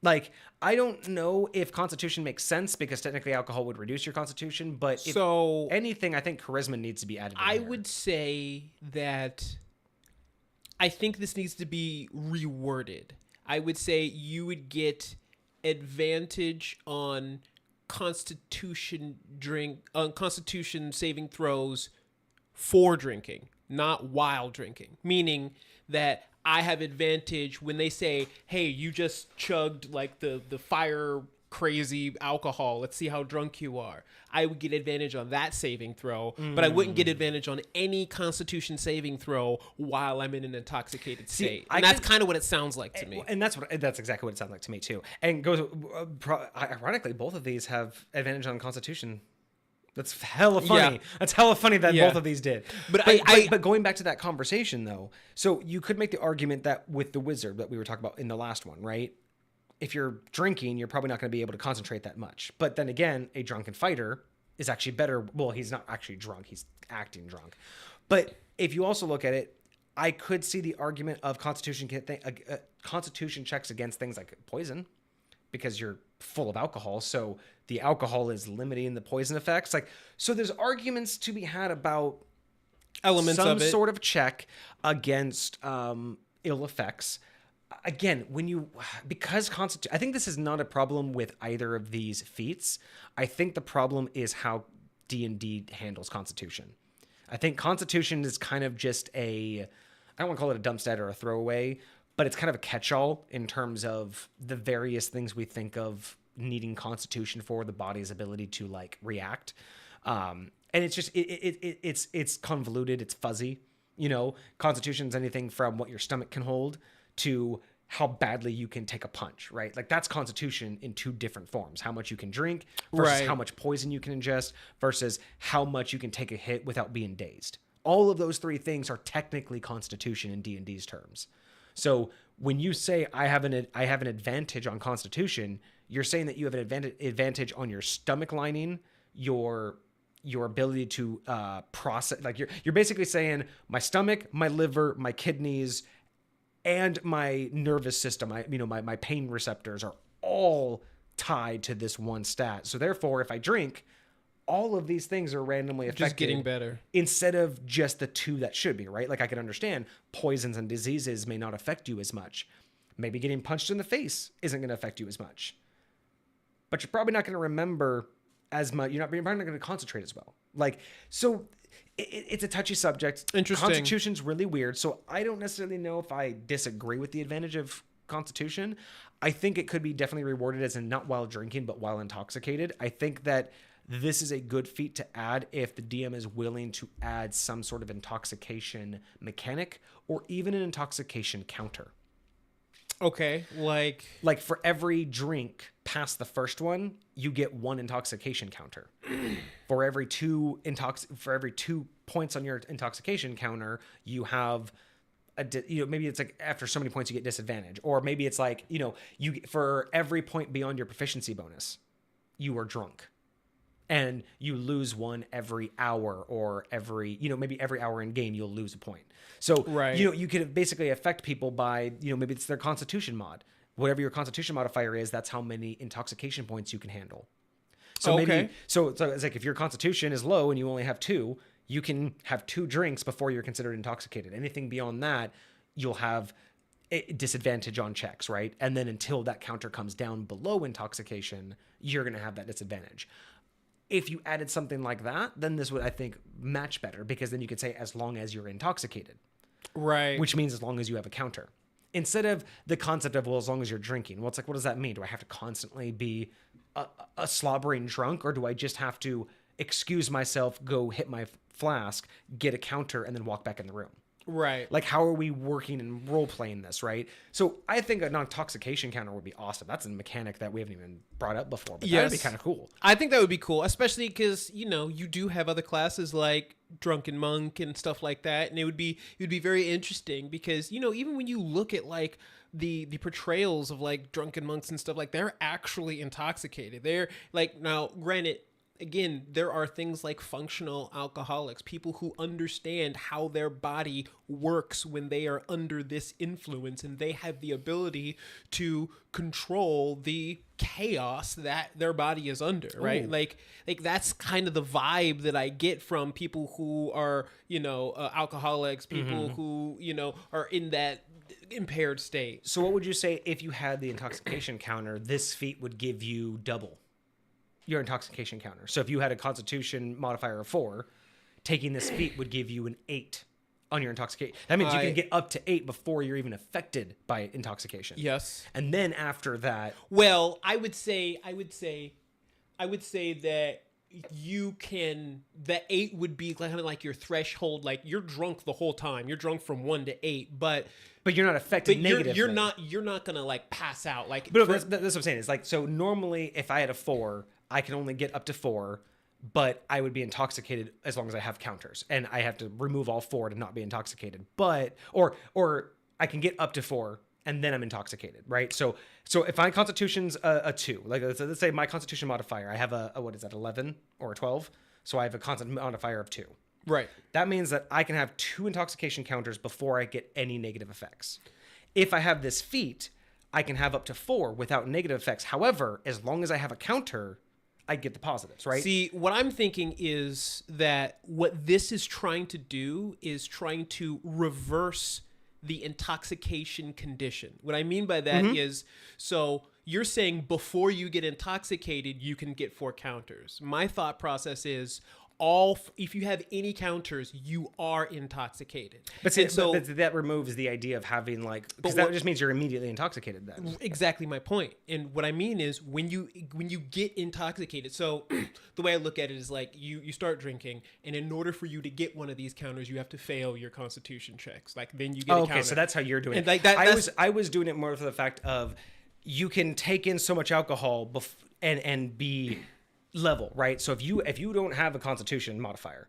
Like, I don't know if Constitution makes sense because technically alcohol would reduce your Constitution, but if anything, I think charisma needs to be added. I would say that I think this needs to be reworded. I would say you would get advantage on Constitution saving throws for drinking, not while drinking. Meaning that I have advantage when they say, hey, you just chugged like the fire crazy alcohol. Let's see how drunk you are. I would get advantage on that saving throw, but I wouldn't get advantage on any Constitution saving throw while I'm in an intoxicated state. And that's kind of what it sounds like to me. And that's exactly what it sounds like to me too. And ironically, both of these have advantage on Constitution. That's hella funny. Yeah. That's hella funny that both of these did. But going back to that conversation, though, so you could make the argument that with the wizard that we were talking about in the last one, right? If you're drinking, you're probably not going to be able to concentrate that much. But then again, a drunken fighter is actually better. Well, he's not actually drunk. He's acting drunk. But if you also look at it, I could see the argument of Constitution checks against things like poison because you're full of alcohol. So the alcohol is limiting the poison effects. Like, so there's arguments to be had about elements of it. Some sort of check against ill effects. Again, I think this is not a problem with either of these feats. I think the problem is how D&D handles Constitution. I think Constitution is kind of just I don't want to call it a dump stat or a throwaway, but it's kind of a catch-all in terms of the various things we think of needing Constitution for the body's ability to like react. And it's just, it's convoluted. It's fuzzy, you know. Constitution's anything from what your stomach can hold to how badly you can take a punch, right? Like that's Constitution in two different forms: how much you can drink versus how much poison you can ingest versus how much you can take a hit without being dazed. All of those three things are technically Constitution in D&D's terms. So when you say I have an advantage on Constitution, you're saying that you have an advantage on your stomach lining, your ability to process. Like you're basically saying my stomach, my liver, my kidneys, and my nervous system, my pain receptors are all tied to this one stat. So therefore, if I drink, all of these things are randomly affected. Just getting better. Instead of just the two that should be, right? Like I can understand poisons and diseases may not affect you as much. Maybe getting punched in the face isn't going to affect you as much. But you're probably not going to remember as much. You're probably not going to concentrate as well. Like, so it's a touchy subject. Interesting. Constitution's really weird. So I don't necessarily know if I disagree with the advantage of Constitution. I think it could be definitely rewarded as in not while drinking, but while intoxicated. I think that this is a good feat to add if the DM is willing to add some sort of intoxication mechanic or even an intoxication counter. Okay, like for every drink past the first one, you get one intoxication counter. For every two points on your intoxication counter, you have maybe it's like after so many points you get disadvantage, or maybe it's like for every point beyond your proficiency bonus, you are drunk. And you lose one every hour, or maybe every hour in game you'll lose a point. So right. You could basically affect people by maybe it's their Constitution mod. Whatever your Constitution modifier is, that's how many intoxication points you can handle. So maybe so it's like if your Constitution is low and you only have 2, you can have 2 drinks before you're considered intoxicated. Anything beyond that, you'll have a disadvantage on checks, right? And then until that counter comes down below intoxication, you're going to have that disadvantage. If you added something like that, then this would, I think, match better, because then you could say as long as you're intoxicated. Right. Which means as long as you have a counter. Instead of the concept of, well, as long as you're drinking. Well, it's like, what does that mean? Do I have to constantly be a slobbering drunk, or do I just have to excuse myself, go hit my flask, get a counter, and then walk back in the room? Right. Like, how are we working and role-playing this, right? So I think a non-intoxication counter would be awesome. That's a mechanic that we haven't even brought up before, but that'd be kind of cool. I think that would be cool, especially because, you do have other classes like Drunken Monk and stuff like that, and it would be very interesting because, even when you look at, like, the portrayals of, like, drunken monks and stuff, like, they're actually intoxicated. They're, like, now, granted, again, there are things like functional alcoholics, people who understand how their body works when they are under this influence, and they have the ability to control the chaos that their body is under, right? Like that's kind of the vibe that I get from people who are, alcoholics, people who, are in that impaired state. So what would you say if you had the intoxication counter, this feat would give you double your intoxication counter? So if you had a Constitution modifier of 4, taking this feat would give you an 8 on your intoxication. That means you can get up to 8 before you're even affected by intoxication. Yes. And then after that, well, I would say that you can, that 8 would be kind of like your threshold. Like, you're drunk the whole time. You're drunk from 1 to 8, but you're not affected negatively. You're not gonna, like, pass out. Like, but that's what I'm saying. It's like, so normally if I had a 4, I can only get up to 4, but I would be intoxicated as long as I have counters, and I have to remove all 4 to not be intoxicated. But or I can get up to 4 and then I'm intoxicated, right? So if my Constitution's a 2, like let's say my Constitution modifier, I have a what is that, 11 or a 12? So I have a Constitution modifier of 2. Right. That means that I can have 2 intoxication counters before I get any negative effects. If I have this feat, I can have up to 4 without negative effects. However, as long as I have a counter, I get the positives, right? See, what I'm thinking is that what this is trying to do is trying to reverse the intoxication condition. What I mean by that is, so you're saying before you get intoxicated, you can get 4 counters. My thought process is, if you have any counters, you are intoxicated. But that removes the idea of having, like, because that just means you're immediately intoxicated then. Exactly my point. And what I mean is, when you get intoxicated, so the way I look at it is like you start drinking, and in order for you to get one of these counters, you have to fail your Constitution checks. Like, then you get a counter. Okay, so that's how you're doing it. Like that, I was doing it more for the fact of you can take in so much alcohol and be level, right? So if you don't have a Constitution modifier,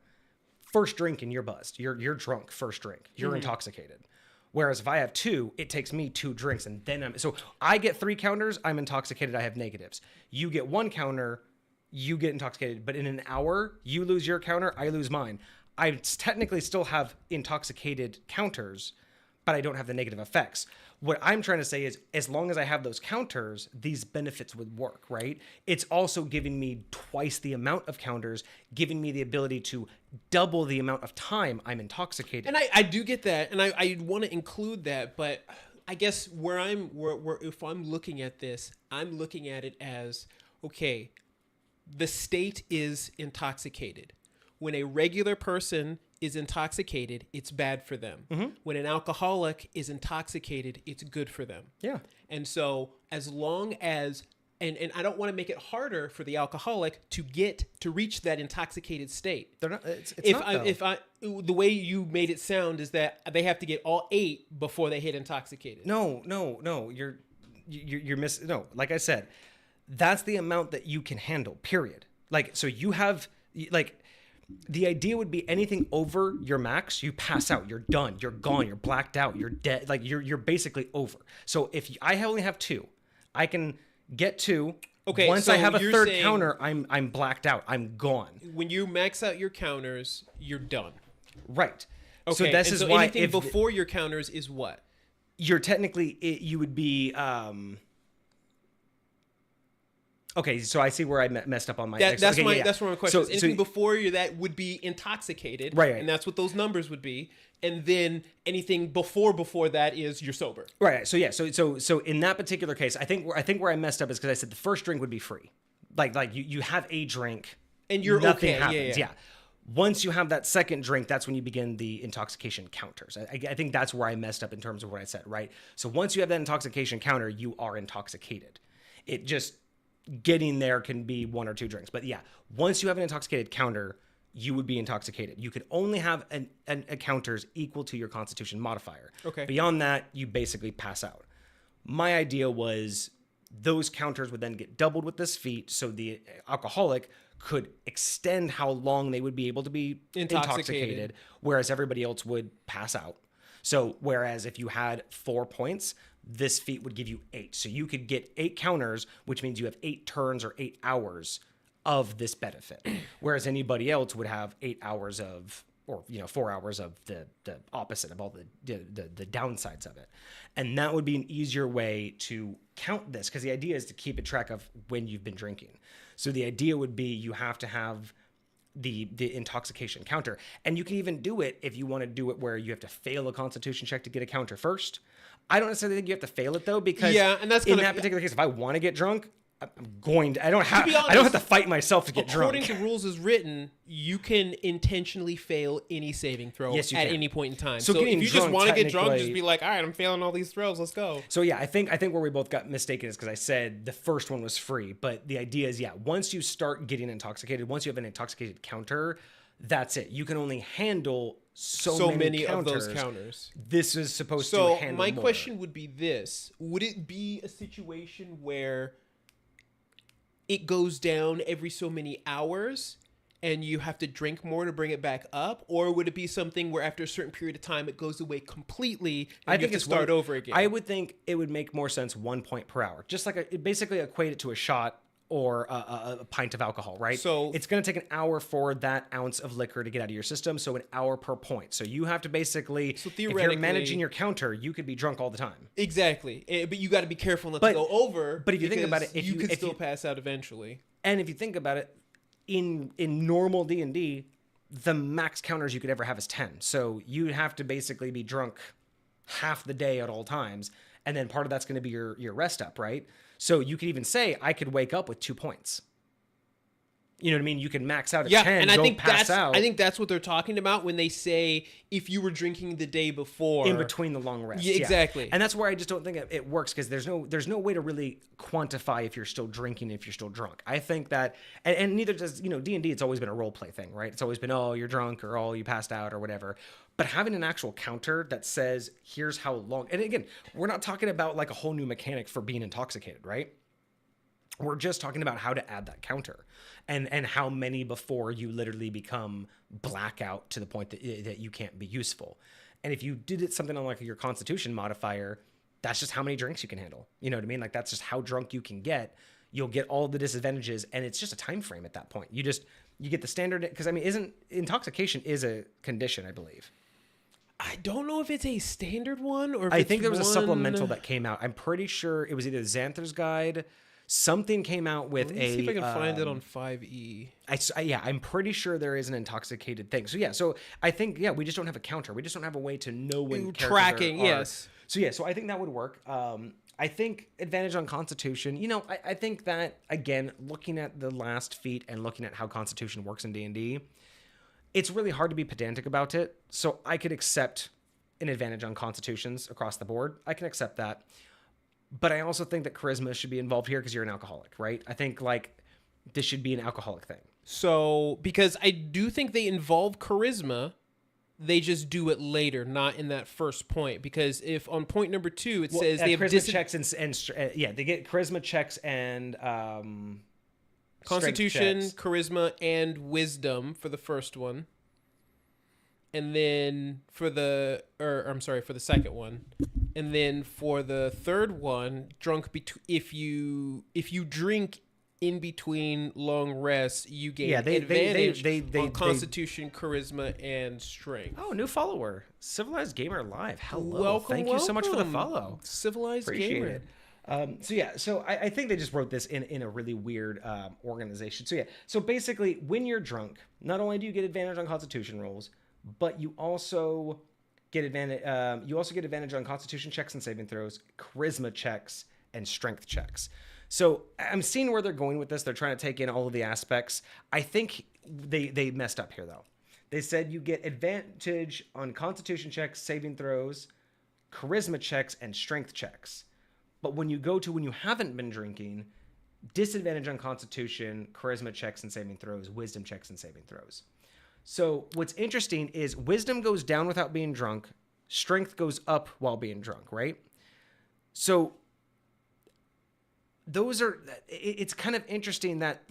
first drink and you're buzzed. You're drunk first drink. You're intoxicated. Whereas if I have 2, it takes me 2 drinks and then so I get 3 counters, I'm intoxicated, I have negatives. You get 1 counter, you get intoxicated, but in an hour, you lose your counter, I lose mine. I technically still have intoxicated counters, but I don't have the negative effects. What I'm trying to say is, as long as I have those counters, these benefits would work, right? It's also giving me twice the amount of counters, giving me the ability to double the amount of time I'm intoxicated. And I do get that, and I want to include that, but I guess where if I'm looking at this, I'm looking at it as, okay, the state is intoxicated. When a regular person is intoxicated, it's bad for them. Mm-hmm. When an alcoholic is intoxicated, it's good for them. Yeah. And so as long as, and I don't want to make it harder for the alcoholic to reach that intoxicated state. They're not, it's the way you made it sound is that they have to get all 8 before they hit intoxicated. No, you're missing. No, like I said, that's the amount that you can handle, period. Like, so you have, like, the idea would be anything over your max, you pass out, you're done, you're gone, you're blacked out, you're dead. Like, you're basically over. So if I only have 2, I can get 2. Okay. Once I have a third counter, I'm blacked out. I'm gone. When you max out your counters, you're done. Right. Okay. So this is why anything before your counters is what? You're technically, you would be, okay, so I see where I messed up on my... That's where my question is. Anything before you that would be intoxicated, right? And that's what those numbers would be. And then anything before that is you're sober, right? So yeah, so in that particular case, I think where I messed up is because I said the first drink would be free, like you have a drink and you're nothing okay. happens. Yeah. Once you have that second drink, that's when you begin the intoxication counters. I think that's where I messed up in terms of what I said, right? So once you have that intoxication counter, you are intoxicated. It just... getting there can be 1 or 2 drinks. But yeah, once you have an intoxicated counter, you would be intoxicated. You could only have a counters equal to your constitution modifier. Okay. Beyond that, you basically pass out. My idea was those counters would then get doubled with this feat, so the alcoholic could extend how long they would be able to be intoxicated, whereas everybody else would pass out. So whereas if you had 4 points, this feat would give you 8. So you could get 8 counters, which means you have 8 turns or 8 hours of this benefit. Whereas anybody else would have 8 hours of, or 4 hours of the opposite of all the downsides of it. And that would be an easier way to count this, because the idea is to keep a track of when you've been drinking. So the idea would be you have to have the intoxication counter. And you can even do it if you want to do it where you have to fail a constitution check to get a counter first. I don't necessarily think you have to fail it though, because and that's in that particular case, if I want to get drunk, I'm going to. I don't have to fight myself to get drunk. According to rules as written, you can intentionally fail any saving throw at any point in time. So if you just want to get drunk, just be like, all right, I'm failing all these throws. Let's go. So yeah, I think where we both got mistaken is because I said the first one was free, but the idea is once you start getting intoxicated, once you have an intoxicated counter, that's it. You can only handle so many of those counters. This is supposed to handle So my more. question would be this: would it be a situation where it goes down every so many hours and you have to drink more to bring it back up? Or would it be something where after a certain period of time it goes away completely and you have to start over again? I would think it would make more sense 1 point per hour. Just like it basically equate it to a shot or a pint of alcohol, right? So it's going to take an hour for that ounce of liquor to get out of your system, so an hour per point. So you have to basically, if you're managing your counter, you could be drunk all the time. Exactly. But you got to be careful not to go over. But if you think about it, you could still pass out eventually. And if you think about it, in normal D&D, the max counters you could ever have is 10. So you'd have to basically be drunk half the day at all times, and then part of that's going to be your rest up, right? So you could even say, I could wake up with 2 points. You know what I mean? You can max out at 10, and I think pass out. I think that's what they're talking about when they say if you were drinking the day before. In between the long rests. Yeah, exactly. And that's where I just don't think it works, because there's no way to really quantify if you're still drinking, if you're still drunk. I think that, and neither does, D&D, it's always been a role play thing, right? It's always been, oh, you're drunk, or oh, you passed out, or whatever. But having an actual counter that says, here's how long, and again, we're not talking about like a whole new mechanic for being intoxicated, right? We're just talking about how to add that counter and how many before you literally become blackout to the point that you can't be useful. And if you did it something on like your constitution modifier, that's just how many drinks you can handle. You know what I mean? Like that's just how drunk you can get. You'll get all the disadvantages, and it's just a time frame at that point. You get the standard, because I mean, intoxication is a condition, I believe. I don't know if it's a standard one or if I think there was a supplemental that came out. I'm pretty sure it was either Xanther's Guide. Something came out with Let me see if I can find it on 5e. I'm pretty sure there is an intoxicated thing. So I think we just don't have a counter. We just don't have a way to know when tracking. are. Yes. So I think that would work. I think advantage on Constitution. I think that, again, looking at the last feat and looking at how Constitution works in D&D, it's really hard to be pedantic about it. So I could accept an advantage on Constitutions across the board. I can accept that. But I also think that charisma should be involved here because you're an alcoholic, right? I think this should be an alcoholic thing. So, because I do think they involve charisma, they just do it later, not in that first point. Because if on point number 2 it says they have charisma checks and they get charisma checks and Constitution, checks. charisma, and wisdom for the first one, and then for the second one, and then for the third one, if you drink in between long rests, you gain advantage on Constitution, charisma, and strength. Oh, new follower, Civilized Gamer Live. Hello, welcome. Thank you so much for the follow, Civilized Appreciate Gamer. it. So I think they just wrote this in a really weird organization. So basically, when you're drunk, not only do you get advantage on Constitution rolls, but you also get advantage. You also get advantage on Constitution checks and saving throws, charisma checks, and strength checks. So I'm seeing where they're going with this. They're trying to take in all of the aspects. I think they messed up here, though. They said you get advantage on Constitution checks, saving throws, charisma checks, and strength checks. But when you haven't been drinking, disadvantage on Constitution, charisma checks and saving throws, wisdom checks and saving throws. So what's interesting is wisdom goes down without being drunk, strength goes up while being drunk, right? So it's kind of interesting that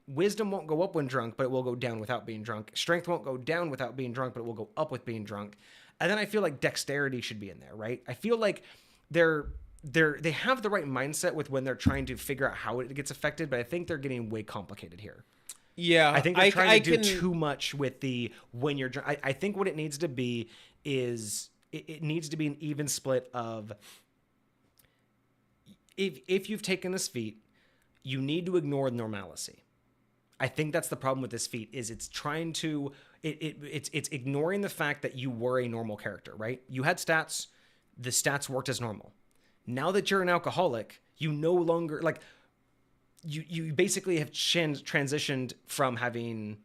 wisdom won't go up when drunk, but it will go down without being drunk. Strength won't go down without being drunk, but it will go up with being drunk. And then I feel like dexterity should be in there, right? I feel like they have the right mindset with when they're trying to figure out how it gets affected, but I think they're getting way complicated here. Yeah, I think they're trying to do too much with when you're drunk. I think what it needs to be is it needs to be an even split of if you've taken this feat, you need to ignore normalcy. I think that's the problem with this feat is it's trying to it's ignoring the fact that you were a normal character, right? You had stats, the stats worked as normal. Now that you're an alcoholic, you no longer you basically have transitioned from having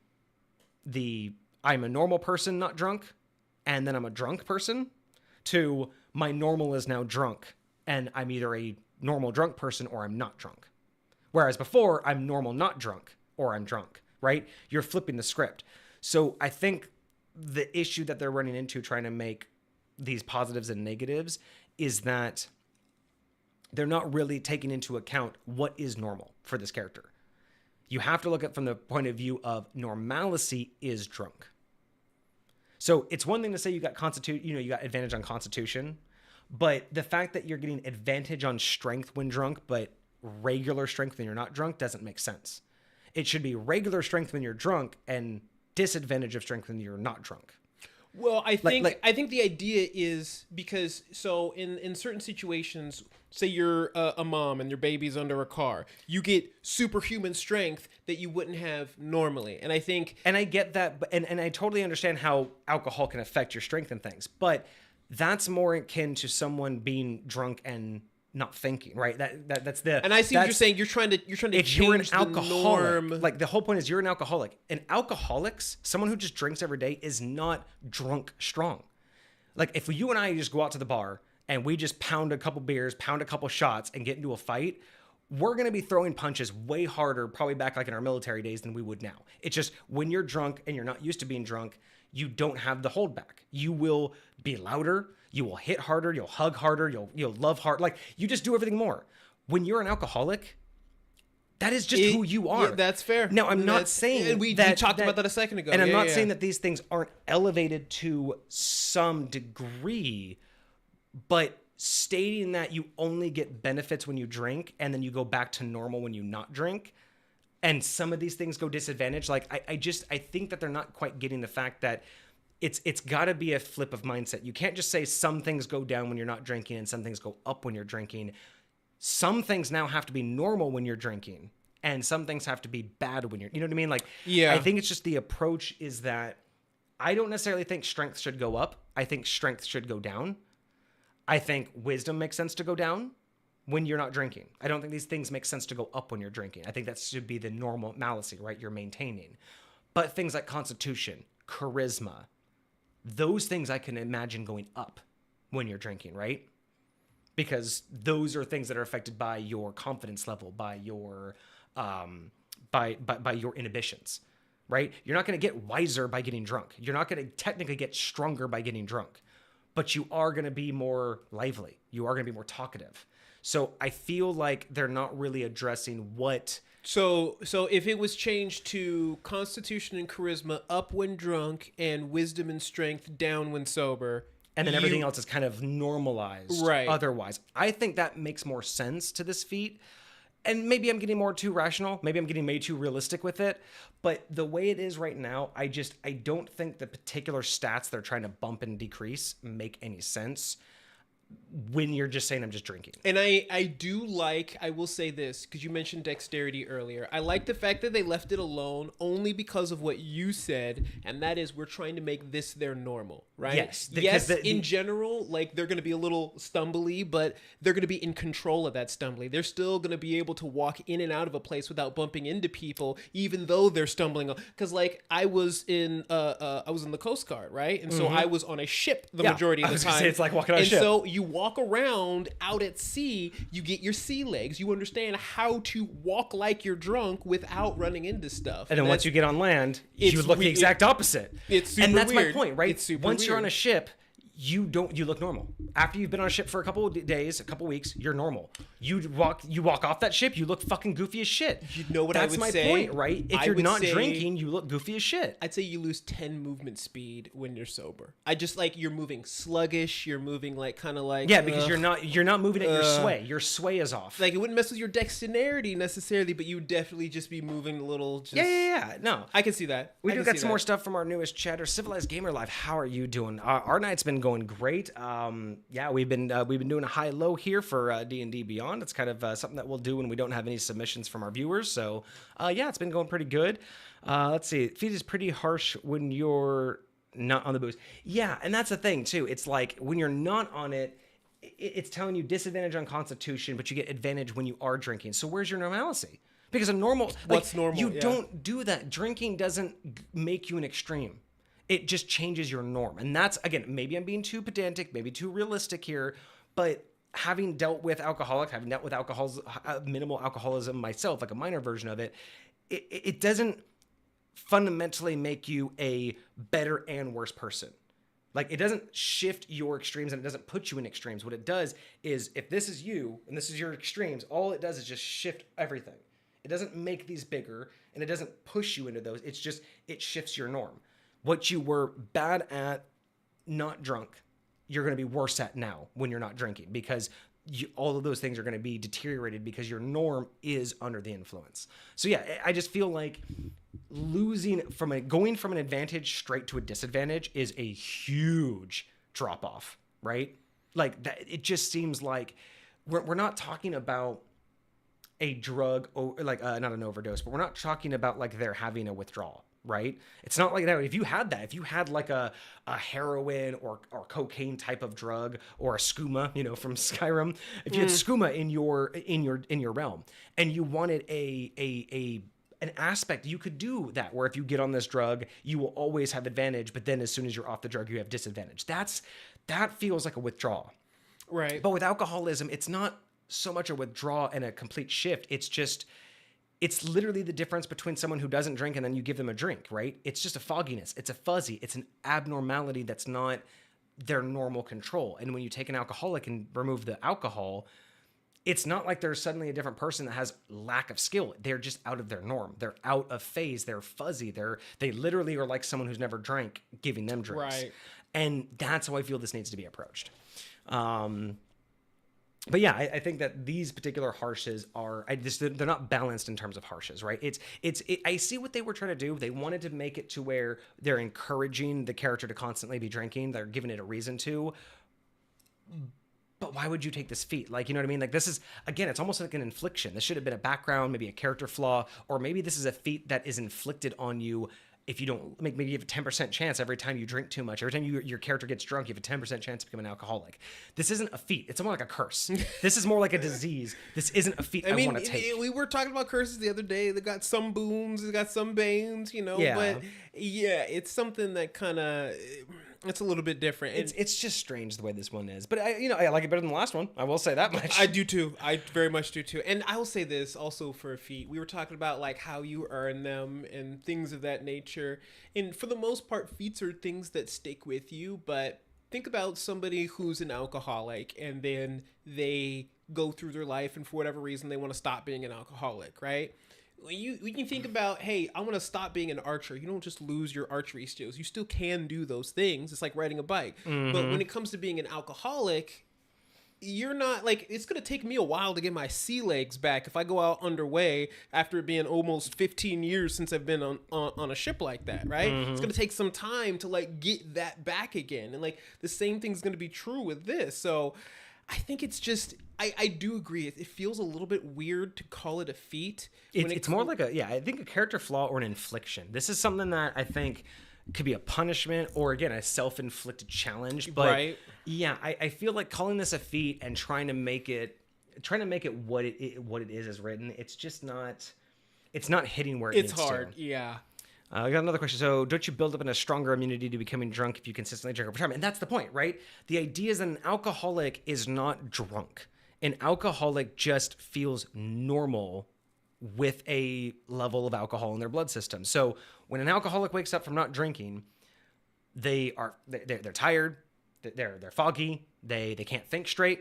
I'm a normal person, not drunk, and then I'm a drunk person, to my normal is now drunk, and I'm either a normal drunk person or I'm not drunk. Whereas before, I'm normal not drunk or I'm drunk, right? You're flipping the script. So I think the issue that they're running into trying to make these positives and negatives is that they're not really taking into account what is normal for this character. You have to look at it from the point of view of normalcy is drunk. So it's one thing to say you got advantage on Constitution, but the fact that you're getting advantage on strength when drunk, but regular strength when you're not drunk doesn't make sense. It should be regular strength when you're drunk and disadvantage of strength when you're not drunk. Well, I think the idea is because in certain situations, say you're a mom and your baby's under a car, you get superhuman strength that you wouldn't have normally. And I get that, and I totally understand how alcohol can affect your strength and things, but that's more akin to someone being drunk and not thinking, right? That's the. And I see what you're saying. You're trying to if change you're an alcoholic, the norm. The whole point is you're an alcoholic. And alcoholics, someone who just drinks every day, is not drunk strong. If you and I just go out to the bar and we just pound a couple beers, pound a couple shots, and get into a fight, we're going to be throwing punches way harder, probably back in our military days, than we would now. It's just when you're drunk and you're not used to being drunk, you don't have the hold back. You will be louder. You will hit harder. You'll hug harder. You'll love hard. You just do everything more. When you're an alcoholic, that is just who you are. Yeah, that's fair. Now, I'm not saying and we talked about that a second ago. And I'm not saying that these things aren't elevated to some degree, but stating that you only get benefits when you drink and then you go back to normal when you not drink, and some of these things go disadvantaged. I think that they're not quite getting the fact that it's got to be a flip of mindset. You can't just say some things go down when you're not drinking and some things go up when you're drinking. Some things now have to be normal when you're drinking, and some things have to be bad when you're, you know what I mean? I think it's just the approach is that I don't necessarily think strength should go up. I think strength should go down. I think wisdom makes sense to go down when you're not drinking. I don't think these things make sense to go up when you're drinking. I think that should be the normal normalcy, right? You're maintaining. But things like constitution, charisma, those things I can imagine going up when you're drinking, right? Because those are things that are affected by your confidence level, by your by your inhibitions, right? You're not going to get wiser by getting drunk. You're not going to technically get stronger by getting drunk, but you are going to be more lively. You are going to be more talkative. So I feel like they're not really addressing what. So if it was changed to constitution and charisma up when drunk and wisdom and strength down when sober, and then everything else is kind of normalized right. Otherwise, I think that makes more sense to this feat. And maybe I'm getting more too rational. Maybe I'm getting way too realistic with it. But the way it is right now, I don't think the particular stats they're trying to bump and decrease make any sense when you're just saying I'm just drinking. And I do like, I will say this, because you mentioned dexterity earlier. I like the fact that they left it alone only because of what you said, and that is we're trying to make this their normal, right? Yes. In general, like they're going to be a little stumbly, but they're going to be in control of that stumbly. They're still going to be able to walk in and out of a place without bumping into people, even though they're stumbling. Because like I was in the Coast Guard, right? And so I was on a ship the majority of the time. It's like walking on a ship. And so you walk around out at sea, you get your sea legs, you understand how to walk like you're drunk without running into stuff. And then once you get on land, you look the exact opposite. It's super and that's weird. My point, right? It's super once weird. You're on a ship, you look normal. After you've been on a ship for a couple of days, a couple of weeks, you're normal. You walk off that ship, you look fucking goofy as shit. You know what I would say? That's my point, right? If you're not drinking, you look goofy as shit. I'd say you lose 10 movement speed when you're sober. I just like you're moving sluggish, you're moving like kind of like because you're not moving at your sway. Your sway is off. Like it wouldn't mess with your dexterity necessarily, but you would definitely just be moving a little. Just, yeah. No, I can see that. We do got some more stuff from our newest chatter. Civilized Gamer Live. How are you doing? Our night's been going great. We've been doing a high-low here for D&D Beyond. It's kind of something that we'll do when we don't have any submissions from our viewers. So it's been going pretty good. Let's see. Feat is pretty harsh when you're not on the booze. Yeah, and that's the thing too. It's like when you're not on it, it's telling you disadvantage on Constitution, but you get advantage when you are drinking. So where's your normalcy? Because a normal, what's normal? You don't do that. Drinking doesn't make you an extreme. It just changes your norm. And that's, again, maybe I'm being too pedantic, maybe too realistic here, but having dealt with alcoholics, having dealt with minimal alcoholism myself, like a minor version of it, it doesn't fundamentally make you a better and worse person. Like, it doesn't shift your extremes and it doesn't put you in extremes. What it does is, if this is you and this is your extremes, all it does is just shift everything. It doesn't make these bigger and it doesn't push you into those. It's just, it shifts your norm. What you were bad at not drunk, you're going to be worse at now when you're not drinking, because all of those things are going to be deteriorated because your norm is under the influence. So yeah, I just feel like going from an advantage straight to a disadvantage is a huge drop off, right? Like that, it just seems like we're not talking about a drug, or like not an overdose, but we're not talking about like they're having a withdrawal. Right? It's not like that. If you had like a heroin or cocaine type of drug, or a skooma, from Skyrim, if you had skooma in your realm and you wanted an aspect, you could do that, where if you get on this drug, you will always have advantage, but then as soon as you're off the drug, you have disadvantage. That feels like a withdrawal. Right. But with alcoholism, it's not so much a withdrawal and a complete shift. It's literally the difference between someone who doesn't drink and then you give them a drink, right? It's just a fogginess. It's a fuzzy. It's an abnormality that's not their normal control. And when you take an alcoholic and remove the alcohol, it's not like they're suddenly a different person that has lack of skill. They're just out of their norm. They're out of phase. They're fuzzy. They literally are like someone who's never drank giving them drinks. Right. And that's how I feel this needs to be approached. But yeah, I think that these particular harshes they're not balanced in terms of harshes, right? I see what they were trying to do. They wanted to make it to where they're encouraging the character to constantly be drinking. They're giving it a reason to. But why would you take this feat? Like, you know what I mean? Like, this is, again, it's almost like an infliction. This should have been a background, maybe a character flaw, or maybe this is a feat that is inflicted on you if you don't maybe you have a 10% chance every time you drink too much, every time your character gets drunk, you have a 10% chance to become an alcoholic. This isn't a feat. It's more like a curse. This is more like a disease. This isn't a feat I want to take. We were talking about curses the other day. They got some boons, they got some banes, you know. Yeah. But yeah, it's something that kind of it's a little bit different. It's just strange the way this one is. But I like it better than the last one. I will say that much. I do too. I very much do too. And I will say this also for a feat. We were talking about like how you earn them and things of that nature. And for the most part, feats are things that stick with you. But think about somebody who's an alcoholic and then they go through their life and for whatever reason they want to stop being an alcoholic, right? We can think about, hey, I want to stop being an archer. You don't just lose your archery skills. You still can do those things. It's like riding a bike. Mm-hmm. But when it comes to being an alcoholic, you're not like, it's going to take me a while to get my sea legs back if I go out underway after it being almost 15 years since I've been on a ship like that, right? Mm-hmm. It's going to take some time to like get that back again. And like the same thing's going to be true with this. So I think it's just, I do agree. It feels a little bit weird to call it a feat. It's more like I think a character flaw or an infliction. This is something that I think could be a punishment or, again, a self-inflicted challenge. But right. Yeah, I feel like calling this a feat and trying to make it what it is as written, it's just not, it's not hitting where it needs to. It's hard, yeah. I got another question. So, don't you build up a stronger immunity to becoming drunk if you consistently drink over time? And that's the point, right? The idea is that an alcoholic is not drunk. An alcoholic just feels normal with a level of alcohol in their blood system. So, when an alcoholic wakes up from not drinking, they're tired, they're foggy, they can't think straight,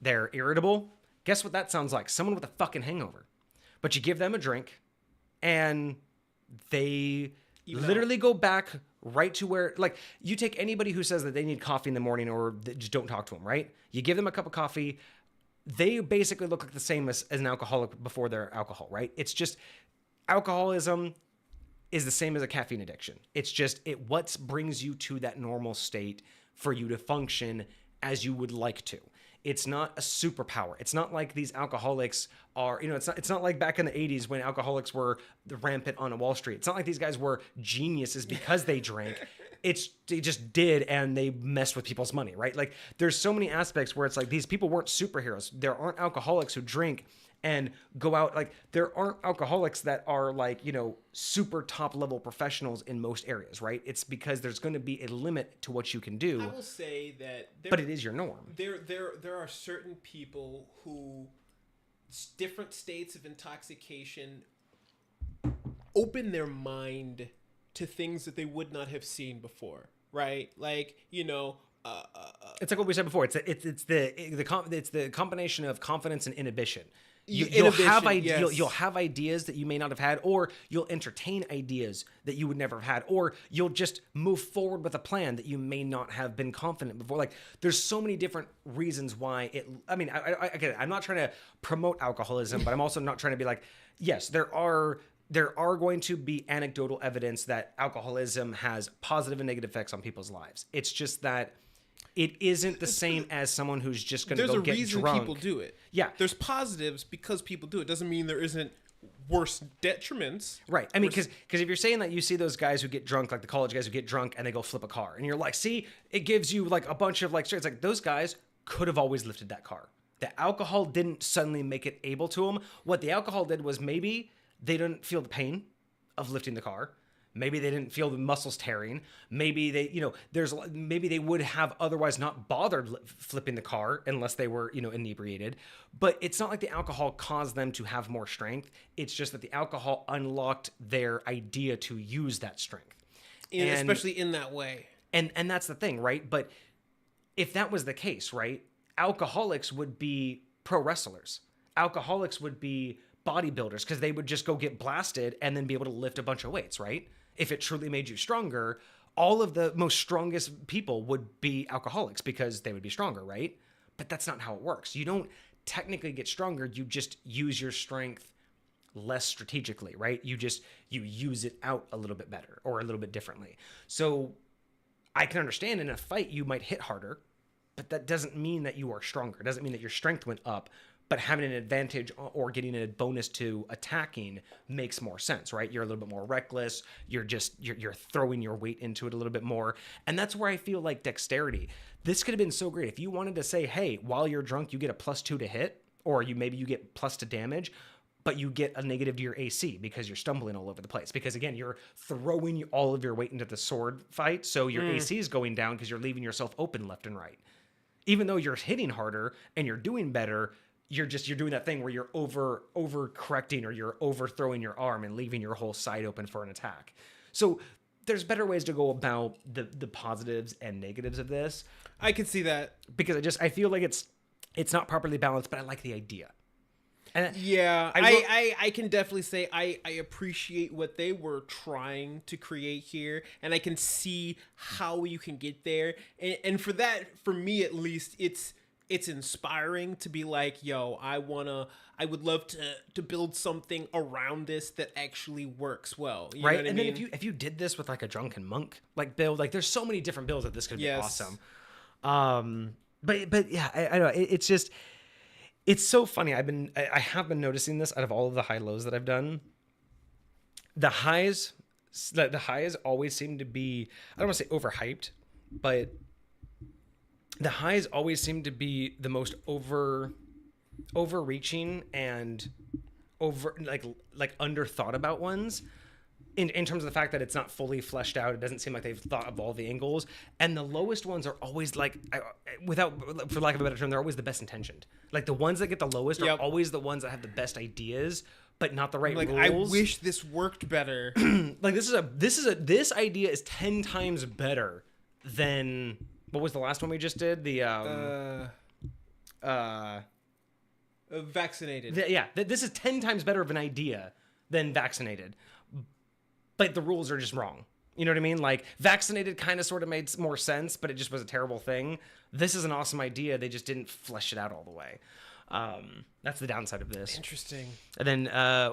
they're irritable. Guess what that sounds like? Someone with a fucking hangover. But you give them a drink, and they literally go back right to where, like, you take anybody who says that they need coffee in the morning or just don't talk to them, right? You give them a cup of coffee, they basically look like the same as an alcoholic before their alcohol, right? It's just alcoholism is the same as a caffeine addiction. It's just what brings you to that normal state for you to function as you would like to. It's not a superpower. It's not like these alcoholics are, it's not like back in the 80s when alcoholics were rampant on Wall Street. It's not like these guys were geniuses because they drank. They just did, and they messed with people's money, right? Like, there's so many aspects where it's like these people weren't superheroes. There aren't alcoholics who drink and go out. Like, there aren't alcoholics that are like, super top level professionals in most areas, right? It's because there's going to be a limit to what you can do. I will say that but it is your norm. There are certain people who different states of intoxication open their mind to things that they would not have seen before, right? Like, it's like what we said before. It's the combination of confidence and inhibition. You'll have ideas that you may not have had, or you'll entertain ideas that you would never have had, or you'll just move forward with a plan that you may not have been confident before. Like, there's so many different reasons why I'm not trying to promote alcoholism, but I'm also not trying to be like, yes, there are going to be anecdotal evidence that alcoholism has positive and negative effects on people's lives. It's just that it isn't the same as someone who's just going to go get drunk. There's a reason people do it. Yeah. There's positives because people do it. Doesn't mean there isn't worse detriments. Right. I mean, because if you're saying that you see those guys who get drunk, like the college guys who get drunk and they go flip a car, and you're like, see, it gives you like a bunch of like, it's like those guys could have always lifted that car. The alcohol didn't suddenly make it able to them. What the alcohol did was maybe they didn't feel the pain of lifting the car. Maybe they didn't feel the muscles tearing. Maybe maybe they would have otherwise not bothered flipping the car unless they were, inebriated. But it's not like the alcohol caused them to have more strength. It's just that the alcohol unlocked their idea to use that strength. And especially in that way. And that's the thing, right? But if that was the case, right, alcoholics would be pro wrestlers. Alcoholics would be bodybuilders because they would just go get blasted and then be able to lift a bunch of weights, right? If it truly made you stronger, all of the most strongest people would be alcoholics because they would be stronger, right? But that's not how it works. You don't technically get stronger. You just use your strength less strategically, right? You use it out a little bit better or a little bit differently. So I can understand in a fight you might hit harder, but that doesn't mean that you are stronger. It doesn't mean that your strength went up but having an advantage or getting a bonus to attacking makes more sense, right? You're a little bit more reckless. You're throwing your weight into it a little bit more. And that's where I feel like dexterity. This could have been so great. If you wanted to say, hey, while you're drunk, you get a +2 to hit, or maybe you get +2 to damage, but you get a negative to your AC because you're stumbling all over the place. Because again, you're throwing all of your weight into the sword fight. So your AC is going down because you're leaving yourself open left and right. Even though you're hitting harder and you're doing better, you're doing that thing where you're over correcting, or you're overthrowing your arm and leaving your whole side open for an attack. So there's better ways to go about the positives and negatives of this. I can see that, because I feel like it's not properly balanced, but I like the idea. And yeah, I can definitely say I appreciate what they were trying to create here, and I can see how you can get there. And for me at least, it's inspiring to be like, yo, I would love to build something around this that actually works well. You right. know what and I then mean? if you did this with like a drunken monk like build, like there's so many different builds that this could be awesome. But yeah, I know it's just, it's so funny. I have been noticing this out of all of the high lows that I've done. The highs always seem to be, I don't want to say overhyped, but the highs always seem to be the most overreaching and like underthought about ones. In terms of the fact that it's not fully fleshed out, it doesn't seem like they've thought of all the angles. And the lowest ones are always like, for lack of a better term, they're always the best intentioned. Like the ones that get the lowest are always the ones that have the best ideas, but not the right rules. I wish this worked better. Like this idea is 10 times better than, what was the last one we just did? Vaccinated. This is 10 times better of an idea than vaccinated. But the rules are just wrong. You know what I mean? Like vaccinated kind of sort of made more sense, but it just was a terrible thing. This is an awesome idea. They just didn't flesh it out all the way. That's the downside of this. Interesting. And then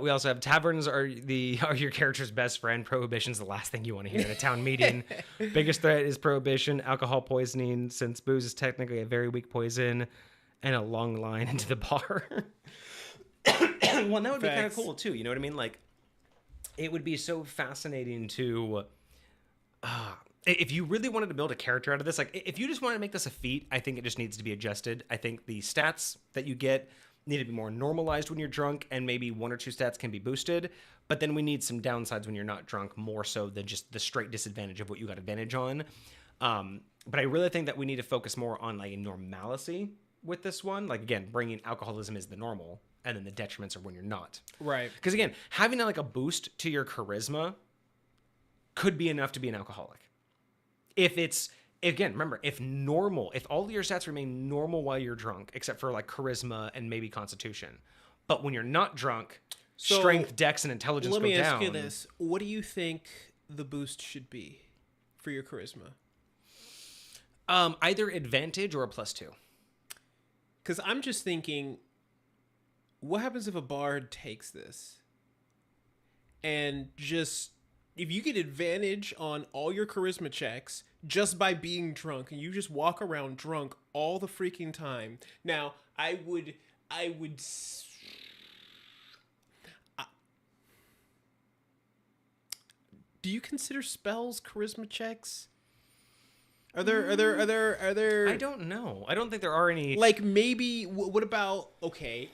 we also have taverns are your character's best friend. Prohibition's the last thing you want to hear at a town meeting. Biggest threat is prohibition, alcohol poisoning, since booze is technically a very weak poison, and a long line into the bar. Well, that would be kind of cool too. You know what I mean? Like, it would be so fascinating to, if you really wanted to build a character out of this, like if you just wanted to make this a feat, I think it just needs to be adjusted. I think the stats that you get need to be more normalized when you're drunk, and maybe 1 or 2 stats can be boosted, but then we need some downsides when you're not drunk, more so than just the straight disadvantage of what you got advantage on. But I really think that we need to focus more on like a normalcy with this one. Like again, bringing alcoholism is the normal, and then the detriments are when you're not. Right. Because again, having like a boost to your charisma could be enough to be an alcoholic. Remember, if all of your stats remain normal while you're drunk, except for like charisma and maybe constitution, but when you're not drunk, strength, dex, and intelligence go down. Let me ask you this. What do you think the boost should be for your charisma? Either advantage or a +2. Because I'm just thinking, what happens if a bard takes this and just, if you get advantage on all your charisma checks just by being drunk, and you just walk around drunk all the freaking time? Now, do you consider spells charisma checks? Are there? I don't know. I don't think there are any. Like maybe, what about? Okay.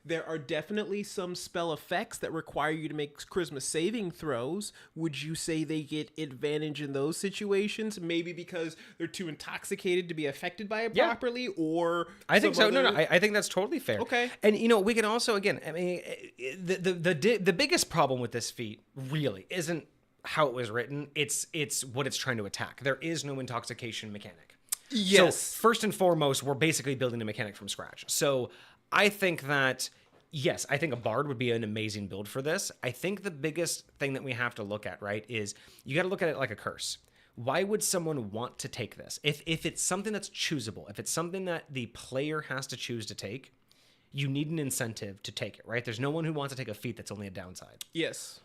There are definitely some spell effects that require you to make charisma saving throws. Would you say they get advantage in those situations? Maybe because they're too intoxicated to be affected by it properly, or I think so. No. I think that's totally fair. Okay. And we can also, again, I mean, the biggest problem with this feat really isn't how it was written, it's what it's trying to attack. There is no intoxication mechanic. Yes. So first and foremost, we're basically building a mechanic from scratch. So I think that, yes, I think a bard would be an amazing build for this. I think the biggest thing that we have to look at, right, is you got to look at it like a curse. Why would someone want to take this? If it's something that's choosable, if it's something that the player has to choose to take, you need an incentive to take it, right? There's no one who wants to take a feat that's only a downside. Yes.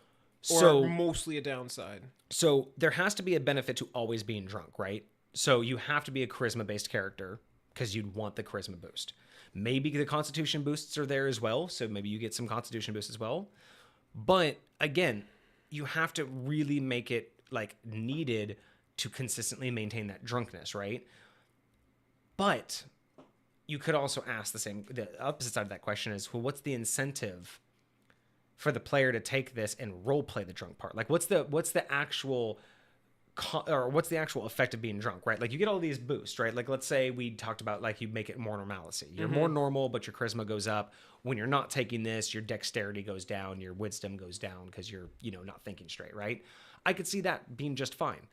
Or mostly a downside. So there has to be a benefit to always being drunk, right? So you have to be a charisma-based character because you'd want the charisma boost. Maybe the constitution boosts are there as well, so maybe you get some constitution boosts as well. But again, you have to really make it like needed to consistently maintain that drunkenness, right? But you could also ask the opposite side of that question is, well, what's the incentive for the player to take this and role play the drunk part? Like, what's the actual effect of being drunk, right? Like, you get all these boosts, right? Like, let's say we talked about, like, you make it more normalcy. You're more normal, but your charisma goes up. When you're not taking this, your dexterity goes down, your wisdom goes down because you're, not thinking straight, right? I could see that being just fine.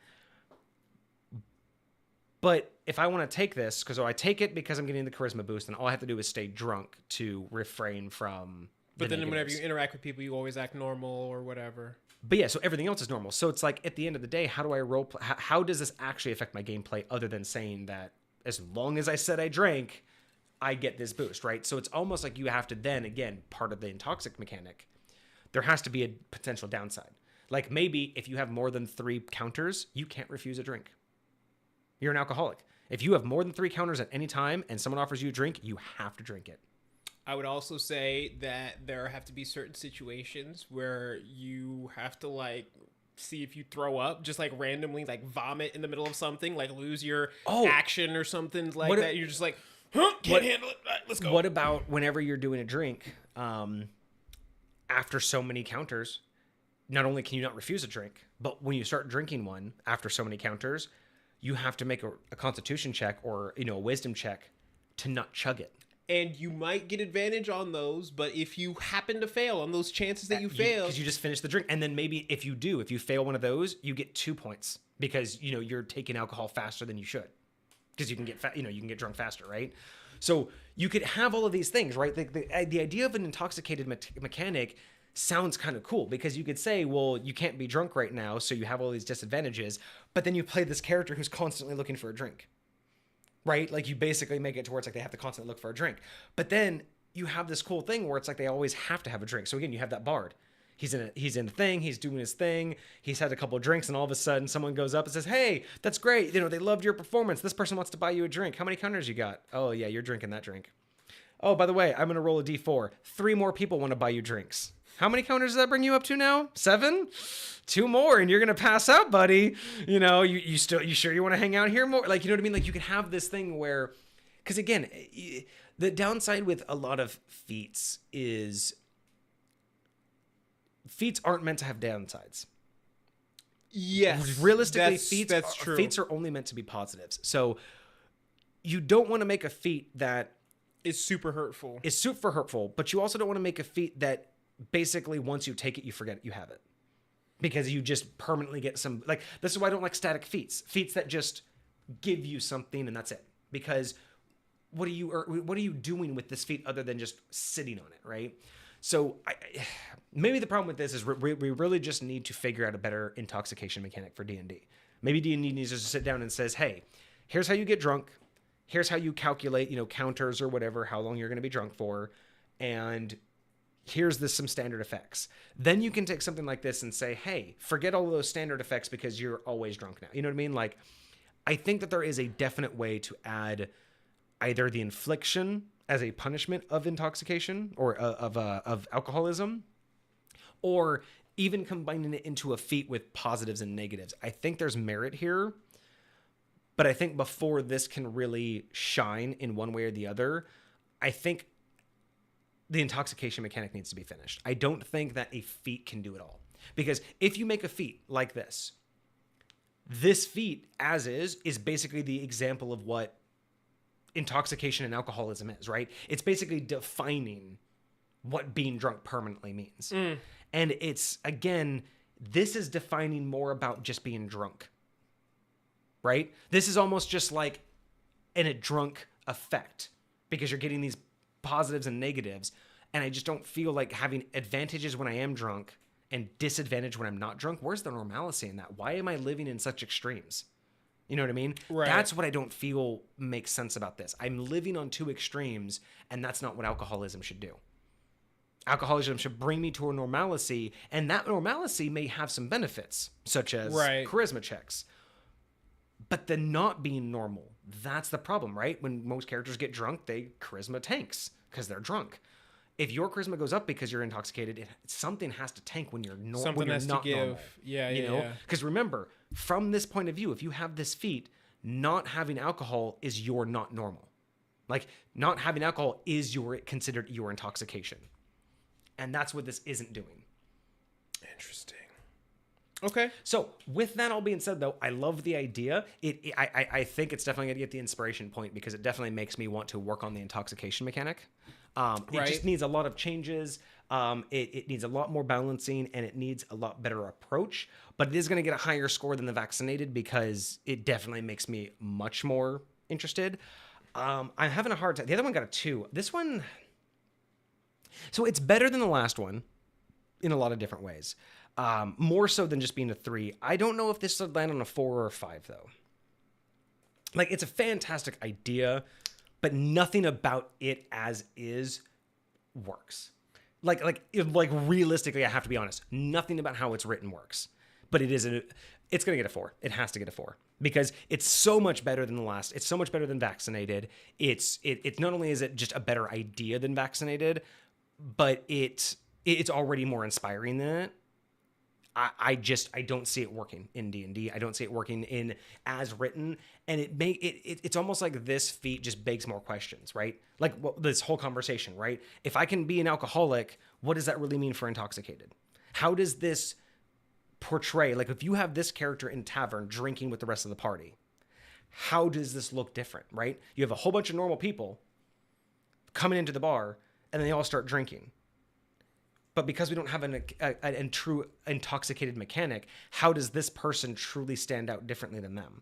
But if I want to take this, because I take it because I'm getting the charisma boost, and all I have to do is stay drunk to refrain from But then whenever you interact with people, you always act normal or whatever. But yeah, so everything else is normal. So it's like, at the end of the day, how do I roleplay? How does this actually affect my gameplay other than saying that as long as I said I drank, I get this boost, right? So it's almost like you have to then, again, part of the intoxic mechanic, there has to be a potential downside. Like, maybe if you have more than 3 counters, you can't refuse a drink. You're an alcoholic. If you have more than 3 counters at any time and someone offers you a drink, you have to drink it. I would also say that there have to be certain situations where you have to, like, see if you throw up, just like randomly, like vomit in the middle of something, like lose your action or something like that. You're just like, can't handle it. All right, let's go. What about whenever you're doing a drink, after so many counters, not only can you not refuse a drink, but when you start drinking one after so many counters, you have to make a constitution check or, a wisdom check to not chug it. And you might get advantage on those, but if you happen to fail on those chances that you fail, because you just finished the drink, and then maybe if you fail one of those, you get 2 points because you're taking alcohol faster than you should, because you can get you can get drunk faster, right? So you could have all of these things, right? The idea of an intoxicated mechanic sounds kind of cool, because you could say, well, you can't be drunk right now, so you have all these disadvantages, but then you play this character who's constantly looking for a drink. Right? Like, you basically make it to where it's like they have to constantly look for a drink. But then you have this cool thing where it's like they always have to have a drink. So again, you have that bard. He's in a thing. He's doing his thing. He's had a couple of drinks, and all of a sudden someone goes up and says, hey, that's great. They loved your performance. This person wants to buy you a drink. How many counters you got? Oh, yeah, you're drinking that drink. Oh, by the way, I'm going to roll a D4. 3 more people want to buy you drinks. How many counters does that bring you up to now? 7? 2 more, and you're gonna pass out, buddy. You sure you want to hang out here more? Like, you know what I mean? Like, you can have this thing where, because again, the downside with a lot of feats is feats aren't meant to have downsides. Yes, realistically, that's true. Feats are only meant to be positives. So you don't want to make a feat that is super hurtful. But you also don't want to make a feat that basically once you take it, you forget you have it. Because you just permanently get some, like, this is why I don't like static feats. Feats that just give you something and that's it. Because what are you doing with this feat other than just sitting on it, right? So maybe the problem with this is we really just need to figure out a better intoxication mechanic for D&D. Maybe D&D needs to just sit down and says, hey, here's how you get drunk. Here's how you calculate, counters or whatever, how long you're going to be drunk for. And here's some standard effects. Then you can take something like this and say, hey, forget all of those standard effects because you're always drunk now. You know what I mean? Like, I think that there is a definite way to add either the infliction as a punishment of intoxication or of alcoholism, or even combining it into a feat with positives and negatives. I think there's merit here, but I think before this can really shine in one way or the other, I think the intoxication mechanic needs to be finished. I don't think that a feat can do it all. Because if you make a feat like this feat as is basically the example of what intoxication and alcoholism is, right? It's basically defining what being drunk permanently means. And it's, again, this is defining more about just being drunk, right? This is almost just like a drunk effect, because you're getting these positives and negatives, and I just don't feel like having advantages when I am drunk and disadvantage when I'm not drunk. Where's the normalcy in that? Why am I living in such extremes? You know what I mean? Right. That's what I don't feel makes sense about this. I'm living on 2 extremes, and that's not what alcoholism should do. Alcoholism should bring me to a normalcy, and that normalcy may have some benefits, such as charisma checks. But the not being normal, That's the problem, right? When most characters get drunk, they charisma tanks because they're drunk. If your charisma goes up because you're intoxicated, something has to tank when you're Something has not to give. normal. Yeah. Because remember, from this point of view, if you have this feat, not having alcohol is your not normal. Like, not having alcohol is considered your intoxication. And that's what this isn't doing. Interesting. Okay. So with that all being said, though, I love the idea. I think it's definitely going to get the inspiration point because it definitely makes me want to work on the intoxication mechanic. It just needs a lot of changes. It needs a lot more balancing, and it needs a lot better approach. But it is going to get a higher score than the vaccinated because it definitely makes me much more interested. I'm having a hard time. The other one got a 2. This one... So it's better than the last one in a lot of different ways. More so than just being a 3. I don't know if this would land on a 4 or a 5, though. Like, it's a fantastic idea, but nothing about it as is works. Like realistically, I have to be honest. Nothing about how it's written works. But it's going to get a 4. It has to get a 4 because it's so much better than the last. It's so much better than Vaccinated. It's not only is it just a better idea than Vaccinated, but it's already more inspiring than it. I don't see it working in D&D. I don't see it working in as written, and it's almost like this feat just begs more questions, right? Like this whole conversation, right? If I can be an alcoholic, what does that really mean for intoxicated? How does this portray, like if you have this character in tavern drinking with the rest of the party, how does this look different, right? You have a whole bunch of normal people coming into the bar, and then they all start drinking. But because we don't have a true intoxicated mechanic, how does this person truly stand out differently than them?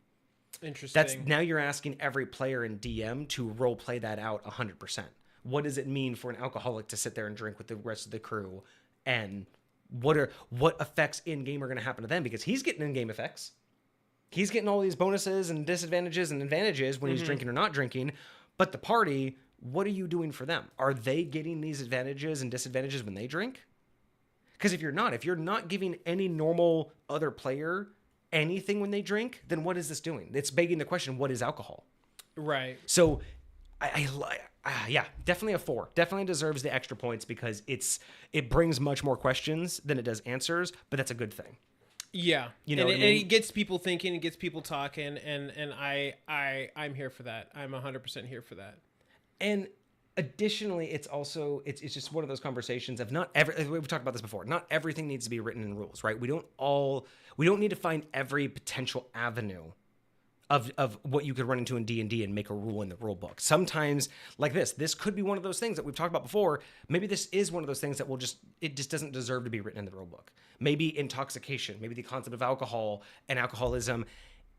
Interesting. Now you're asking every player in DM to role play that out 100%. What does it mean for an alcoholic to sit there and drink with the rest of the crew? And what effects in game are going to happen to them? Because he's getting in-game effects. He's getting all these bonuses and disadvantages and advantages when he's drinking or not drinking. But the party, what are you doing for them? Are they getting these advantages and disadvantages when they drink? Because if you're not giving any normal other player anything when they drink, then what is this doing? It's begging the question, what is alcohol? Right. So yeah, definitely a 4. Definitely deserves the extra points because it brings much more questions than it does answers, but that's a good thing. Yeah. You know and what I mean? it gets people thinking, it gets people talking, and I'm here for that. I'm 100% here for that. And additionally, it's just one of those conversations of we've talked about this before. Not everything needs to be written in rules, right? We don't need to find every potential avenue of what you could run into in D&D and make a rule in the rule book. Sometimes, like this could be one of those things that we've talked about before. Maybe this is one of those things that it just doesn't deserve to be written in the rule book. Maybe intoxication, maybe the concept of alcohol and alcoholism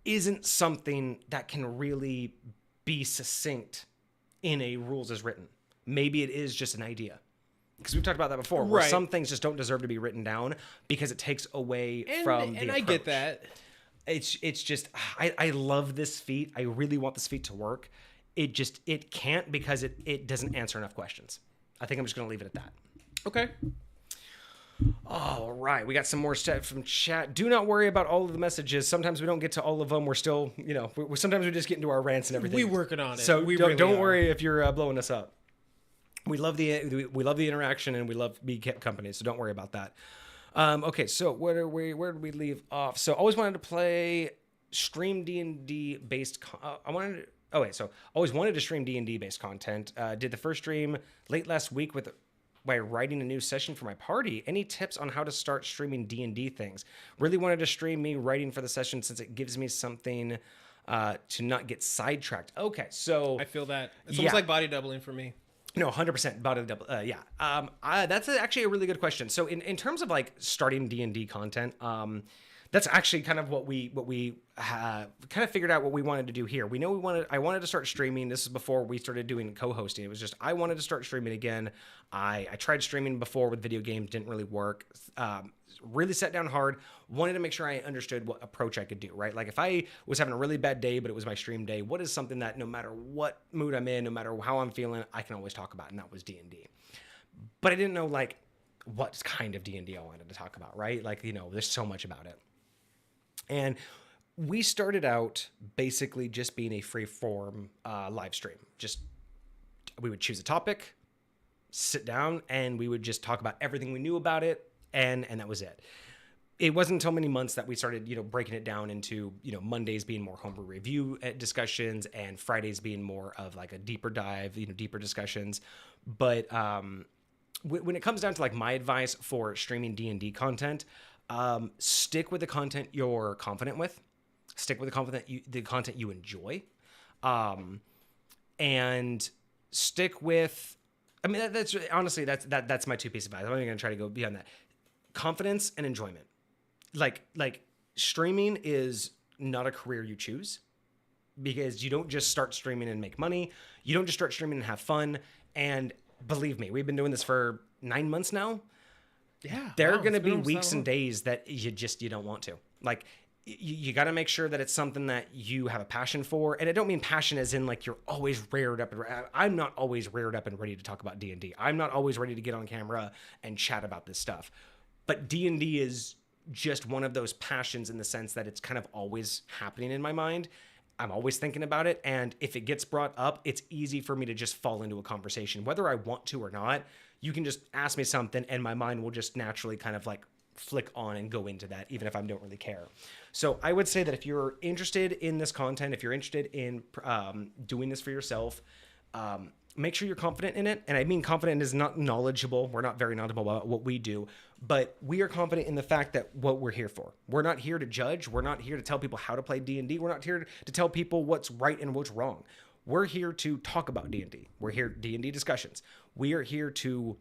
isn't something that can really be succinct in a rules as written. Maybe it is just an idea. Because we've talked about that before, where some things just don't deserve to be written down because it takes away from the approach. I get that. It's just, I love this feat. I really want this feat to work. It can't because it doesn't answer enough questions. I think I'm just going to leave it at that. Okay. All right. We got some more stuff from chat. Do not worry about all of the messages. Sometimes we don't get to all of them. We're still, sometimes we just get into our rants and everything. We're working on it. So don't worry if you're blowing us up. We love the interaction and we love being kept company. So don't worry about that. Okay, so where did we leave off? So always wanted to play stream D&D based. Always wanted to stream D&D based content. Did the first stream late last week by writing a new session for my party. Any tips on how to start streaming D&D things? Really wanted to stream me writing for the session since it gives me something to not get sidetracked. Okay, so I feel that it's almost like body doubling for me. No, 100% body double. Yeah. That's actually a really good question. So in terms of like starting D&D content, that's actually kind of what we kind of figured out what we wanted to do here. We know I wanted to start streaming. This is before we started doing co-hosting. It was just, I wanted to start streaming again. I tried streaming before with video games, didn't really work. Really sat down hard, wanted to make sure I understood what approach I could do, right? Like if I was having a really bad day, but it was my stream day, what is something that no matter what mood I'm in, no matter how I'm feeling, I can always talk about, and that was D&D. But I didn't know like what kind of D&D I wanted to talk about, right? Like, there's so much about it. And we started out basically just being a free form live stream. Just we would choose a topic, sit down, and we would just talk about everything we knew about it, and that was it. It wasn't until many months that we started, breaking it down into, Mondays being more homebrew review discussions and Fridays being more of like a deeper dive, deeper discussions. But when it comes down to like my advice for streaming D&D content, stick with the content you're confident with. Stick with the content you enjoy, and stick with. I mean, that's honestly that's my two piece of advice. I'm only going to try to go beyond that. Confidence and enjoyment. Like streaming is not a career you choose, because you don't just start streaming and make money. You don't just start streaming and have fun. And believe me, we've been doing this for 9 months now. Yeah, there are going to be weeks and days that you don't want to. Like, you got to make sure that it's something that you have a passion for. And I don't mean passion as in like you're always reared up. I'm not always reared up and ready to talk about D&D. I'm not always ready to get on camera and chat about this stuff. But D&D is just one of those passions in the sense that it's kind of always happening in my mind. I'm always thinking about it. And if it gets brought up, it's easy for me to just fall into a conversation. Whether I want to or not, you can just ask me something and my mind will just naturally kind of like flick on and go into that, even if I don't really care. So I would say that if you're interested in this content, if you're interested in doing this for yourself, make sure you're confident in it. And I mean, confident is not knowledgeable. We're not very knowledgeable about what we do, but we are confident in the fact that what we're here for. We're not here to judge. We're not here to tell people how to play D&D. We're not here to tell people what's right and what's wrong. We're here to talk about D&D. We're here D&D discussions. We are here to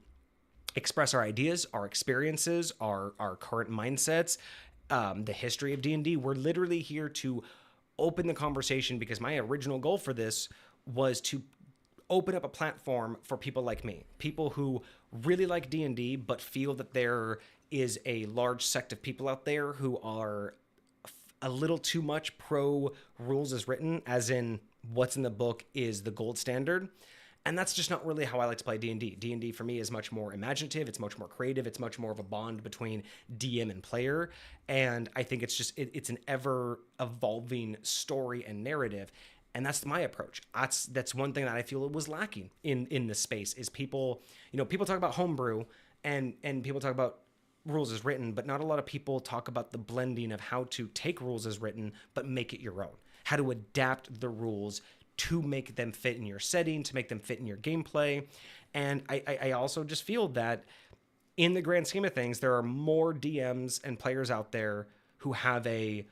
express our ideas, our experiences, our current mindsets, the history of D&D. We're literally here to open the conversation, because my original goal for this was to open up a platform for people like me, people who really like D&D but feel that there is a large sect of people out there who are a little too much pro rules as written, as in what's in the book is the gold standard. And that's just not really how I like to play D&D. D&D for me is much more imaginative. It's much more creative. It's much more of a bond between DM and player. And I think it's an ever evolving story and narrative. And that's my approach. That's one thing that I feel was lacking in this space is people talk about homebrew and people talk about rules as written, but not a lot of people talk about the blending of how to take rules as written, but make it your own. How to adapt the rules to make them fit in your setting, to make them fit in your gameplay. And I also just feel that in the grand scheme of things, there are more DMs and players out there who have a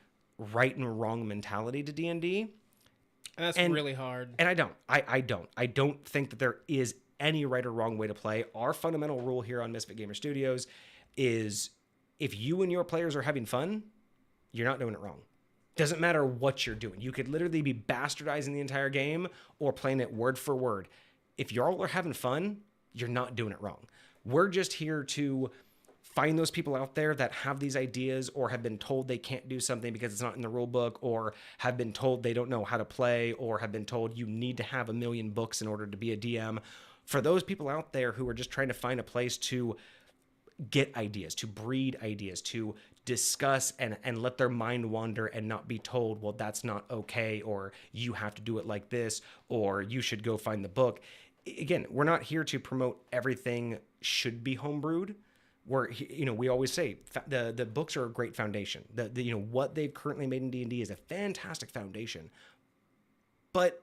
right and wrong mentality to D&D. And that's really hard. And I don't think that there is any right or wrong way to play. Our fundamental rule here on Misfit Gamer Studios is if you and your players are having fun, you're not doing it wrong. Doesn't matter what you're doing. You could literally be bastardizing the entire game or playing it word for word. If y'all are having fun, you're not doing it wrong. We're just here to find those people out there that have these ideas or have been told they can't do something because it's not in the rule book, or have been told they don't know how to play, or have been told you need to have 1 million books in order to be a DM. For those people out there who are just trying to find a place to get ideas, to breed ideas, to discuss and let their mind wander and not be told, well, that's not okay, or you have to do it like this, or you should go find the book. Again, we're not here to promote everything should be homebrewed. We always say the books are a great foundation. What they've currently made in D&D is a fantastic foundation, but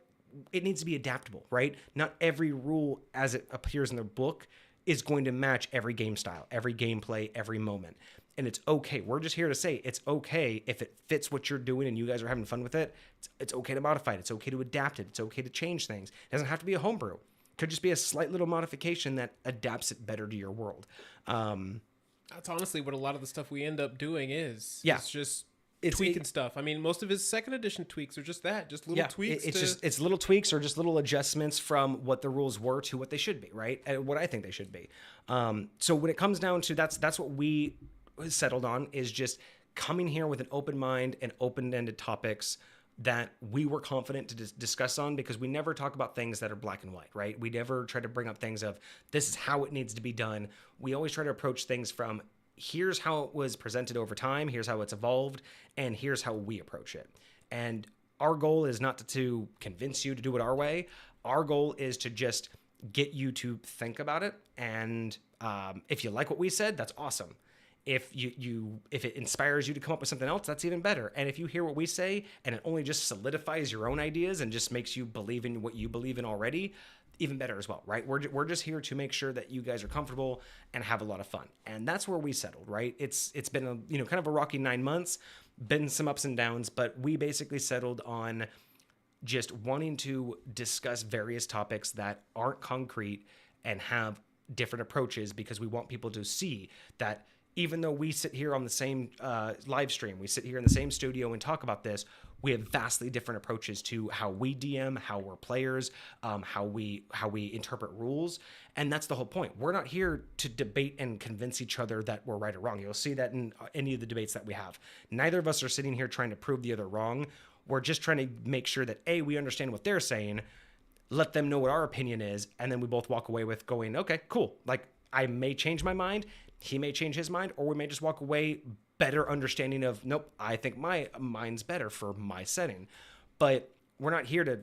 it needs to be adaptable, right? Not every rule as it appears in the book is going to match every game style, every gameplay, every moment. And it's okay. We're just here to say it's okay if it fits what you're doing and you guys are having fun with it. It's okay to modify it. It's okay to adapt it. It's okay to change things. It doesn't have to be a homebrew. It could just be a slight little modification that adapts it better to your world. That's honestly what a lot of the stuff we end up doing is. Yeah. It's just tweaking stuff. I mean, most of his second edition tweaks are just that, just little tweaks. It's little tweaks or just little adjustments from what the rules were to what they should be, right? And what I think they should be. So when it comes down to that's what we settled on, is just coming here with an open mind and open-ended topics that we were confident to discuss on, because we never talk about things that are black and white, right? We never try to bring up things of this is how it needs to be done. We always try to approach things from here's how it was presented over time, here's how it's evolved, and here's how we approach it. And our goal is not to convince you to do it our way. Our goal is to just get you to think about it. And if you like what we said, that's awesome. If if it inspires you to come up with something else, that's even better. And if you hear what we say and it only just solidifies your own ideas and just makes you believe in what you believe in already, even better as well, right? We're just here to make sure that you guys are comfortable and have a lot of fun. And that's where we settled, right? It's been a, kind of a rocky 9 months, been some ups and downs, but we basically settled on just wanting to discuss various topics that aren't concrete and have different approaches, because we want people to see that even though we sit here on the same live stream, we sit here in the same studio and talk about this, we have vastly different approaches to how we DM, how we're players, how we interpret rules. And that's the whole point. We're not here to debate and convince each other that we're right or wrong. You'll see that in any of the debates that we have. Neither of us are sitting here trying to prove the other wrong. We're just trying to make sure that, A, we understand what they're saying, let them know what our opinion is, and then we both walk away with going, okay, cool. Like, I may change my mind, he may change his mind, or we may just walk away better understanding of, nope, I think my mind's better for my setting. But we're not here to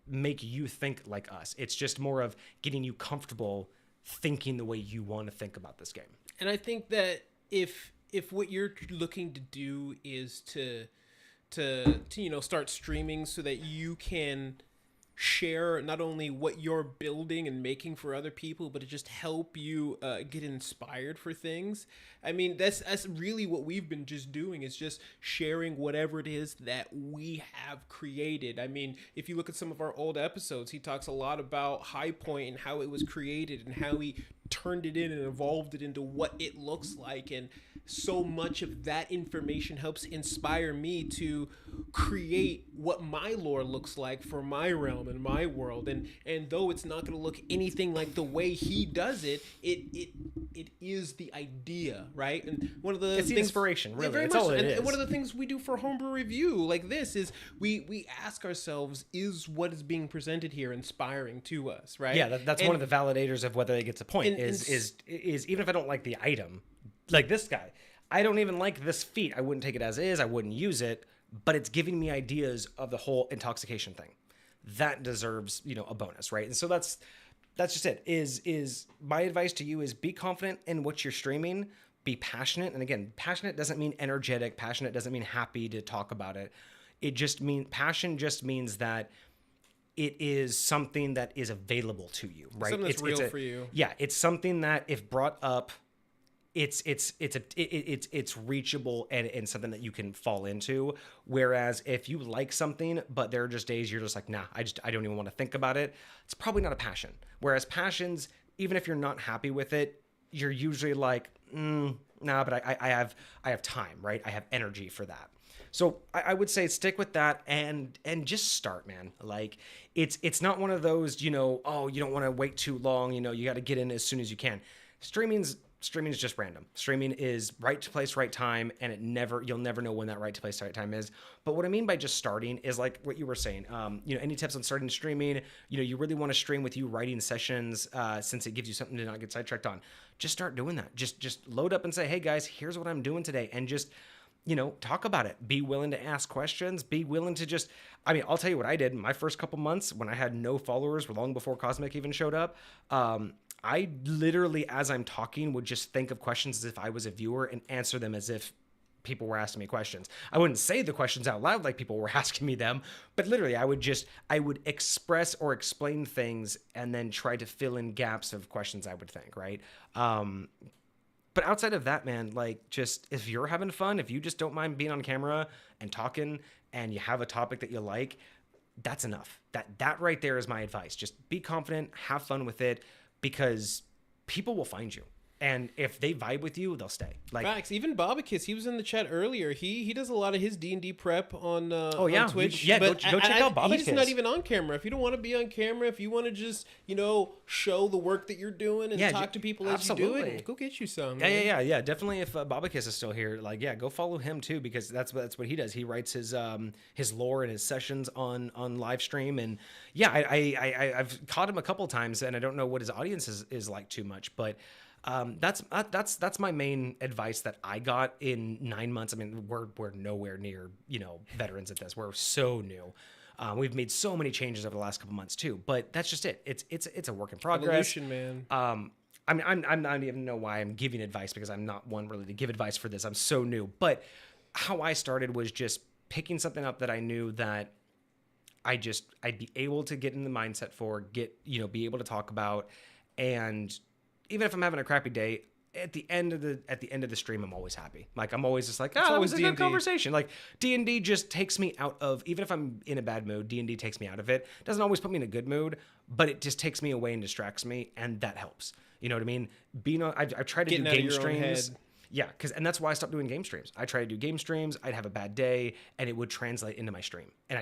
make you think like us. It's just more of getting you comfortable thinking the way you want to think about this game. And I think that if what you're looking to do is to start streaming so that you can share not only what you're building and making for other people, but to just help you get inspired for things. I mean, that's really what we've been just doing, is just sharing whatever it is that we have created. I mean, if you look at some of our old episodes, he talks a lot about High Point and how it was created and how he turned it in and evolved it into what it looks like. And so much of that information helps inspire me to create what my lore looks like for my realm and my world. And though it's not going to look anything like the way he does it, it is the idea, right? And one of the it's the inspiration, really. Very That's much, all it is. And one of the things we do for homebrew review like this is we ask ourselves, is what is being presented here inspiring to us, right? Yeah, that's one of the validators of whether it gets a point. Is even if I don't like the item, like this guy, I don't even like this feat, I wouldn't take it as is, I wouldn't use it, but it's giving me ideas of the whole intoxication thing. That deserves, a bonus, right? And so that's just it. Is my advice to you is be confident in what you're streaming, be passionate. And again, passionate doesn't mean energetic, passionate doesn't mean happy to talk about it. Passion just means that it is something that is available to you, right? Something that's real for you. Yeah, it's something that if brought up, it's reachable and something that you can fall into. Whereas if you like something, but there are just days you're just like, nah, I don't even want to think about it, it's probably not a passion. Whereas passions, even if you're not happy with it, you're usually like, nah, but I have time, right? I have energy for that. So I would say stick with that and just start, man. Like it's not one of those, you don't want to wait too long. You got to get in as soon as you can. Streaming is just random. Streaming is right place, right time, and you'll never know when that right place, right time is. But what I mean by just starting is like what you were saying. Any tips on starting streaming? You really want to stream with you writing sessions, since it gives you something to not get sidetracked on. Just start doing that. Just load up and say, hey guys, here's what I'm doing today, and just talk about it. Be willing to ask questions. Be willing to I'll tell you what I did my first couple months when I had no followers, long before Cosmic even showed up. I literally, as I'm talking, would just think of questions as if I was a viewer and answer them as if people were asking me questions. I wouldn't say the questions out loud like people were asking me them, but literally I would express or explain things and then try to fill in gaps of questions I would think, right? But outside of that, man, just if you're having fun, if you just don't mind being on camera and talking and you have a topic that you like, that's enough. That right there is my advice. Just be confident, have fun with it, because people will find you. And if they vibe with you, they'll stay. Facts. Even Bobicus, he was in the chat earlier. He does a lot of his D&D prep on Twitch. Go check out Bobicus. He's not even on camera. If you don't want to be on camera, if you want to just show the work that you're doing and talk to people as you do it, go get you some. Yeah. Definitely. If Bobicus is still here, go follow him too, because that's what he does. He writes his lore and his sessions on live stream, and I've caught him a couple times, and I don't know what his audience is like too much, but. That's my main advice that I got in 9 months. I mean, we're nowhere near, veterans at this. We're so new. We've made so many changes over the last couple months too, but that's just it. It's a work in progress. Evolution, man. I mean, I'm not even know why I'm giving advice, because I'm not one really to give advice for this. I'm so new. But how I started was just picking something up that I knew that I'd be able to get in the mindset for, be able to talk about. And even if I'm having a crappy day, at the end of the stream, I'm always happy. Like, I'm always just like, oh, it was a good conversation. Like, D&D just takes me out of, even if I'm in a bad mood, D&D takes me out of it. Doesn't always put me in a good mood, but it just takes me away and distracts me, and that helps. You know what I mean? I've tried to do game streams. Yeah, and that's why I stopped doing game streams. I tried to do game streams. I'd have a bad day, and it would translate into my stream. And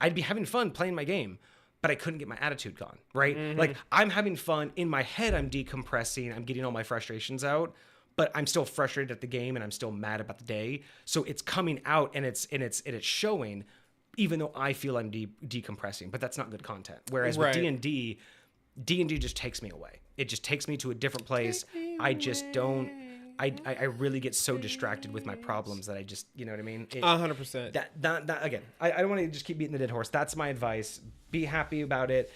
I'd be having fun playing my game, but I couldn't get my attitude gone, right? Mm-hmm. Like, I'm having fun. In my head, I'm decompressing. I'm getting all my frustrations out, but I'm still frustrated at the game, and I'm still mad about the day. So it's coming out, and it's showing, even though I feel I'm decompressing. But that's not good content. Whereas with D&D just takes me away. It just takes me to a different place. I just don't. I really get so distracted with my problems that I just, you know what I mean? 100%. That again, I don't want to just keep beating the dead horse. That's my advice. Be happy about it,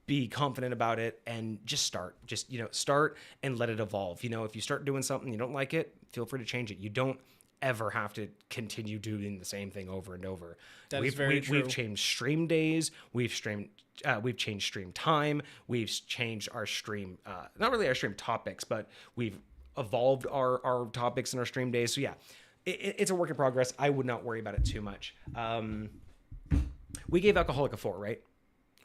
be confident about it, and just start. Just, start and let it evolve. If you start doing something you don't like it, feel free to change it. You don't ever have to continue doing the same thing over and over. That is very true. We've changed stream days. We've changed stream time. We've changed our stream, not really our stream topics, but we've evolved our topics in our stream days. So yeah, it's a work in progress. I would not worry about it too much. We gave Alcoholic a 4, right?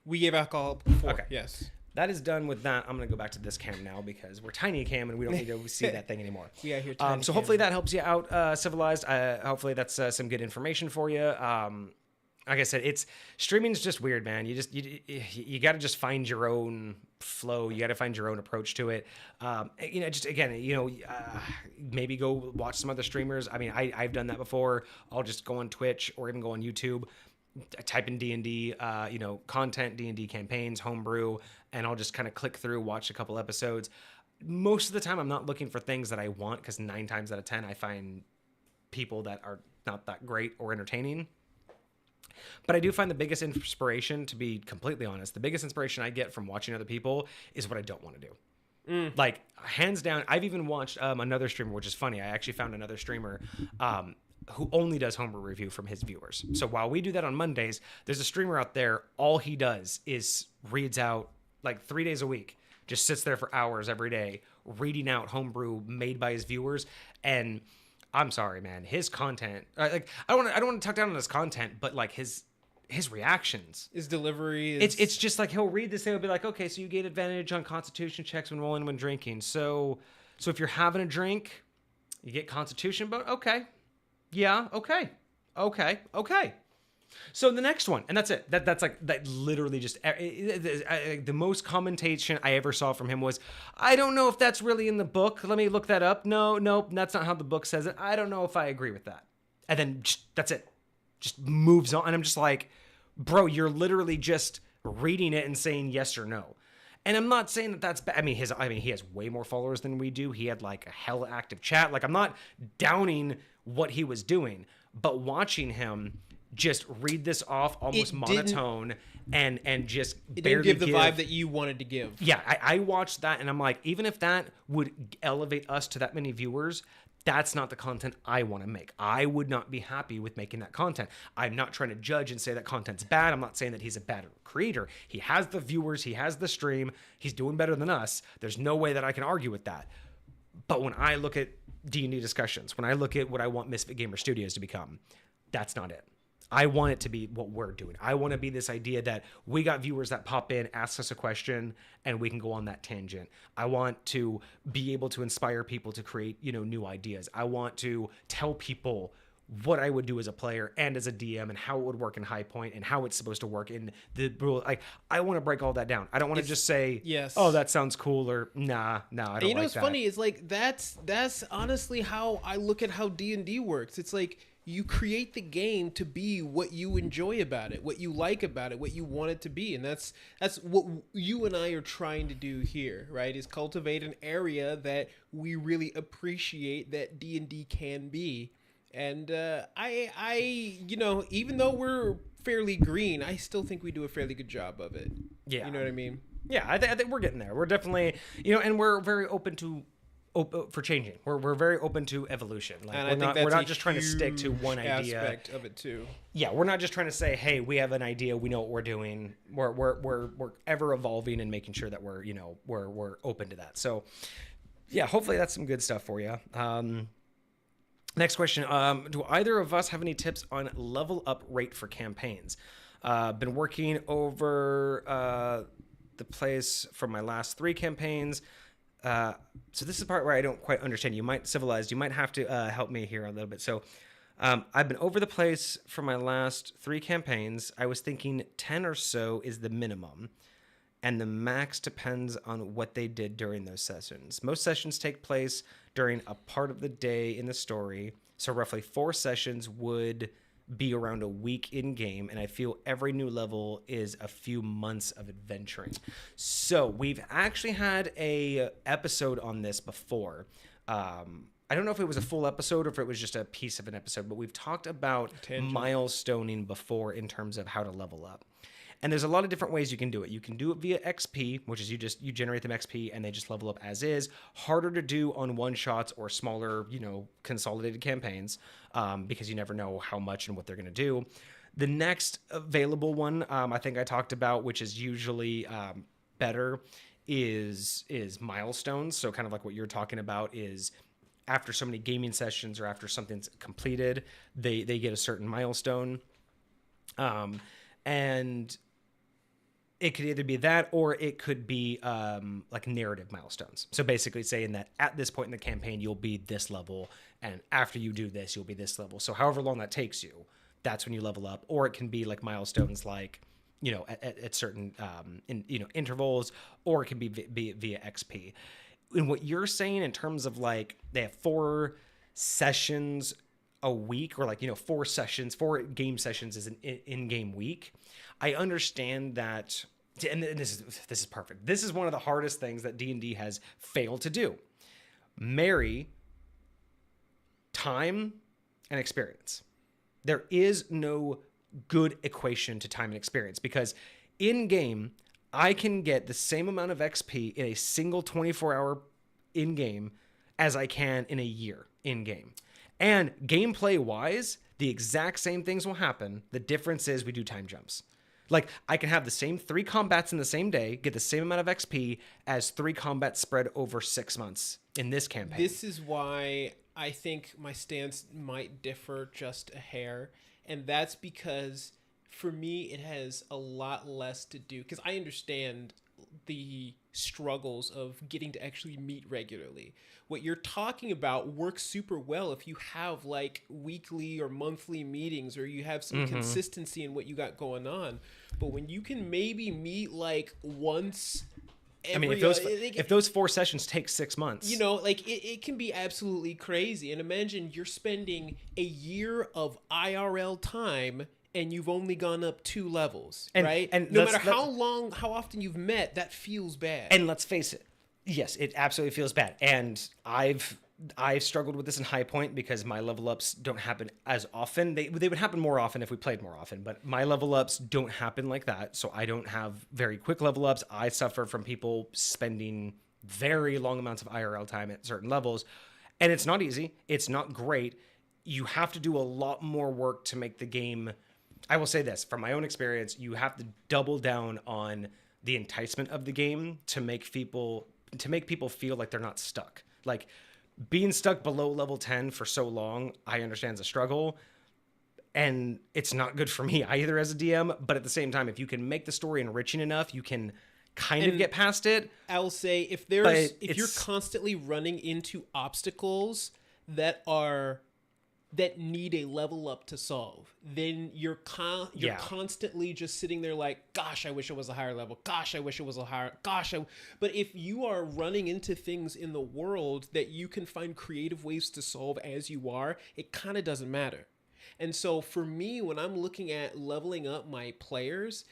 We gave Alcoholic a 4. Okay. Yes. That is done with that. I'm going to go back to this cam now, because we're tiny cam and we don't need to see that thing anymore. We are here. So hopefully that helps you out, Civilized. Hopefully that's some good information for you. Like I said, streaming's just weird, man. You got to just find your own flow. You got to find your own approach to it. Maybe go watch some other streamers. I mean, I've done that before. I'll just go on Twitch or even go on YouTube, type in D&D, content, D&D campaigns, homebrew, and I'll just kind of click through, watch a couple episodes. Most of the time, I'm not looking for things that I want, because 9 times out of 10, I find people that are not that great or entertaining. But I do find the biggest inspiration, to be completely honest, the biggest inspiration I get from watching other people is what I don't want to do. Like, hands down, I've even watched another streamer, which is funny. I actually found another streamer who only does homebrew review from his viewers. So while we do that on Mondays, there's a streamer out there, all he does is reads out, like, 3 days a week, just sits there for hours every day, reading out homebrew made by his viewers. And I'm sorry, man, his content, I don't want to talk down on his content, but like his reactions, his delivery is... it's just like, he'll read this thing, he'll be like, okay, so you gain advantage on constitution checks when rolling when drinking. So if you're having a drink, you get constitution, but okay. Yeah, okay. So the next one, and that's it. That's literally just the most commentation I ever saw from him was, I don't know if that's really in the book. Let me look that up. No, that's not how the book says it. I don't know if I agree with that. And then that's it. Just moves on. And I'm just like, bro, you're literally just reading it and saying yes or no. And I'm not saying that that's bad. I mean, he has way more followers than we do. He had like a hella active chat. Like, I'm not downing what he was doing, but watching him just read this off almost monotone and just it didn't give the vibe that you wanted to give. Yeah, I watched that and I'm like, even if that would elevate us to that many viewers, that's not the content I want to make. I would not be happy with making that content. I'm not trying to judge and say that content's bad. I'm not saying that he's a bad creator. He has the viewers. He has the stream. He's doing better than us. There's no way that I can argue with that. But when I look at D&D discussions, when I look at what I want Misfit Gamer Studios to become, that's not it. I want it to be what we're doing. I want to be this idea that we got viewers that pop in, ask us a question, and we can go on that tangent. I want to be able to inspire people to create, new ideas. I want to tell people what I would do as a player and as a DM and how it would work in High Point and how it's supposed to work in the rule. Like, I want to break all that down. I don't want to just say, yes, oh, that sounds cool, or nah, I don't and you know like what's that. funny is like that's honestly how I look at how D&D works. It's like you create the game to be what you enjoy about it, what you like about it, what you want it to be, and that's what you and I are trying to do here, right? Is cultivate an area that we really appreciate that D&D can be. And I you know, even though we're fairly green, I still think we do a fairly good job of it. Yeah, You know what I mean? Yeah, I think we're getting there. We're definitely, you know, and we're very open for changing. We're very open to evolution. Like, And we're not just trying to stick to one idea. Aspect of it too. Yeah, we're not just trying to say, hey, we have an idea, we know what we're doing. We're ever evolving and making sure that we're, you know, we're open to that. So, yeah, hopefully that's some good stuff for you. Next question. Do either of us have any tips on level up rate for campaigns? Been working over the place for my last 3 campaigns. So this is the part where I don't quite understand. You might have to help me here a little bit. So I've been over the place for my last 3 campaigns. I was thinking 10 or so is the minimum, and the max depends on what they did during those sessions. Most sessions take place during a part of the day in the story, so roughly 4 sessions would be around a week in game, and I feel every new level is a few months of adventuring. So we've actually had a episode on this before. I don't know if it was a full episode or if it was just a piece of an episode, but we've talked about milestoning before in terms of how to level up. And there's a lot of different ways you can do it. You can do it via XP, which is you generate them XP and they just level up as is. Harder to do on one-shots or smaller, you know, consolidated campaigns, because you never know how much and what they're going to do. The next available one, I think I talked about, which is usually better, is milestones. So kind of like what you're talking about is after so many gaming sessions or after something's completed, they get a certain milestone. And it could either be that or it could be like narrative milestones. So basically saying that at this point in the campaign, you'll be this level. And after you do this, you'll be this level. So however long that takes you, that's when you level up. Or it can be like milestones like, you know, at certain intervals, or it can be via XP. And what you're saying in terms of like they have 4 sessions a week, or like, you know, 4 game sessions is an in-game week. I understand that, and this is perfect. This is one of the hardest things that D&D has failed to do. Marry time and experience. There is no good equation to time and experience, because in-game, I can get the same amount of XP in a single 24-hour in-game as I can in a year in-game. And gameplay-wise, the exact same things will happen. The difference is we do time jumps. Like, I can have the same 3 combats in the same day, get the same amount of XP as 3 combats spread over 6 months in this campaign. This is why I think my stance might differ just a hair. And that's because, for me, it has a lot less to do. Because I understand the struggles of getting to actually meet regularly. What you're talking about works super well if you have like weekly or monthly meetings, or you have some consistency in what you got going on. But when you can maybe meet like once if those 4 sessions take 6 months, you know, like it can be absolutely crazy. And imagine you're spending a year of IRL time and you've only gone up 2 levels, right? And no matter how often you've met, that feels bad. And let's face it, yes, it absolutely feels bad. And I've struggled with this in High Point because my level ups don't happen as often. They would happen more often if we played more often, but my level ups don't happen like that. So I don't have very quick level ups. I suffer from people spending very long amounts of IRL time at certain levels. And it's not easy. It's not great. You have to do a lot more work to make the game. I will say this, from my own experience, you have to double down on the enticement of the game to make people feel like they're not stuck. Like, being stuck below level 10 for so long, I understand is a struggle, and it's not good for me either as a DM. But at the same time, if you can make the story enriching enough, you can kind of get past it. I'll say if you're constantly running into obstacles that are that need a level up to solve, then you're constantly just sitting there like, gosh, I wish it was a higher level. Gosh, I wish it was a higher. But if you are running into things in the world that you can find creative ways to solve as you are, it kind of doesn't matter. And so for me, when I'm looking at leveling up my players,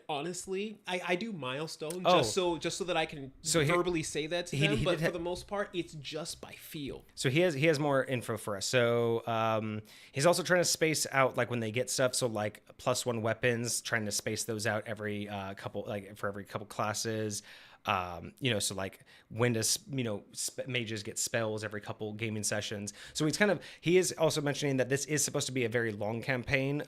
honestly, I do milestone just so that I can verbally say that to them. But for the most part, it's just by feel. So he has more info for us. So he's also trying to space out like when they get stuff. So like +1 weapons, trying to space those out every couple, like for every couple classes. So like when does, mages get spells every couple gaming sessions. So he is also mentioning that this is supposed to be a very long campaign,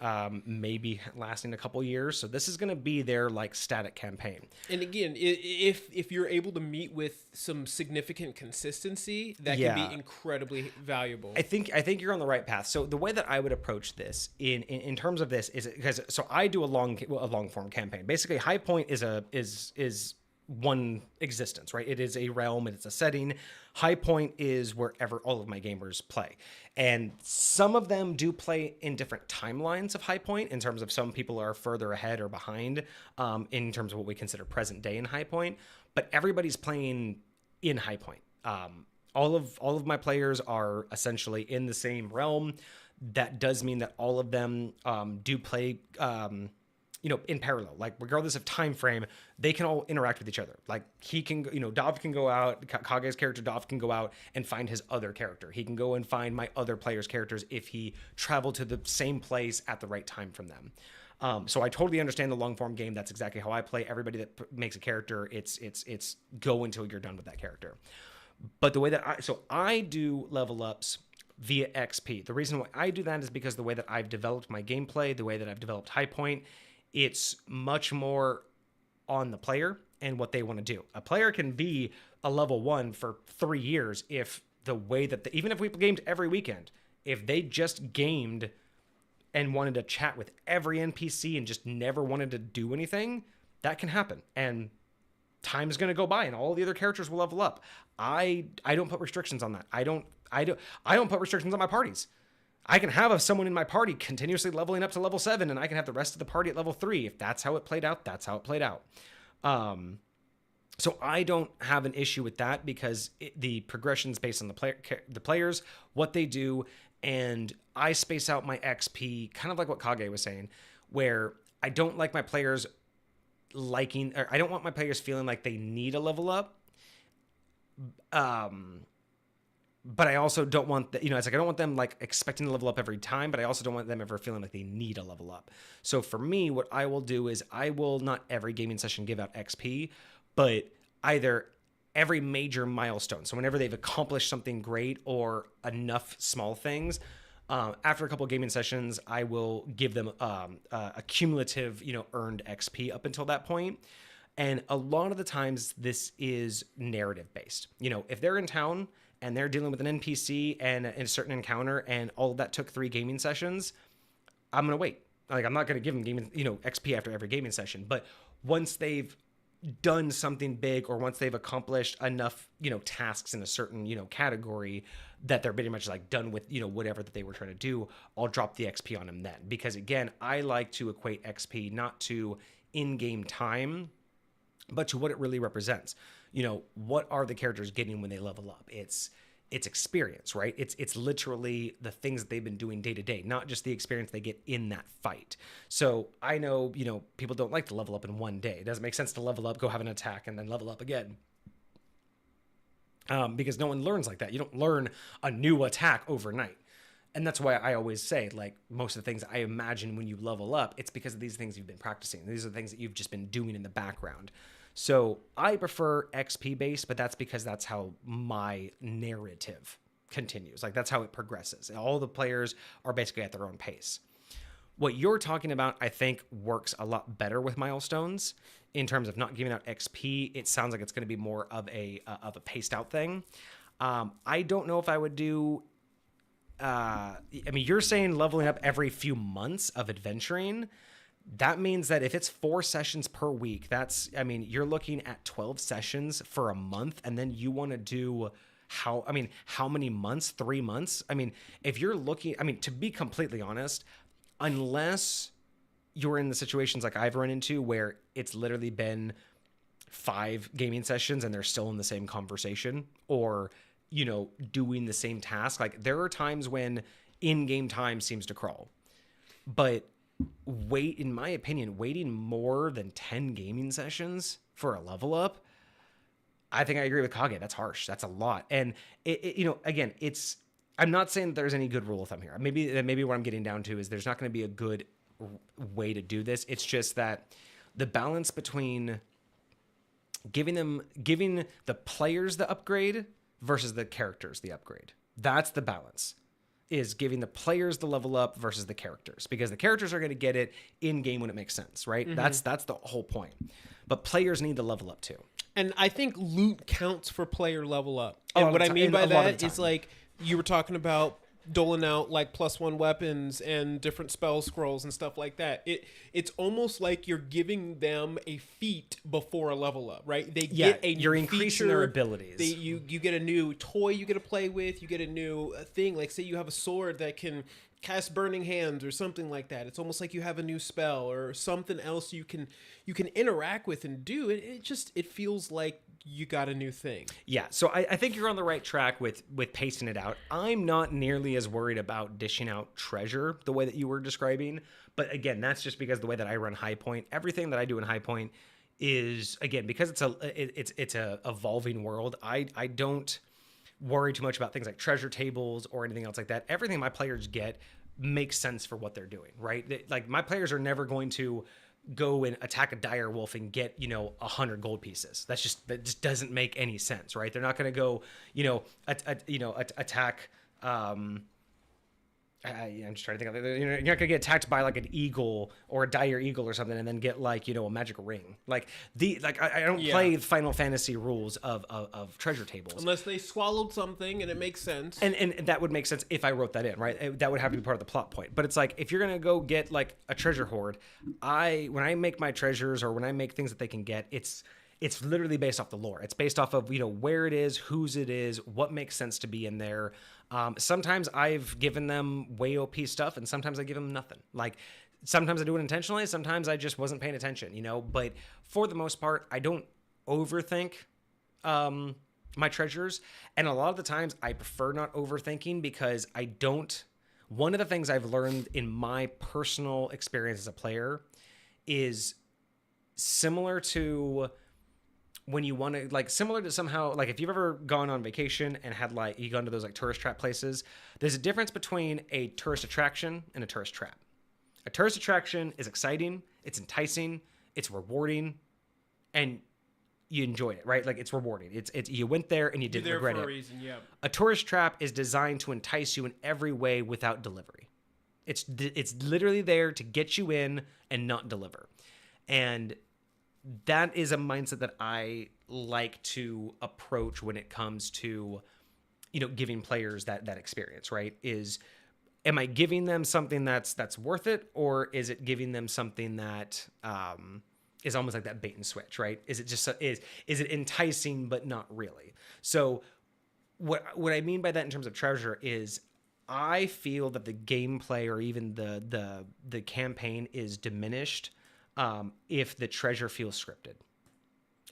maybe lasting a couple years. So this is going to be their like static campaign. And again, if you're able to meet with some significant consistency, that can be incredibly valuable. I think you're on the right path. So the way that I would approach this in terms of this is because I do a long form campaign. Basically, High Point is one existence, right? It is a realm and it's a setting. High Point is wherever all of my gamers play. And some of them do play in different timelines of High Point in terms of some people are further ahead or behind in terms of what we consider present day in High Point. But everybody's playing in High Point. All of my players are essentially in the same realm. That does mean that all of them do play in parallel, like regardless of time frame, they can all interact with each other. Like he can, Dov can go out, Kage's character Dov can go out and find his other character. He can go and find my other players' characters if he traveled to the same place at the right time from them. So I totally understand the long form game. That's exactly how I play. Everybody that makes a character, it's go until you're done with that character. But the way that I do level ups via XP. The reason why I do that is because the way that I've developed my gameplay, the way that I've developed High Point, it's much more on the player and what they want to do. A player can be a level 1 for 3 years if the way that even if we gamed every weekend, if they just gamed and wanted to chat with every NPC and just never wanted to do anything, that can happen. And time's going to go by and all the other characters will level up. I don't put restrictions on that. I don't put restrictions on my parties. I can have someone in my party continuously leveling up to level 7 and I can have the rest of the party at level 3. If that's how it played out, that's how it played out. So I don't have an issue with that because the progression's based on the players, what they do, and I space out my XP, kind of like what Kage was saying, where I don't like my players I don't want my players feeling like they need a level up. But I also don't want I don't want them like expecting to level up every time, but I also don't want them ever feeling like they need a level up. So for me, what I will do is I will not every gaming session give out XP, but either every major milestone. So whenever they've accomplished something great or enough small things, after a couple of gaming sessions, I will give them a cumulative, earned XP up until that point. And a lot of the times this is narrative based. If they're in town and they're dealing with an NPC and a certain encounter and all of that took 3 gaming sessions, I'm going to wait. Like, I'm not going to give them XP after every gaming session. But once they've done something big or once they've accomplished enough, tasks in a certain, category that they're pretty much like done with, whatever that they were trying to do, I'll drop the XP on them then. Because again, I like to equate XP not to in-game time, but to what it really represents. What are the characters getting when they level up? It's experience, right? It's literally the things that they've been doing day to day, not just the experience they get in that fight. So I know, people don't like to level up in one day. It doesn't make sense to level up, go have an attack, and then level up again. Because no one learns like that. You don't learn a new attack overnight. And that's why I always say, like, most of the things I imagine when you level up, it's because of these things you've been practicing. These are the things that you've just been doing in the background. So I prefer XP based, but that's because that's how my narrative continues. Like, that's how it progresses. All the players are basically at their own pace. What you're talking about, I think, works a lot better with milestones in terms of not giving out XP. It sounds like it's going to be more of a paced out thing. I don't know if I would do. You're saying leveling up every few months of adventuring. That means that if it's 4 sessions per week, you're looking at 12 sessions for a month, and then you want to do how many months? 3 months? I mean, if you're looking, I mean, to be completely honest, unless you're in the situations like I've run into where it's literally been 5 gaming sessions and they're still in the same conversation or, doing the same task. Like there are times when in-game time seems to crawl, but in my opinion, waiting more than 10 gaming sessions for a level up, I think I agree with Kage. That's harsh. That's a lot. And again, I'm not saying that there's any good rule of thumb here. Maybe what I'm getting down to is there's not going to be a good way to do this. It's just that the balance between giving the players the upgrade versus the characters the upgrade. That's the balance. Is giving the players the level up versus the characters, because the characters are going to get it in game when it makes sense, right? Mm-hmm. That's the whole point. But players need to level up too. And I think loot counts for player level up. And what I mean by that is like you were talking about doling out like +1 weapons and different spell scrolls and stuff like that. It's almost like you're giving them a feat before a level up, right? They get a you're new increasing feature, their abilities. You get a new toy you get to play with. You get a new thing. Like say you have a sword that can cast burning hands or something like that. It's almost like you have a new spell or something else you can interact with and do. It feels like you got a new thing. Yeah, so I think you're on the right track with pacing it out. I'm not nearly as worried about dishing out treasure the way that you were describing. But again, that's just because the way that I run High Point, everything that I do in High Point is, again, because it's a evolving world, I don't worry too much about things like treasure tables or anything else like that. Everything my players get makes sense for what they're doing, right? Like my players are never going to go and attack a dire wolf and get 100 gold pieces. That just doesn't make any sense, right? They're not going to go attack I'm just trying to think of it. You're not gonna get attacked by like an eagle or a dire eagle or something and then get like a magic ring. I don't play Final Fantasy rules of treasure tables unless they swallowed something and it makes sense. And that would make sense if I wrote that in, right? That would have to be part of the plot point. But it's like if you're gonna go get like a treasure hoard, when I make my treasures or when I make things that they can get, it's literally based off the lore. It's based off of where it is, whose it is, what makes sense to be in there. Sometimes I've given them way OP stuff, and sometimes I give them nothing. Like sometimes I do it intentionally, sometimes I just wasn't paying attention, But for the most part, I don't overthink my treasures, and a lot of the times I prefer not overthinking because I don't. One of the things I've learned in my personal experience as a player is similar to when you want to similar to somehow if you've ever gone on vacation and had you gone to those tourist trap places, there's a difference between a tourist attraction and a tourist trap. A tourist attraction is exciting, it's enticing, it's rewarding, and you enjoy it, right? It's rewarding. It's you went there and you didn't regret it. For a reason, yeah. A tourist trap is designed to entice you in every way without delivery. It's literally there to get you in and not deliver. And that is a mindset that I like to approach when it comes to, giving players that experience, right? Am I giving them something that's worth it, or is it giving them something that is almost like that bait and switch, right? Is it just is it enticing but not really? So what I mean by that in terms of treasure is I feel that the gameplay or even the campaign is diminished if the treasure feels scripted.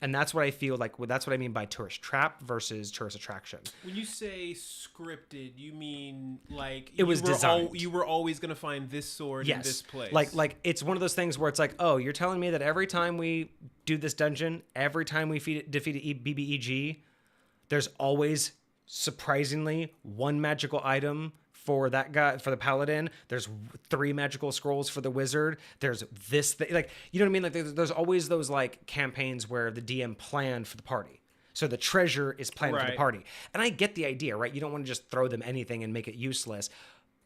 And that's what I feel like. That's what I mean by tourist trap versus tourist attraction. When you say scripted, you mean it was designed. You were always going to find this sword in this place. Like it's one of those things where it's like, oh, you're telling me that every time we do this dungeon, every time we defeat a BBEG, there's always surprisingly one magical item for that guy, for the paladin. There's 3 magical scrolls for the wizard. There's this thing, you know what I mean? There's always those campaigns where the DM planned for the party. So the treasure is planned for the party. And I get the idea, right? You don't want to just throw them anything and make it useless.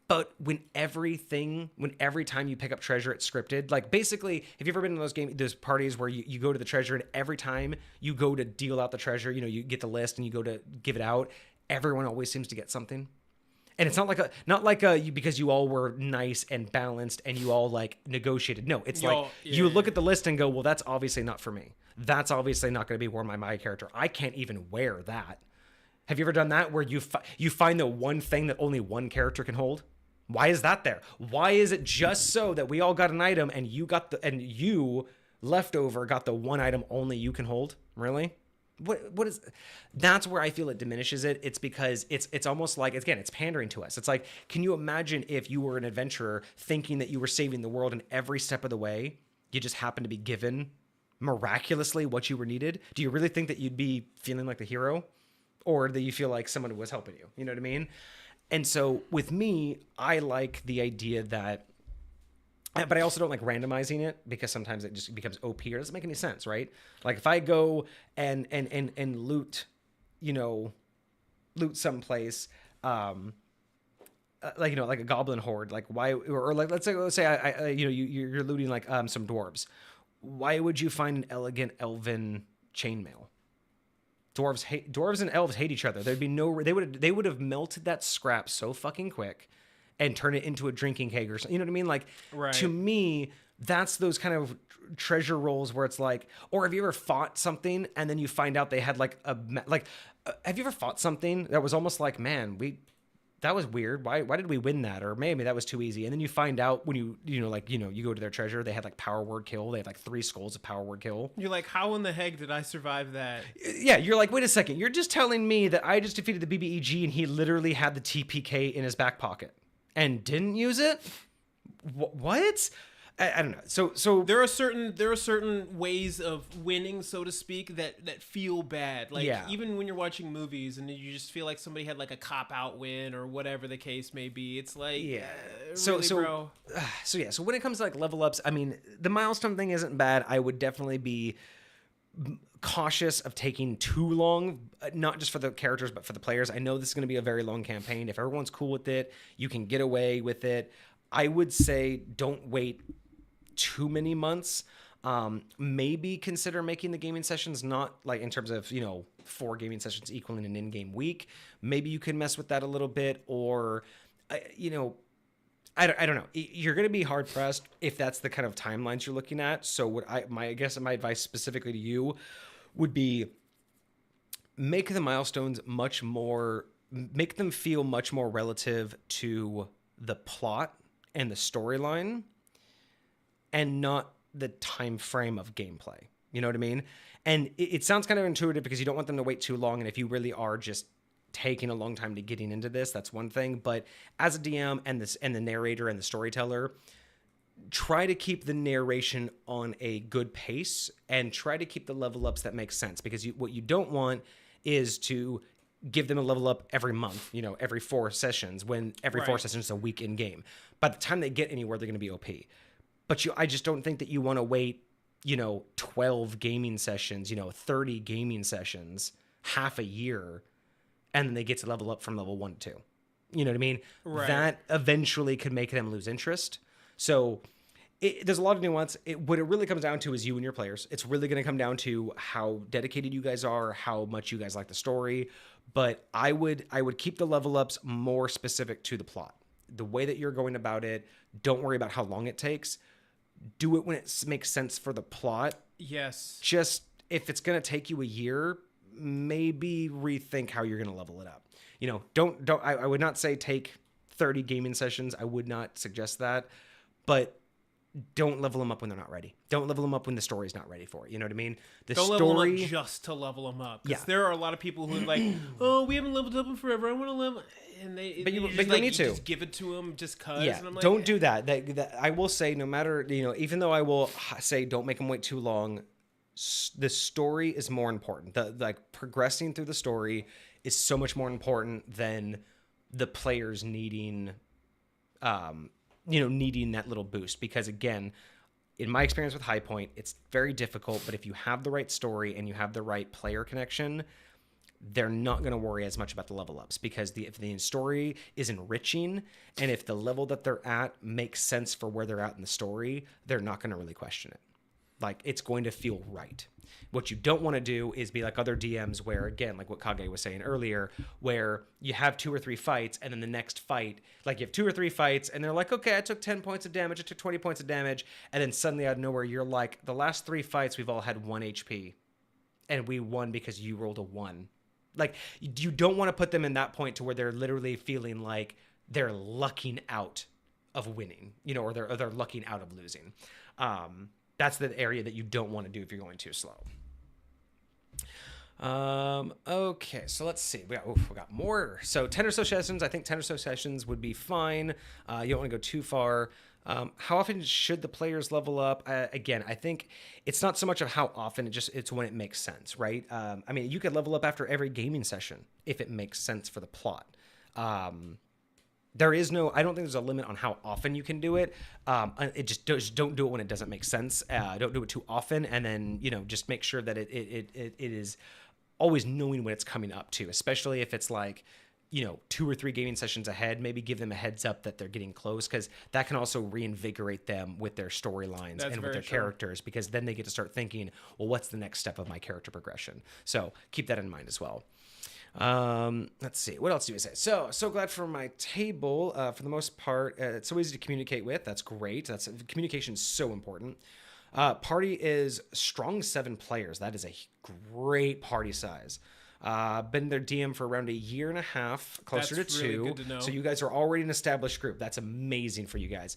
But when every time you pick up treasure, it's scripted. Basically, have you ever been in those parties where you go to the treasure and every time you go to deal out the treasure, you get the list and you go to give it out, everyone always seems to get something. And it's not like because you all were nice and balanced and you all negotiated. No, it's you look at the list and go, well, that's obviously not for me. That's obviously not going to be where my character. I can't even wear that. Have you ever done that where you find the one thing that only one character can hold? Why is that there? Why is it just so that we all got an item and you leftover got the one item only you can hold? Really? What is? That's where I feel it diminishes it. It's because it's almost like, again, it's pandering to us. It's like, can you imagine if you were an adventurer thinking that you were saving the world, and every step of the way you just happened to be given miraculously what you were needed? Do you really think that you'd be feeling like the hero, or that you feel like someone was helping you? You know what I mean? And so with me, I like the idea that, but I also don't like randomizing it, because sometimes it just becomes OP, or it doesn't make any sense, right? Like if I go and loot, loot someplace, like a goblin horde, like why, or like let's say I you're looting like some dwarves. Why would you find an elegant elven chainmail? Dwarves and elves hate each other. There'd be they would have melted that scrap so fucking quick and turn it into a drinking keg or something. You know what I mean? Like, right. To me, that's those kind of treasure rolls where it's like, or have you ever fought something and then you find out they had have you ever fought something that was almost like, man, that was weird. Why did we win that? Or maybe that was too easy. And then you find out when you go to their treasure, they had like power word kill. They had like 3 skulls of power word kill. You're like, how in the heck did I survive that? Yeah, you're like, wait a second. You're just telling me that I just defeated the BBEG and he literally had the TPK in his back pocket and didn't use it? What? I don't know. So there are certain ways of winning, so to speak, that feel bad. Like, yeah. Even when you're watching movies and you just feel like somebody had like a cop out win or whatever the case may be, it's like, yeah. Really, bro. So when it comes to like level ups, I mean, the milestone thing isn't bad. I would definitely be cautious of taking too long, not just for the characters but for the players. I know this is going to be a very long campaign. If everyone's cool with it, you can get away with it. I would say don't wait too many months. Maybe consider making the gaming sessions not like in terms of 4 gaming sessions equaling an in-game week. Maybe you can mess with that a little bit, or I don't know. You're going to be hard pressed if that's the kind of timelines you're looking at. So my advice specifically to you would be, make the milestones make them feel much more relative to the plot and the storyline, and not the time frame of gameplay. You know what I mean? And it sounds kind of intuitive because you don't want them to wait too long. And if you really are just taking a long time to getting into this, that's one thing. But as a DM and the narrator and the storyteller, try to keep the narration on a good pace and try to keep the level ups that make sense. Because what you don't want is to give them a level up every month, every 4 sessions, when every 4 sessions is a week in game. By the time they get anywhere, they're going to be OP. But I just don't think that you want to wait, 12 gaming sessions, 30 gaming sessions, half a year, and then they get to level up from level 1 to 2. You know what I mean? Right. That eventually could make them lose interest. So there's a lot of nuance. What it really comes down to is you and your players. It's really going to come down to how dedicated you guys are, how much you guys like the story. But I would keep the level ups more specific to the plot. The way that you're going about it, don't worry about how long it takes. Do it when it makes sense for the plot. Yes. Just if it's going to take you a year, maybe rethink how you're going to level it up. I would not say take 30 gaming sessions. I would not suggest that. But don't level them up when they're not ready. Don't level them up when the story's not ready for it. You know what I mean? Don't level them up just to level them up. Because there are a lot of people who are like, oh, we haven't leveled up in forever. I want to level. And you need to just give it to them just cause. Yeah, and I'm like, don't do that. That I will say, no matter, even though I will say don't make them wait too long, the story is more important. Progressing through the story is so much more important than the players needing that little boost. Because again, in my experience with High Point, it's very difficult, but if you have the right story and you have the right player connection, they're not going to worry as much about the level ups, because if the story is enriching and if the level that they're at makes sense for where they're at in the story, they're not going to really question it. Like, it's going to feel right. What you don't want to do is be like other DMs where, again, like what Kage was saying earlier, where you have 2 or 3 fights and then the next fight, like you have 2 or 3 fights and they're like, okay, I took 10 points of damage, I took 20 points of damage. And then suddenly out of nowhere, you're like, the last 3 fights, we've all had 1 HP and we won because you rolled a 1. like you don't want to put them in that point to where they're literally feeling like they're lucking out of winning, or they're lucking out of losing. That's the area that you don't want to do if you're going too slow. Okay, so let's see. We got more. So 10 or so sessions. I think 10 or so sessions would be fine. You don't want to go too far. How often should the players level up? Again, I think it's not so much of how often, it's when it makes sense, right? I mean, you could level up after every gaming session if it makes sense for the plot. I don't think there's a limit on how often you can do it. Just don't do it when it doesn't make sense. Don't do it too often. And then, just make sure that it is always knowing when it's coming up to, especially if it's like, 2 or 3 gaming sessions ahead. Maybe give them a heads up that they're getting close, because that can also reinvigorate them with their storylines and with their characters, because then they get to start thinking, well, what's the next step of my character progression? So keep that in mind as well. Let's see, what else do we say? So glad for my table. For the most part, it's so easy to communicate with. That's great. Communication is so important. Party is strong 7 players. That is a great party size. Been their DM for around a year and a half, closer to 2. Really good to know. So you guys are already an established group. That's amazing for you guys.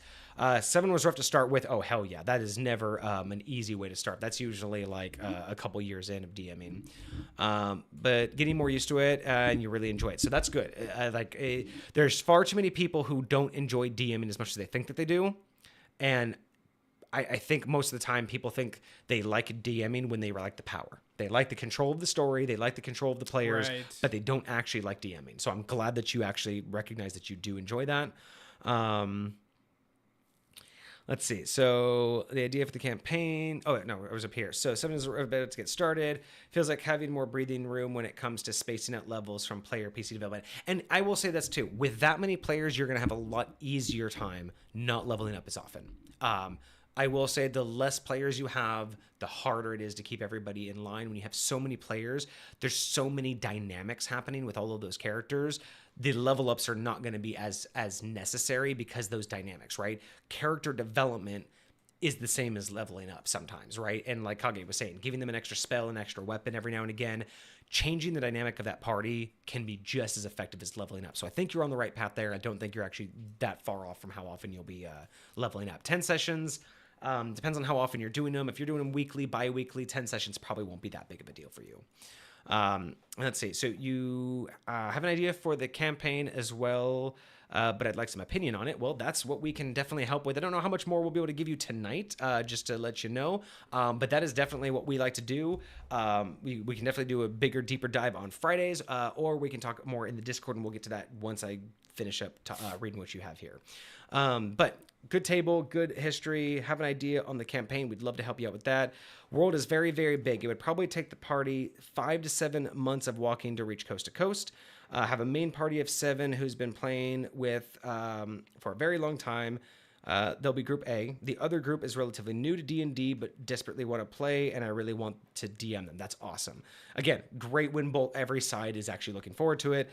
7 was rough to start with. Oh, hell yeah. That is never an easy way to start. That's usually like a couple years in of DMing. But getting more used to it, and you really enjoy it. So that's good. There's far too many people who don't enjoy DMing as much as they think that they do. And I think most of the time people think they like DMing when they like the power. They like the control of the story. They like the control of the players, right, but they don't actually like DMing. So I'm glad that you actually recognize that you do enjoy that. Let's see. So the idea for the campaign. Oh, no, it was up here. So 7 is about to get started. Feels like having more breathing room when it comes to spacing out levels from player PC development. And I will say this too. With that many players, you're going to have a lot easier time not leveling up as often. I will say the less players you have, the harder it is to keep everybody in line. When you have so many players, there's so many dynamics happening with all of those characters. The level ups are not going to be as necessary because those dynamics, right? Character development is the same as leveling up sometimes, right? And like Kage was saying, giving them an extra spell, an extra weapon every now and again, changing the dynamic of that party can be just as effective as leveling up. So I think you're on the right path there. I don't think you're actually that far off from how often you'll be leveling up. 10 sessions. Depends on how often you're doing them. If you're doing them weekly, bi-weekly, 10 sessions probably won't be that big of a deal for you. Let's see. So you have an idea for the campaign as well, but I'd like some opinion on it. Well, that's what we can definitely help with. I don't know how much more we'll be able to give you tonight, just to let you know. But that is definitely what we like to do. We can definitely do a bigger, deeper dive on Fridays, or we can talk more in the Discord, and we'll get to that once I finish up reading what you have here. But good table, good history, have an idea on the campaign. We'd love to help you out with that. World is very, very big. It would probably take the party 5 to 7 months of walking to reach coast to coast. Have a main party of 7 who's been playing with for a very long time. They'll be Group A. The other group is relatively new to D&D, but desperately want to play, and I really want to DM them. That's awesome. Again, great win bolt. Every side is actually looking forward to it.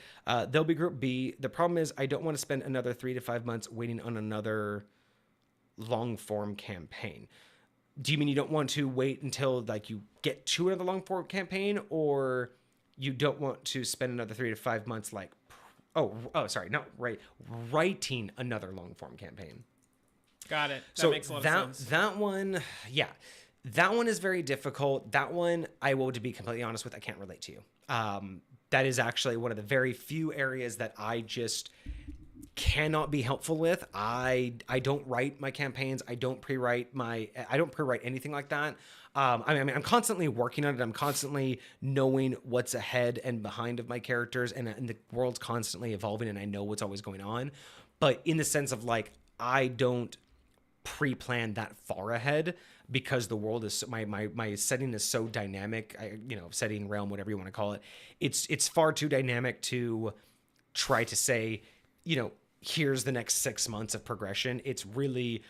They'll be Group B. The problem is I don't want to spend another 3 to 5 months waiting on another long-form campaign. Do you mean you don't want to wait until like you get to another long-form campaign, or you don't want to spend another 3 to 5 months like, writing another long-form campaign? Got it. That makes a lot of sense. That one, yeah. That one is very difficult. That one, I will, to be completely honest with, I can't relate to you. That is actually one of the very few areas that I just cannot be helpful with. I don't write my campaigns. I don't pre-write anything like that. I'm constantly working on it. I'm constantly knowing what's ahead and behind of my characters, and the world's constantly evolving, and I know what's always going on. But in the sense of like, I don't pre-plan that far ahead because the world is my setting is so dynamic. Setting, realm, whatever you want to call it. It's far too dynamic to try to say, here's the next 6 months of progression. It's really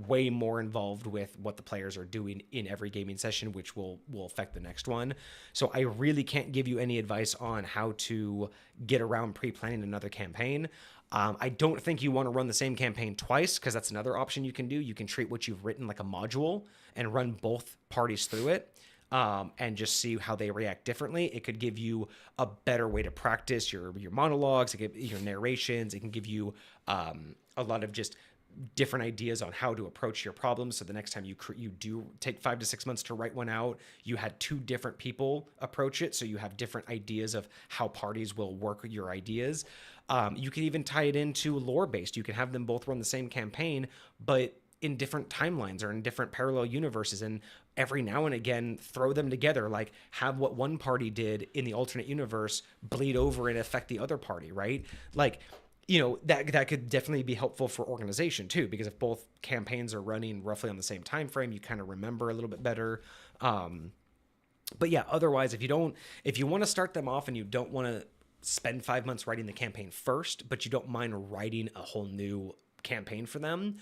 way more involved with what the players are doing in every gaming session, which will affect the next one. So I really can't give you any advice on how to get around pre-planning another campaign. I don't think you want to run the same campaign twice, because that's another option you can do. You can treat what you've written like a module and run both parties through it. and just see how they react differently. It could give you a better way to practice your monologues, it could, your narrations. It can give you a lot of just different ideas on how to approach your problems. So the next time you do take 5 to 6 months to write one out, you had 2 different people approach it. So you have different ideas of how parties will work with your ideas. You can even tie it into lore based. You can have them both run the same campaign, but in different timelines or in different parallel universes. And every now and again, throw them together, like have what one party did in the alternate universe bleed over and affect the other party, right? Like, that could definitely be helpful for organization too, because if both campaigns are running roughly on the same time frame, you kind of remember a little bit better. But yeah, otherwise, if you want to start them off and you don't want to spend 5 months writing the campaign first, but you don't mind writing a whole new campaign for them,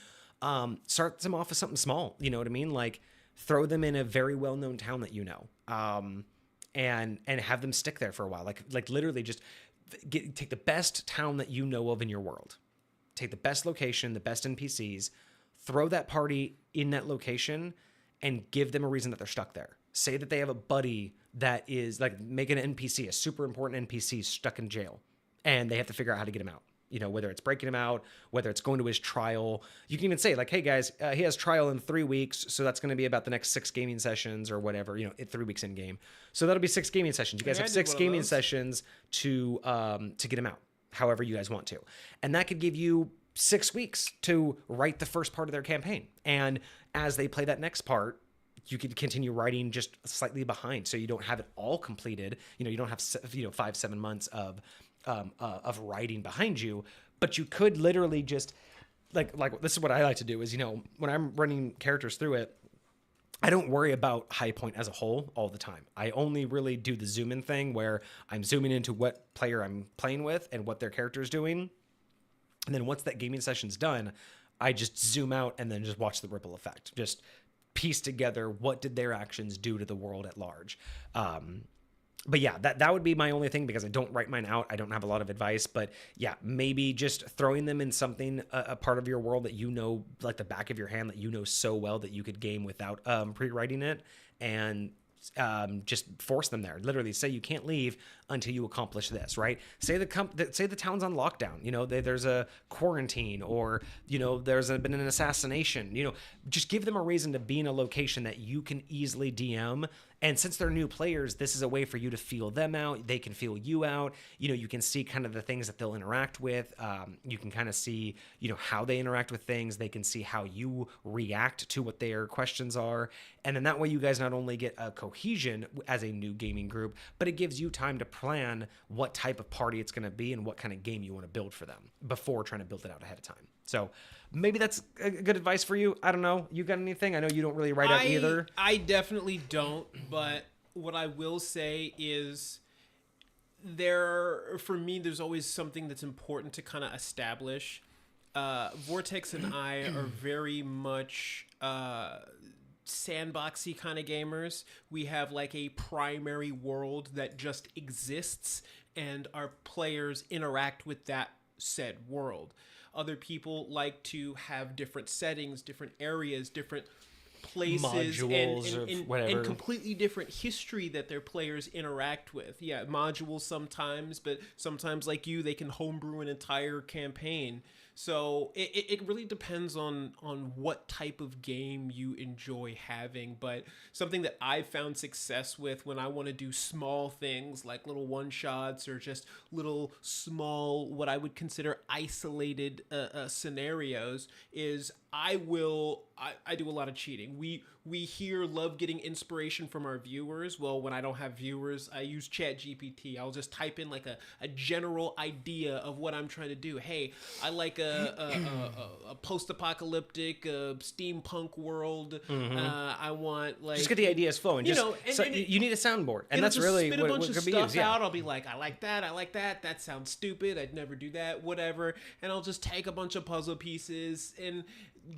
start them off with something small. You know what I mean? Like throw them in a very well-known town that and have them stick there for a while. Like literally just take the best town that you know of in your world, take the best location, the best NPCs, throw that party in that location and give them a reason that they're stuck there. Say that they have a buddy that is like, make an NPC, a super important NPC stuck in jail, and they have to figure out how to get him out. Whether it's breaking him out, whether it's going to his trial. You can even say like, hey guys, he has trial in 3 weeks. So that's going to be about the next 6 gaming sessions or whatever, 3 weeks in game. So that'll be 6 gaming sessions. You guys have 6 gaming sessions to get him out, however you guys want to. And that could give you 6 weeks to write the first part of their campaign. And as they play that next part, you could continue writing just slightly behind. So you don't have it all completed. You don't have 5-7 months of writing behind you, but you could literally just like this is what I like to do is, when I'm running characters through it, I don't worry about high point as a whole all the time. I only really do the zoom in thing where I'm zooming into what player I'm playing with and what their character is doing. And then once that gaming session's done, I just zoom out and then just watch the ripple effect. Just piece together what did their actions do to the world at large. But yeah, that would be my only thing, because I don't write mine out. I don't have a lot of advice, but yeah, maybe just throwing them in something, a part of your world that like the back of your hand, that so well that you could game without pre-writing it, and just force them there. Literally say you can't leave until you accomplish this, right? Say the town's on lockdown, there's a quarantine, or there's been an assassination. Just give them a reason to be in a location that you can easily DM. And since they're new players, this is a way for you to feel them out. They can feel you out. You can see kind of the things that they'll interact with. You can kind of see, how they interact with things. They can see how you react to what their questions are. And then that way you guys not only get a cohesion as a new gaming group, but it gives you time to plan what type of party it's going to be and what kind of game you want to build for them before trying to build it out ahead of time. So maybe that's a good advice for you. I don't know. You got anything? I know you don't really write out either. I definitely don't. But what I will say is for me, there's always something that's important to kind of establish. Vortex and I are very much sandboxy kind of gamers. We have like a primary world that just exists, and our players interact with that said world. Other people like to have different settings, different areas, different places, and completely different history that their players interact with. Yeah, modules sometimes, but sometimes, like you, they can homebrew an entire campaign. So it really depends on what type of game you enjoy having. But something that I've found success with when I want to do small things like little one-shots or just little small, what I would consider isolated scenarios, is I do a lot of cheating. We here love getting inspiration from our viewers. Well, when I don't have viewers, I use ChatGPT. I'll just type in like a general idea of what I'm trying to do. Hey, I like a post-apocalyptic steampunk world. I want like, just get the ideas flowing. You need a soundboard, and that's really spit a bunch of could be stuff used. Yeah. out. I'll be like, I like that. That sounds stupid. I'd never do that. Whatever. And I'll just take a bunch of puzzle pieces. And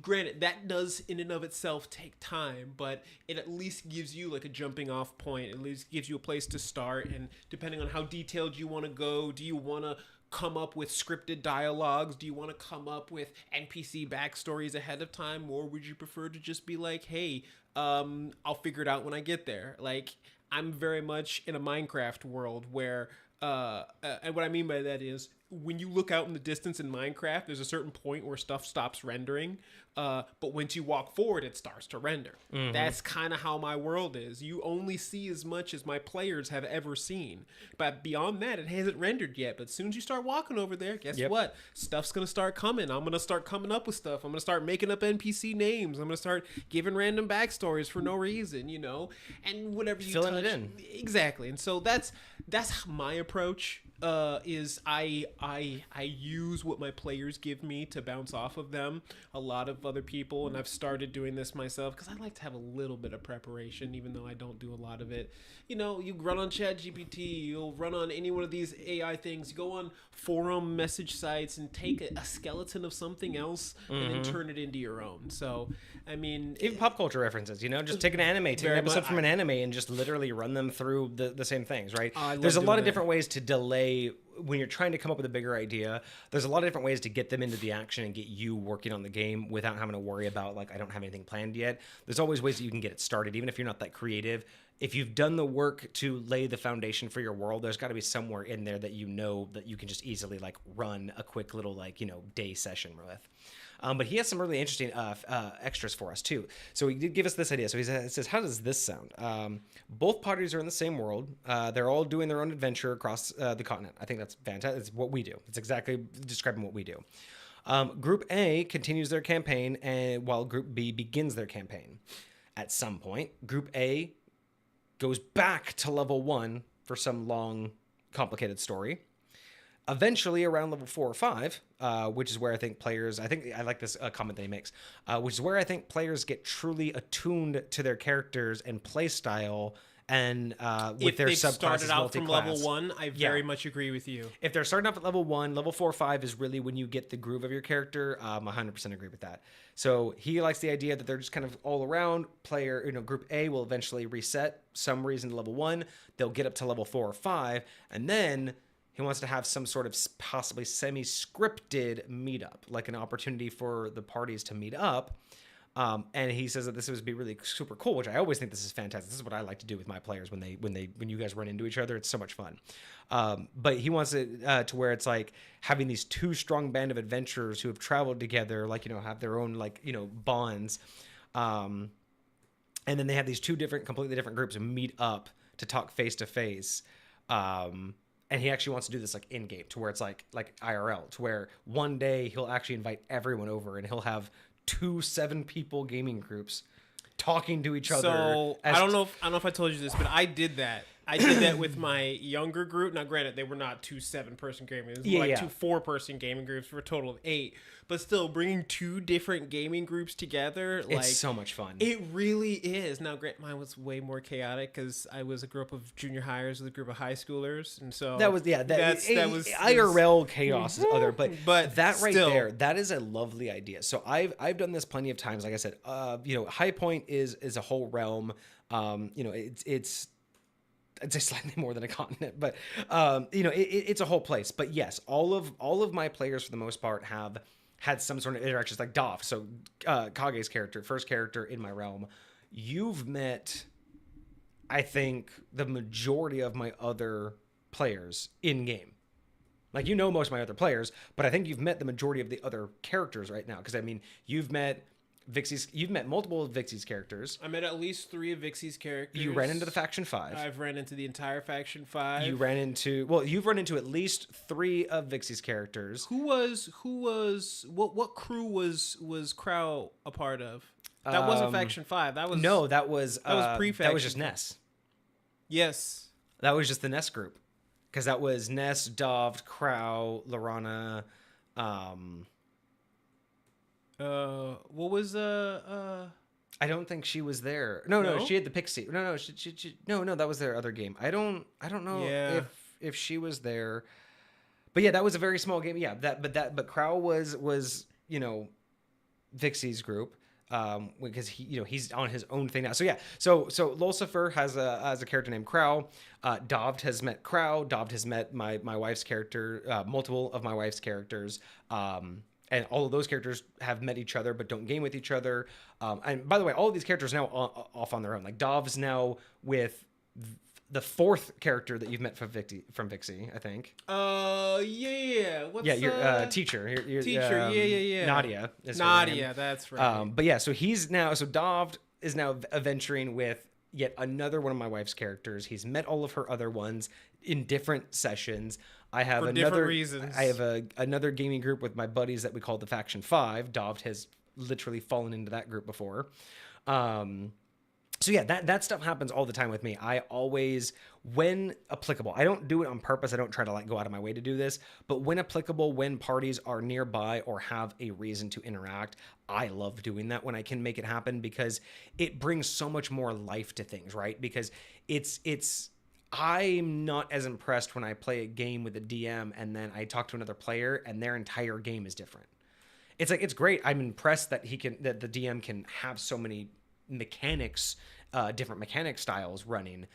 granted, that does in and of itself take time, but it at least gives you like a jumping off point. At least gives you a place to start. And depending on how detailed you want to go, do you want to come up with scripted dialogues? Do you want to come up with NPC backstories ahead of time, or would you prefer to just be like, hey, I'll figure it out when I get there? Like, I'm very much in a Minecraft world where, and what I mean by that is, when you look out in the distance in Minecraft, there's a certain point where stuff stops rendering, but once you walk forward, it starts to render. Mm-hmm. That's kind of how my world is. You only see as much as my players have ever seen, but beyond that, it hasn't rendered yet. But as soon as you start walking over there, guess what? Stuff's gonna start coming. I'm gonna start coming up with stuff. I'm gonna start making up NPC names. I'm gonna start giving random backstories for no reason, you know, and whatever you filling it in. Exactly. And so that's my approach. Is I use what my players give me to bounce off of them. A lot of other people, and I've started doing this myself because I like to have a little bit of preparation, even though I don't do a lot of it. You know, you run on ChatGPT, you'll run on any one of these AI things. You go on forum message sites and take a skeleton of something else and then turn it into your own. So, I mean, even pop culture references, you know, just take an episode from an anime and just literally run them through the same things, right? There's a lot of different ways to delay when you're trying to come up with a bigger idea. There's a lot of different ways to get them into the action and get you working on the game without having to worry about, like, I don't have anything planned yet. There's always ways that you can get it started, even if you're not that creative. If you've done the work to lay the foundation for your world, there's got to be somewhere in there that you know that you can just easily, like, run a quick little, like, you know, day session with. But he has some really interesting extras for us, too. So he did give us this idea. So he says, how does this sound? Both parties are in the same world. They're all doing their own adventure across the continent. I think that's fantastic. It's what we do. It's exactly describing what we do. Group A continues their campaign, and while Group B begins their campaign. At some point, Group A goes back to level 1 for some long, complicated story. Eventually, around level 4 or 5, which is where I think players, I like this comment that he makes, which is where I think players get truly attuned to their characters and play style, and with their subclasses, started out from level 1, I very much agree with you. If they're starting off at level 1, level 4 or 5 is really when you get the groove of your character. 100% agree with that. So he likes the idea that they're just kind of all around player. You know, Group A will eventually reset some reason to level 1. They'll get up to level 4 or 5, and then he wants to have some sort of possibly semi-scripted meetup, like an opportunity for the parties to meet up. And he says that this would be really super cool, which I always think this is fantastic. This is what I like to do with my players when you guys run into each other. It's so much fun. But he wants it to where it's like having these two strong band of adventurers who have traveled together, like, you know, have their own, like, you know, bonds. And then they have these two completely different groups meet up to talk face to face. And he actually wants to do this like in game, to where it's like IRL, to where one day he'll actually invite everyone over and he'll have 2 7-people gaming groups talking to each other. So I don't know if I told you this, but I did that. I did that with my younger group. Now, granted, they were not 2 7-person gaming. It was more like 2 4-person gaming groups for a total of 8. But still, bringing 2 different gaming groups together, it's so much fun. It really is. Now, granted, mine was way more chaotic because I was a group of junior hires with a group of high schoolers, and so that was IRL chaos is other, but that right there, that is a lovely idea. So I've done this plenty of times. Like I said, you know, High Point is a whole realm. You know, it's I'd say slightly more than a continent, but you know, it's a whole place. But yes, all of my players for the most part have had some sort of interactions, like Dov. So Kage's character, first character in my realm, you've met, I think, the majority of my other players in game. Like, you know, most of my other players, but I think you've met the majority of the other characters right now. Because I mean, you've met multiple of Vixie's characters. I met at least 3 of Vixie's characters. You ran into the Faction 5. I've ran into the entire Faction 5. You've run into at least 3 of Vixie's characters. What crew was Crow a part of? That wasn't Faction 5. That was pre-Faction. That was just Ness. Yes. That was just the Ness group. Because that was Ness, Dov, Crow, Lorana, what was I don't think she was there. No, she had the Pixie. No, that was their other game. I don't know if she was there. But yeah, that was a very small game. Yeah, but Crow was, you know, Vixie's group. because he's on his own thing now. So yeah, so Lucifer has a character named Crow. Dovd has met Crow. Dovd has met my wife's character, multiple of my wife's characters. And all of those characters have met each other, but don't game with each other. And by the way, all of these characters are now off on their own. Like Dov's now with the fourth character that you've met from Vixie, I think. Yeah. What's your teacher. Your teacher. Yeah. Nadia. Nadia, that's right. But yeah, so Dovd is now adventuring with yet another one of my wife's characters. He's met all of her other ones in different sessions. I have for different reasons. I have another gaming group with my buddies that we call the Faction 5. Dovd has literally fallen into that group before. So yeah, that stuff happens all the time with me. I always, when applicable, I don't do it on purpose. I don't try to like go out of my way to do this, but when applicable, when parties are nearby or have a reason to interact, I love doing that when I can make it happen because it brings so much more life to things, right? Because I'm not as impressed when I play a game with a DM and then I talk to another player and their entire game is different. It's like, it's great. I'm impressed that that the DM can have so many mechanics, different mechanic styles running,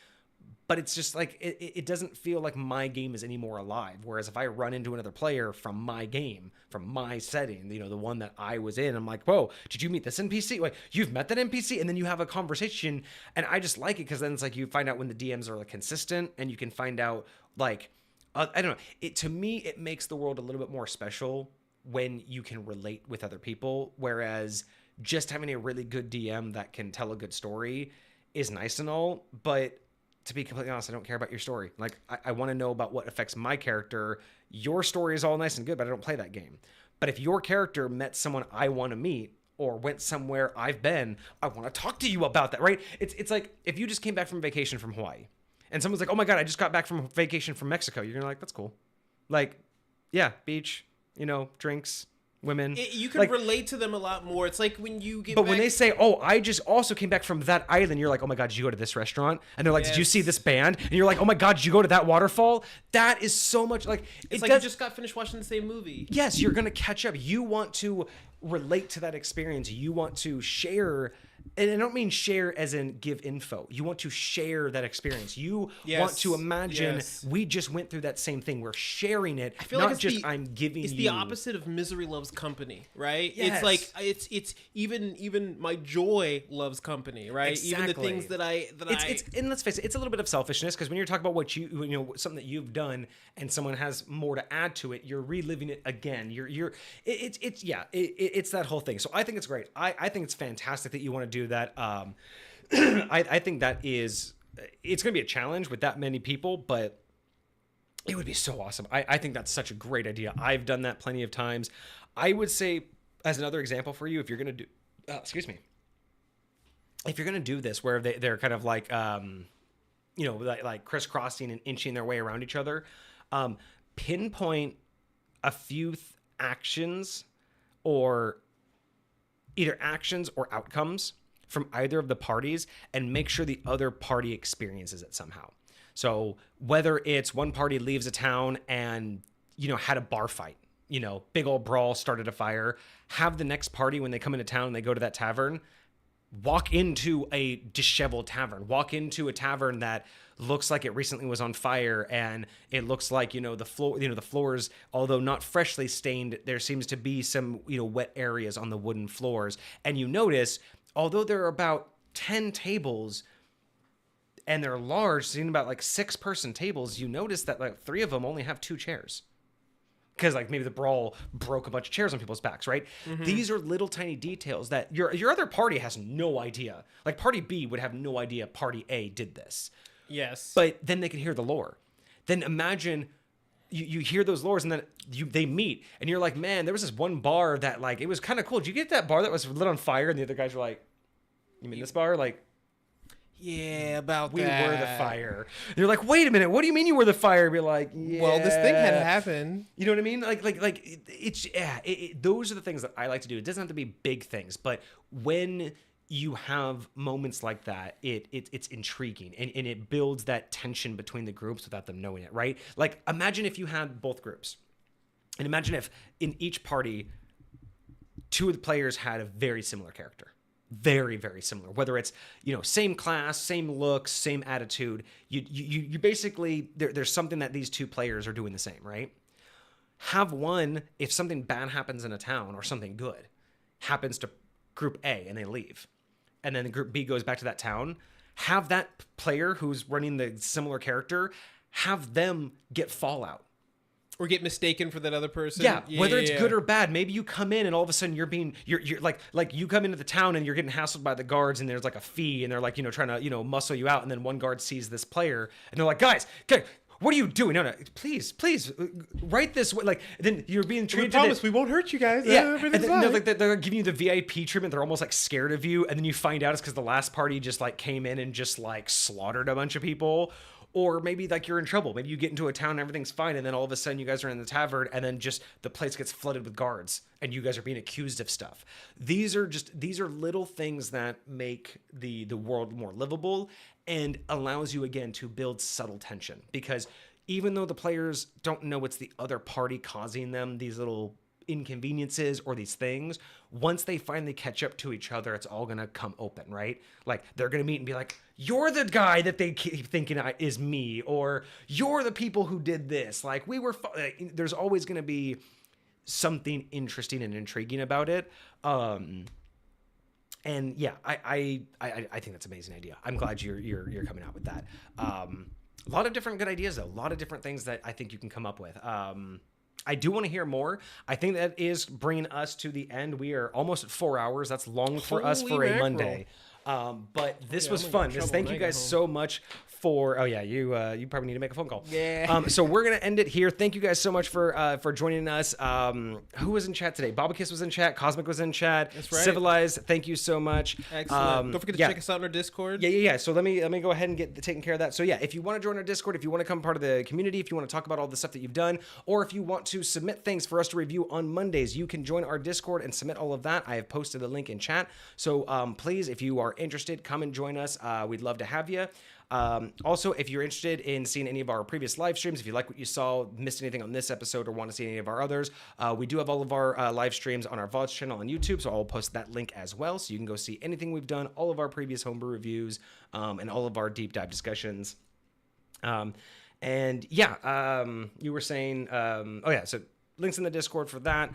but it's just like it doesn't feel like my game is any more alive. Whereas if I run into another player from my game, from my setting, the one that I was in, I'm like, whoa, did you meet this NPC? Like, you've met that NPC, and then you have a conversation, and I just like it because then it's like you find out when the DMs are like consistent, and you can find out like I don't know. To me, it makes the world a little bit more special when you can relate with other people, whereas just having a really good DM that can tell a good story is nice and all, but to be completely honest, I don't care about your story. Like, I want to know about what affects my character. Your story is all nice and good, but I don't play that game. But if your character met someone I want to meet or went somewhere I've been, I want to talk to you about that, right? It's like if you just came back from vacation from Hawaii and someone's like, oh my God, I just got back from vacation from Mexico. You're gonna like, that's cool. Like, yeah, beach, drinks, women. You can relate to them a lot more. It's like when you get But when they say, oh, I just also came back from that island, you're like, oh my God, did you go to this restaurant? And they're like, did you see this band? And you're like, oh my God, did you go to that waterfall? That is so much like... It's like you just got finished watching the same movie. Yes, you're going to catch up. You want to relate to that experience. You want to share... And I don't mean share as in give info. You want to share that experience. You want to imagine we just went through that same thing. We're sharing it. I feel not like just I'm giving you. It's the opposite of misery loves company, right? Yes. It's like it's even my joy loves company, right? Exactly. Even the things that I and let's face it, it's a little bit of selfishness because when you're talking about what something that you've done and someone has more to add to it, you're reliving it again. It's that whole thing. So I think it's great. I think it's fantastic that you want to do that. I think that it's going to be a challenge with that many people, but it would be so awesome. I think that's such a great idea. I've done that plenty of times. I would say, as another example for you, if you're going to do, if you're going to do this where they're kind of like, like crisscrossing and inching their way around each other, pinpoint a few actions or either actions or outcomes from either of the parties and make sure the other party experiences it somehow. So whether it's one party leaves a town and, had a bar fight, big old brawl, started a fire, have the next party when they come into town and they go to that tavern, walk into a disheveled tavern, walk into a tavern that looks like it recently was on fire and it looks like, the floors, although not freshly stained, there seems to be some, wet areas on the wooden floors. And you notice, although there are about 10 tables and they're large, seeing about like 6-person tables, you notice that like 3 of them only have 2 chairs. Because like maybe the brawl broke a bunch of chairs on people's backs, right? Mm-hmm. These are little tiny details that your other party has no idea. Like party B would have no idea party A did this. Yes. But then they can hear the lore. Then imagine you hear those lores and then they meet and you're like, man, there was this one bar that like, it was kind of cool. Did you get that bar that was lit on fire? And the other guys were like, you mean this bar? Like, yeah, about we that. were the fire. And you're like, wait a minute, what do you mean you were the fire? Be like, yeah. Well, this thing had happened. You know what I mean? Those are the things that I like to do. It doesn't have to be big things, but when you have moments like that, it's intriguing and it builds that tension between the groups without them knowing it, right? Like imagine if you had both groups, and imagine if in each party, 2 of the players had a very similar character. very, very similar. Whether it's, same class, same looks, same attitude, you basically, there's something that these two players are doing the same, right? Have one, if something bad happens in a town or something good happens to group A and they leave, and then the group B goes back to that town, have that player who's running the similar character, have them get fallout. Or get mistaken for that other person. Yeah, whether it's good or bad. Maybe you come in and all of a sudden you're like you come into the town and you're getting hassled by the guards and there's like a fee and they're like, trying to, muscle you out. And then one guard sees this player and they're like, guys, okay, what are you doing? No, please, right this way. Like, then you're being treated. We promise we won't hurt you guys. Yeah, and then, they're giving you the VIP treatment. They're almost like scared of you. And then you find out it's because the last party just like came in and just like slaughtered a bunch of people. Or maybe like you're in trouble. Maybe you get into a town and everything's fine. And then all of a sudden you guys are in the tavern and then just the place gets flooded with guards and you guys are being accused of stuff. These are little things that make the world more livable and allows you again to build subtle tension, because even though the players don't know it's the other party causing them these little inconveniences or these things, once they finally catch up to each other, it's all gonna come open, right? Like they're gonna meet and be like, you're the guy that they keep thinking is me, or you're the people who did this. Like we were there's always gonna be something interesting and intriguing about it. And yeah, I think that's an amazing idea. I'm glad you're coming out with that. A lot of different good ideas though, a lot of different things that I think you can come up with. I do want to hear more. I think that is bringing us to the end. We are almost at 4 hours. That's long for us for a Monday. But this was fun. Just thank you guys so much for. Oh yeah, you probably need to make a phone call. Yeah. So we're gonna end it here. Thank you guys so much for joining us. Who was in chat today? Bobakiss was in chat. Cosmic was in chat. That's right. Civilized. Thank you so much. Excellent. Don't forget to check us out on our Discord. Yeah. So let me go ahead and get taking care of that. So yeah, if you want to join our Discord, if you want to become part of the community, if you want to talk about all the stuff that you've done, or if you want to submit things for us to review on Mondays, you can join our Discord and submit all of that. I have posted a link in chat. So please, if you are interested, come and join us. We'd love to have you. Also, if you're interested in seeing any of our previous live streams, if you like what you saw, missed anything on this episode, or want to see any of our others, we do have all of our live streams on our VODs channel on YouTube, so I'll post that link as well, so you can go see anything we've done, all of our previous homebrew reviews, and all of our deep dive discussions. And yeah, you were saying, so links in the Discord for that.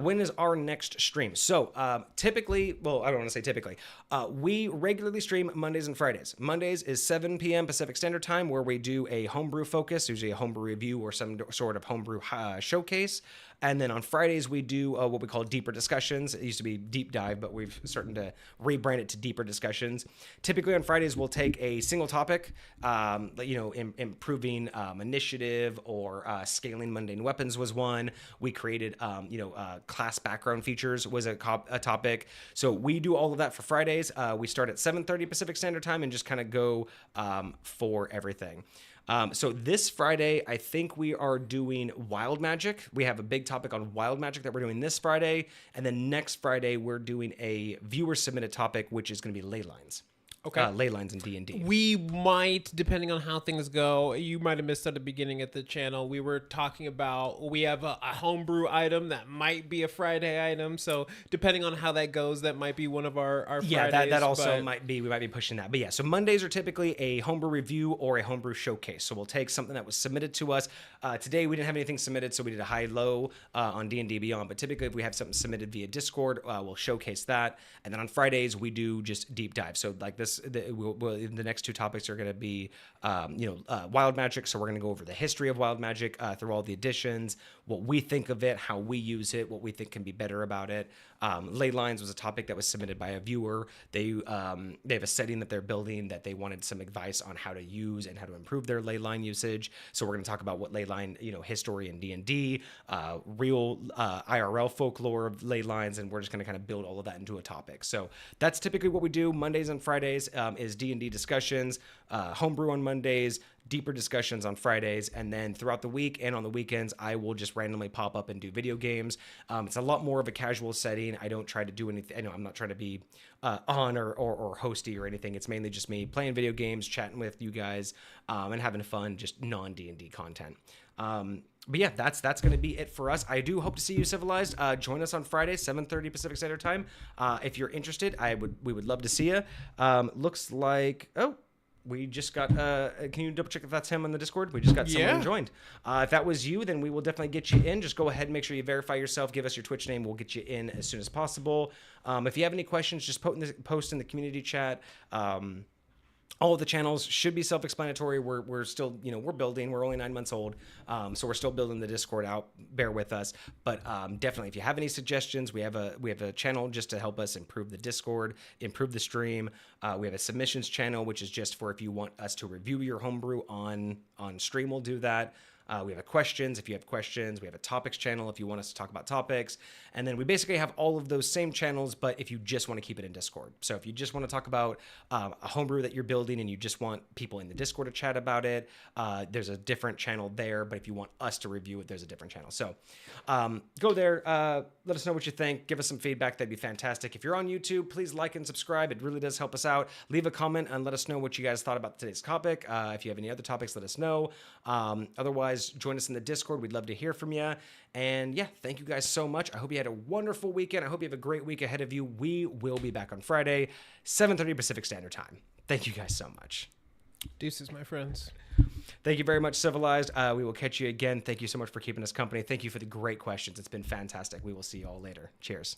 When is our next stream? So typically, well, I don't want to say typically, we regularly stream Mondays and Fridays. Mondays is 7 p.m. Pacific Standard Time, where we do a homebrew focus, usually a homebrew review or some sort of homebrew showcase. And then on Fridays, we do what we call deeper discussions. It used to be deep dive, but we've started to rebrand it to deeper discussions. Typically on Fridays, we'll take a single topic, improving initiative or scaling mundane weapons was one. We created, class background features was a topic. So we do all of that for Fridays. We start at 7:30 Pacific Standard Time and just kind of go for everything. So this Friday, I think we are doing wild magic. We have a big topic on wild magic that we're doing this Friday. And then next Friday, we're doing a viewer submitted topic, which is going to be ley lines. Okay. Ley lines in D&D. We might, depending on how things go, you might have missed at the beginning of the channel. We were talking about, we have a homebrew item that might be a Friday item. So depending on how that goes, that might be one of our Fridays. Yeah, that also might be, we might be pushing that. But yeah, so Mondays are typically a homebrew review or a homebrew showcase. So we'll take something that was submitted to us. Today, we didn't have anything submitted, so we did a high-low on D&D Beyond. But typically, if we have something submitted via Discord, we'll showcase that. And then on Fridays, we do just deep dive. So like this, the next two topics are going to be, wild magic. So we're going to go over the history of wild magic through all the editions, what we think of it, how we use it, what we think can be better about it. Ley lines was a topic that was submitted by a viewer. They have a setting that they're building that they wanted some advice on how to use and how to improve their ley line usage. So we're going to talk about what ley line, history in D&D, real IRL folklore of ley lines, and we're just going to kind of build all of that into a topic. So that's typically what we do Mondays and Fridays. Is D&D discussions, homebrew on Mondays, deeper discussions on Fridays, and then throughout the week and on the weekends, I will just randomly pop up and do video games. It's a lot more of a casual setting. I don't try to do anything. I know I'm not trying to be on or hosty or anything. It's mainly just me playing video games, chatting with you guys, and having fun, just non-D&D content. But yeah, that's going to be it for us. I do hope to see you, Civilized. Join us on Friday, 7:30 Pacific Standard Time. If you're interested, we would love to see you. Looks like we just got. Can you double check if that's him on the Discord? We just got someone joined. If that was you, then we will definitely get you in. Just go ahead and make sure you verify yourself. Give us your Twitch name. We'll get you in as soon as possible. If you have any questions, just post in the community chat. All of the channels should be self-explanatory. We're still, we're building. We're only 9 months old, so we're still building the Discord out. Bear with us, but definitely, if you have any suggestions, we have a channel just to help us improve the Discord, improve the stream. We have a submissions channel, which is just for if you want us to review your homebrew on stream, we'll do that. We have questions if you have questions. We have a topics channel if you want us to talk about topics. And then we basically have all of those same channels, but if you just want to keep it in Discord. So if you just want to talk about a homebrew that you're building and you just want people in the Discord to chat about it, there's a different channel there. But if you want us to review it, there's a different channel. So go there. Let us know what you think. Give us some feedback. That'd be fantastic. If you're on YouTube, please like and subscribe. It really does help us out. Leave a comment and let us know what you guys thought about today's topic. If you have any other topics, let us know. Otherwise, join us in the Discord. We'd love to hear from you. And yeah, thank you guys so much. I hope you had a wonderful weekend. I hope you have a great week ahead of you. We will be back on Friday, 7:30 Pacific Standard Time. Thank you guys so much. Deuces, my friends. Thank you very much, Civilized. We will catch you again. Thank you so much for keeping us company. Thank you for the great questions. It's been fantastic. We will see you all later. Cheers.